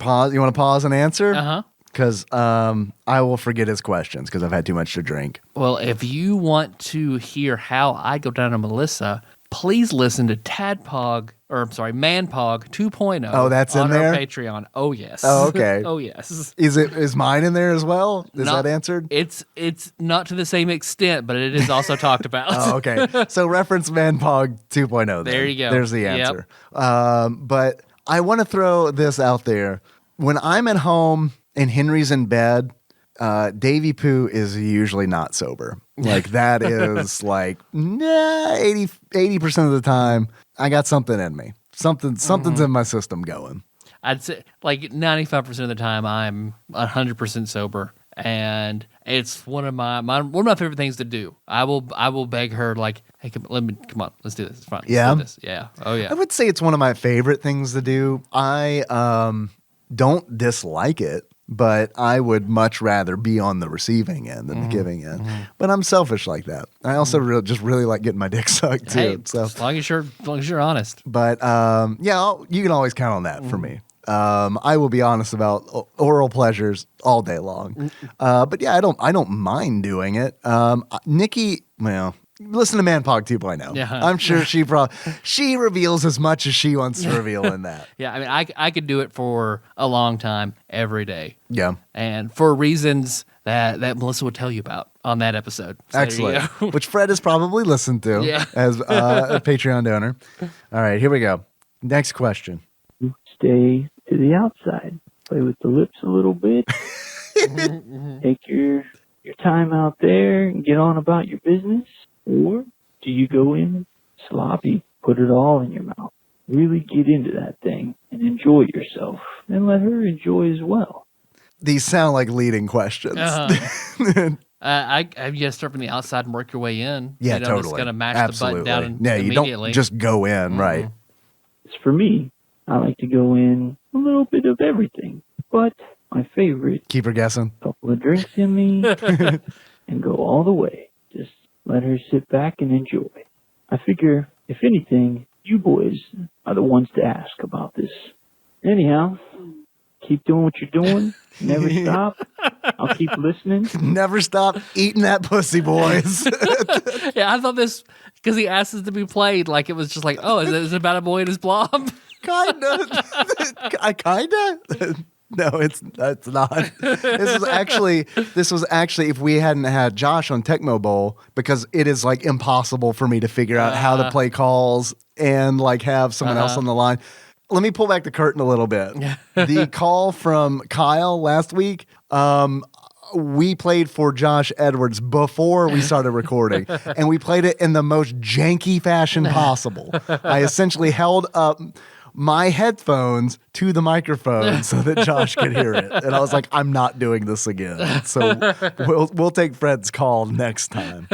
Pause. You want to pause and answer? Uh-huh. Because I will forget his questions because I've had too much to drink. Well, if you want to hear how I go down to Melissa, please listen to TADPOG, ManPog 2.0. Oh, that's on in there? our Patreon. Oh, yes. Oh, okay. Oh, yes. Is mine in there as well? Is Not- that answered? It's not to the same extent, but it is also talked about. Oh, okay. So reference ManPog 2.0. Then. There you go. There's the Yep. answer. But I want to throw this out there. When I'm at home and Henry's in bed, Davy Poo is usually not sober. Like that is like 80% of the time I got something in me. Something's in my system going. I'd say like 95% of the time I'm 100% sober, and it's one of my favorite things to do. I will beg her like, hey, come on, let's do this. It's fun. Yeah? Let's do this. Yeah. Oh yeah. I would say it's one of my favorite things to do. I don't dislike it, but I would much rather be on the receiving end than the giving end. But I'm selfish like that. I also just really like getting my dick sucked too. Hey, So, as long as you're honest. but you can always count on that for me. I will be honest about oral pleasures all day long. But yeah, I don't mind doing it. Nikki, well, listen to ManPog 2.0. Yeah. I'm sure she reveals as much as she wants to reveal in that. Yeah, I mean, I could do it for a long time every day, Yeah. and for reasons that Melissa would tell you about on that episode. So there you Excellent. go. Which Fred has probably listened to Yeah. as a Patreon donor. All right, here we go. Next question. stay to the outside? Play with the lips a little bit. Take your time out there and get on about your business? Or do you go in sloppy, put it all in your mouth, really get into that thing and enjoy yourself and let her enjoy as well? These sound like leading questions. I you start from the outside and work your way in. Yeah, you know, totally. Just kind of mash Absolutely. the button down Yeah, you immediately. don't just go in, right? As for me, I like to go in a little bit of everything, but my favorite, Keep her guessing. couple of drinks in me and go all the way. Just let her sit back and enjoy. I figure, if anything, you boys are the ones to ask about this. Anyhow, keep doing what you're doing. Never stop. I'll keep listening. Never stop eating that pussy, boys. Yeah, I thought this because he asked us to be played like it was just like, oh, is it about a boy and his blob? Kinda. Kinda. No, it's not. This was actually if we hadn't had Josh on Tecmo Bowl, because it is like impossible for me to figure out how to play calls and like have someone else on the line. Let me pull back the curtain a little bit. The call from Kyle last week, we played for Josh Edwards before we started recording, and we played it in the most janky fashion possible. I essentially held up my headphones to the microphone so that Josh could hear it. And I was like, I'm not doing this again. So we'll take Fred's call next time.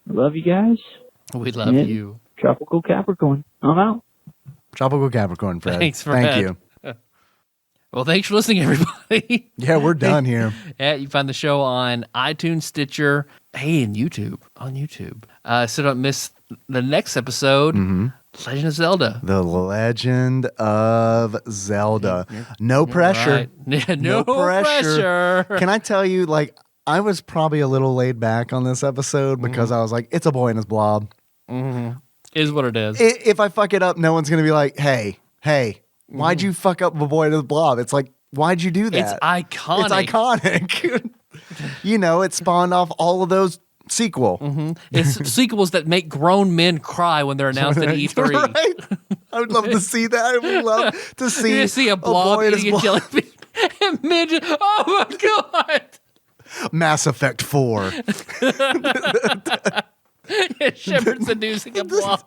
Love you guys. We love Yeah. you. Tropical Capricorn. I'm out. Tropical Capricorn, Fred. Thanks, Fred. Thank you. Well, thanks for listening, everybody. Yeah, we're done here. Yeah, you find the show on iTunes, Stitcher, hey, and YouTube. On YouTube. So don't miss the next episode, Legend of Zelda. The Legend of Zelda. No pressure. Right. Yeah, no pressure. Can I tell you, like, I was probably a little laid back on this episode because I was like, it's a boy and his blob. Is what it is. If I fuck it up, no one's going to be like, hey, why'd you fuck up a boy and his blob? It's like, why'd you do that? It's iconic. It's iconic. You know, it spawned off all of those sequel. It's sequels that make grown men cry when they're announced at E3. Right? I would love to see that. I would love to see, You see a blob boy and his eating a blob. jelly bean. And midget. Oh my god. Mass Effect 4. Shepard seducing a blob.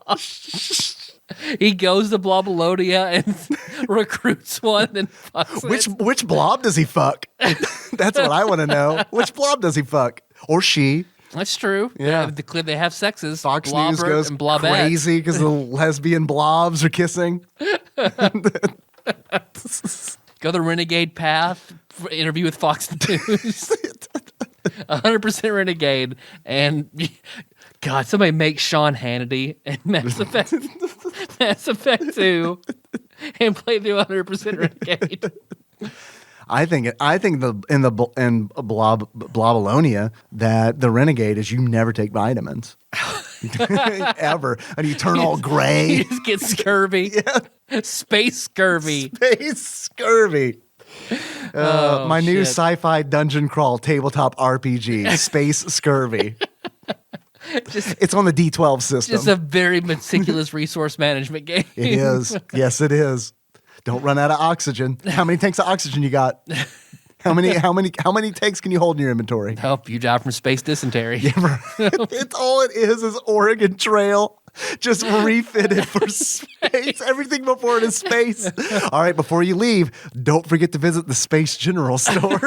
He goes to Blobolodia and recruits one and fucks it. Which blob does he fuck? That's what I want to know. Which blob does he fuck? Or she? That's true. Yeah. They have sexes. Fox News Blobbert goes and Blobette. crazy because the lesbian blobs are kissing. Go the renegade path. Interview with Fox News. 100% renegade. And God, somebody make Sean Hannity and Mass Effect 2 and play the 100% renegade. I think in Blobalonia that the renegade is you never take vitamins. Ever. And you turn all You gray. just get scurvy. Space scurvy. Space scurvy. My new shit. sci-fi dungeon crawl tabletop RPG, Space Scurvy. It's on the D12 system. Just a very meticulous resource management game. It is. Yes, it is. Don't run out of oxygen. How many tanks of oxygen you got? How many tanks can you hold in your inventory? Help you die from space dysentery. It's all it is Oregon Trail. Just refitted for space. Everything before it is space. All right, before you leave, don't forget to visit the Space General store.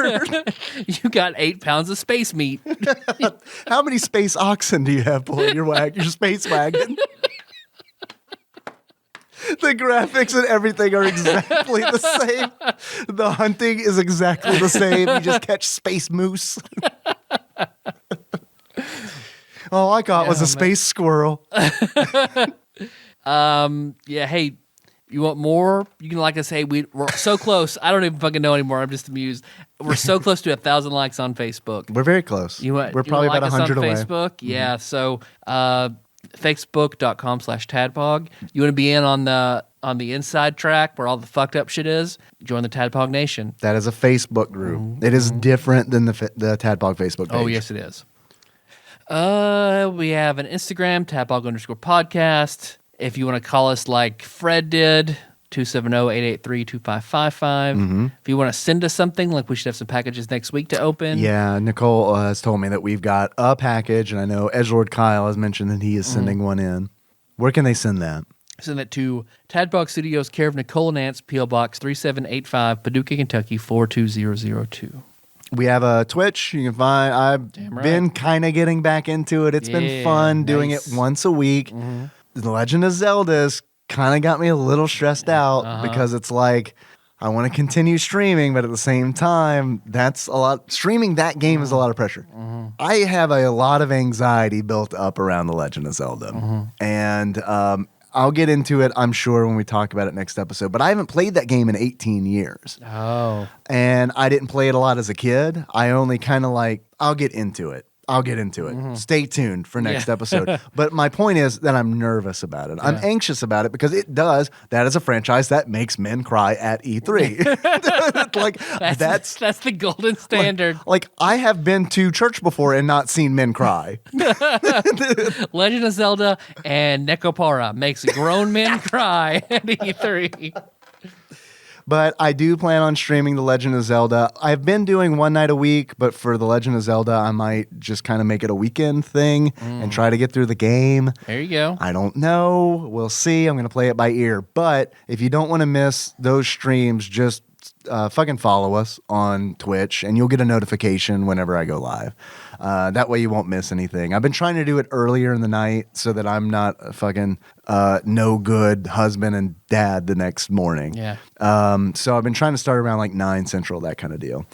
You got 8 pounds of space meat. How many space oxen do you have pulling your space wagon? The graphics and everything are exactly the same. The hunting is exactly the same. You just catch space moose. All I got was a space squirrel. Yeah, hey, you want more? You can like us. Hey, we're so close. I don't even fucking know anymore. I'm just amused. We're so close to 1,000 likes on Facebook. We're very close. We're probably like about us 100 on away. Facebook. Yeah, so facebook.com/TADPOG. You want to be in on the inside track where all the fucked up shit is? Join the TADPOG Nation. That is a Facebook group. It is different than the TADPOG Facebook page. Oh, yes, it is. We have an Instagram, TADPOG_podcast. If you want to call us like Fred did, 270-883-2555. If you want to send us something, like we should have some packages next week to open. Yeah, Nicole has told me that we've got a package, and I know Edgelord Kyle has mentioned that he is sending one in. Where can they send that? Send that to TADPOG Studios, care of Nicole Nance, P.O. Box 3785, Paducah, Kentucky 42002. We have a Twitch. You can find. I've been kind of getting back into it. It's been fun doing it once a week. The Legend of Zelda has kind of got me a little stressed out because it's like I want to continue streaming, but at the same time, that's a lot. Streaming that game is a lot of pressure. I have a lot of anxiety built up around The Legend of Zelda, and I'll get into it, I'm sure, when we talk about it next episode. But I haven't played that game in 18 years. Oh. And I didn't play it a lot as a kid. I only kind of I'll get into it. Stay tuned for next episode. But my point is that I'm nervous about it. I'm anxious about it because that is a franchise that makes men cry at E3. That's the golden standard. Like I have been to church before and not seen men cry. Legend of Zelda and Nekopara makes grown men cry at E3. But I do plan on streaming The Legend of Zelda. I've been doing one night a week, but for The Legend of Zelda, I might just kind of make it a weekend thing and try to get through the game. There you go. I don't know. We'll see. I'm going to play it by ear. But if you don't want to miss those streams, just fucking follow us on Twitch, and you'll get a notification whenever I go live. That way you won't miss anything. I've been trying to do it earlier in the night so that I'm not a fucking no good husband and dad the next morning. Yeah. So I've been trying to start around like 9 Central, that kind of deal.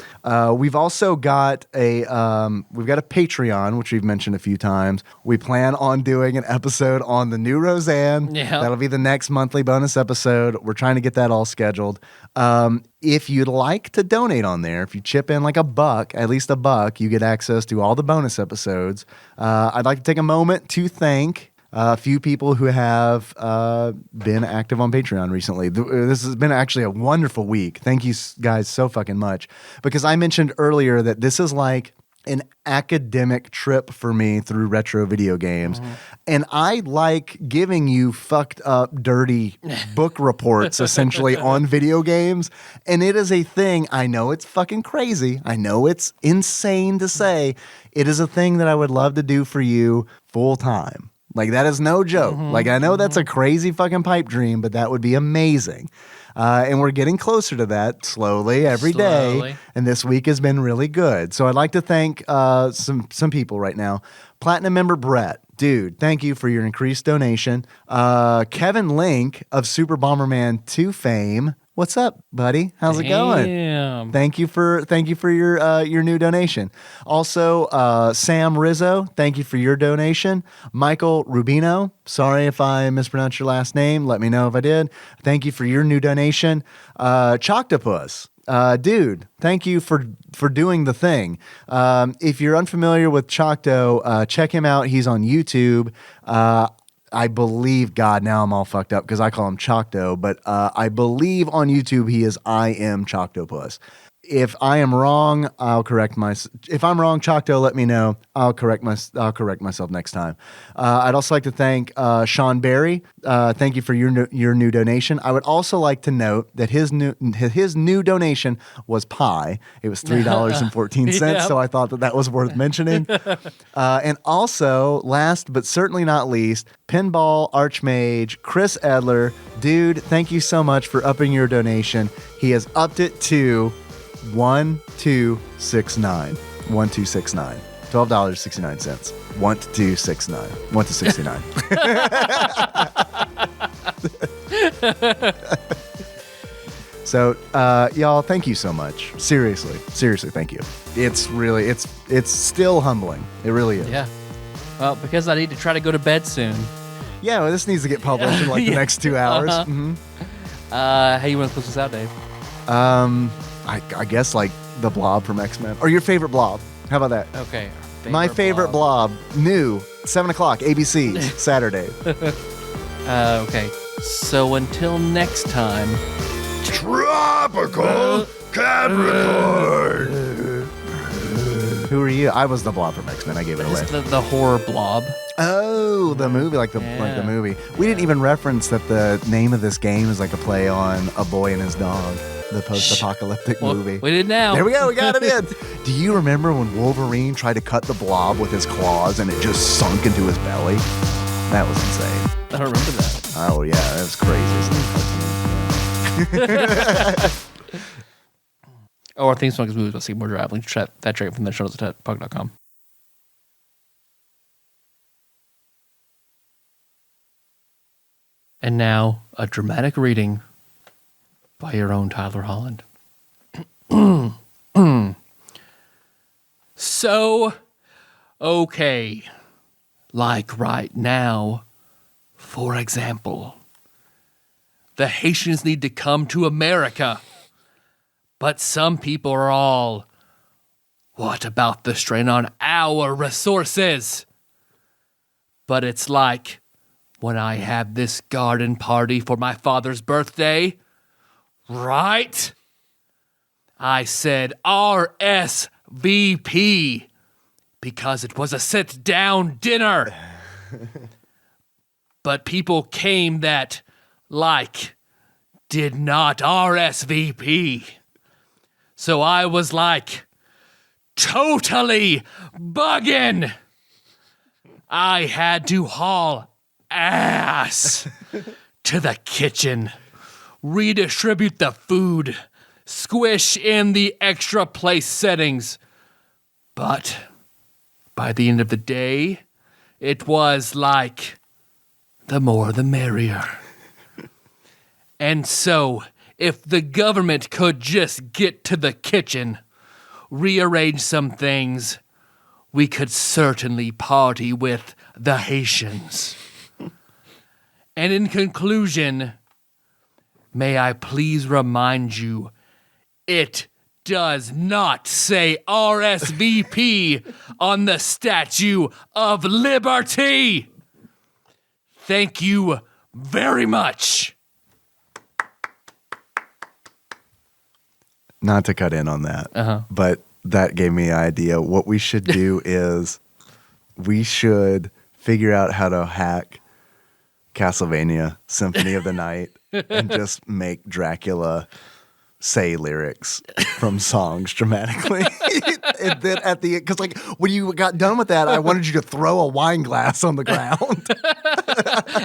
We've also got a Patreon, which we've mentioned a few times. We plan on doing an episode on the new Roseanne. Yeah. That'll be the next monthly bonus episode. We're trying to get that all scheduled. If you'd like to donate on there, if you chip in like at least a buck, you get access to all the bonus episodes. I'd like to take a moment to thank a few people who have been active on Patreon recently. This has been actually a wonderful week. Thank you guys so fucking much. Because I mentioned earlier that this is like an academic trip for me through retro video games. And I like giving you fucked up, dirty book reports essentially on video games. And it is a thing. I know it's fucking crazy. I know it's insane to say. It is a thing that I would love to do for you full time. Like, that is no joke. Like, I know that's a crazy fucking pipe dream, but that would be amazing. And we're getting closer to that slowly every day. Slowly. And this week has been really good. So I'd like to thank some people right now. Platinum member Brett. Dude, thank you for your increased donation. Kevin Link of Super Bomberman 2 fame. What's up, buddy? How's it going? Damn. Thank you for your new donation. Also, Sam Rizzo, thank you for your donation. Michael Rubino, sorry if I mispronounced your last name. Let me know if I did. Thank you for your new donation. Choctopus. Dude, thank you for doing the thing. If you're unfamiliar with Chocto, check him out. He's on YouTube. I believe, God, now I'm all fucked up because I call him Chocto, but I believe on YouTube he is I Am Choctopus. If I am wrong, I'll correct if I'm wrong, Chocto, let me know. I'll correct myself next time. I'd also like to thank Sean Berry. Thank you for your new donation. I would also like to note that his new donation was pie. It was $3.14. Yep. So I thought that was worth mentioning. And also, last but certainly not least, Pinball Archmage Chris Edler. Dude, thank you so much for upping your donation. He has upped it to 1269. $12.69. 1269. 1269. So, y'all, thank you so much. Seriously, thank you. It's really, it's still humbling. It really is. Yeah. Well, because I need to try to go to bed soon. Yeah, well, this needs to get published in like the next 2 hours. Uh-huh. Mm-hmm. How you want to close this out, Dave? I guess like the Blob from X-Men. Or your favorite Blob. How about that? Okay. My favorite Blob. New, 7 o'clock, ABC, Saturday. Okay. So until next time. Tropical Capricorn. Who are you? I was the Blob from X-Men. I gave it away. It's the horror blob. Oh, the movie, like the movie. We didn't even reference that the name of this game is like a play on A Boy and His Dog, the post-apocalyptic movie. We did now. There we go. We got it in. Do you remember when Wolverine tried to cut the Blob with his claws and it just sunk into his belly? That was insane. I don't remember that. Oh yeah, that was crazy. Oh, our theme song is movies about Seymour Traveling. Chat that straight from the shows at TADPOG.com. And now, a dramatic reading by your own Tyler Holland. So, okay, like right now, for example, the Haitians need to come to America. But some people are all, what about the strain on our resources? But it's like, when I have this garden party for my father's birthday, right? I said RSVP because it was a sit-down dinner. But people came that, like, did not RSVP. So I was like, totally bugging. I had to haul ass to the kitchen, redistribute the food, squish in the extra place settings. But by the end of the day, it was like, the more the merrier. And so, if the government could just get to the kitchen, rearrange some things, we could certainly party with the Haitians. And in conclusion, may I please remind you, it does not say RSVP on the Statue of Liberty. Thank you very much. Not to cut in on that, but that gave me an idea. What we should do is we should figure out how to hack Castlevania Symphony of the Night and just make Dracula say lyrics from songs dramatically. And then at the end, because like when you got done with that, I wanted you to throw a wine glass on the ground.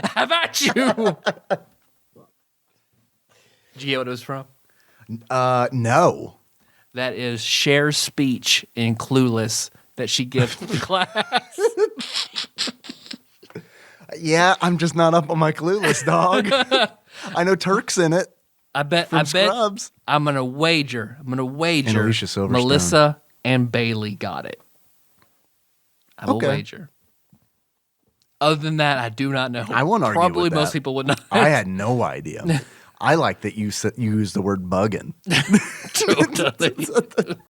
How about you? Did you get what it was from? No. That is Cher's speech in Clueless that she gives to the class. Yeah, I'm just not up on my Clueless, dog. I know Turk's in it. I bet Scrubs. I'm gonna wager. And Alicia Silverstone. Melissa and Bailey got it. I will wager. Other than that, I do not know. I won't argue Probably with most that. people would not. I had no idea. I like that you used the word bugging. Totally.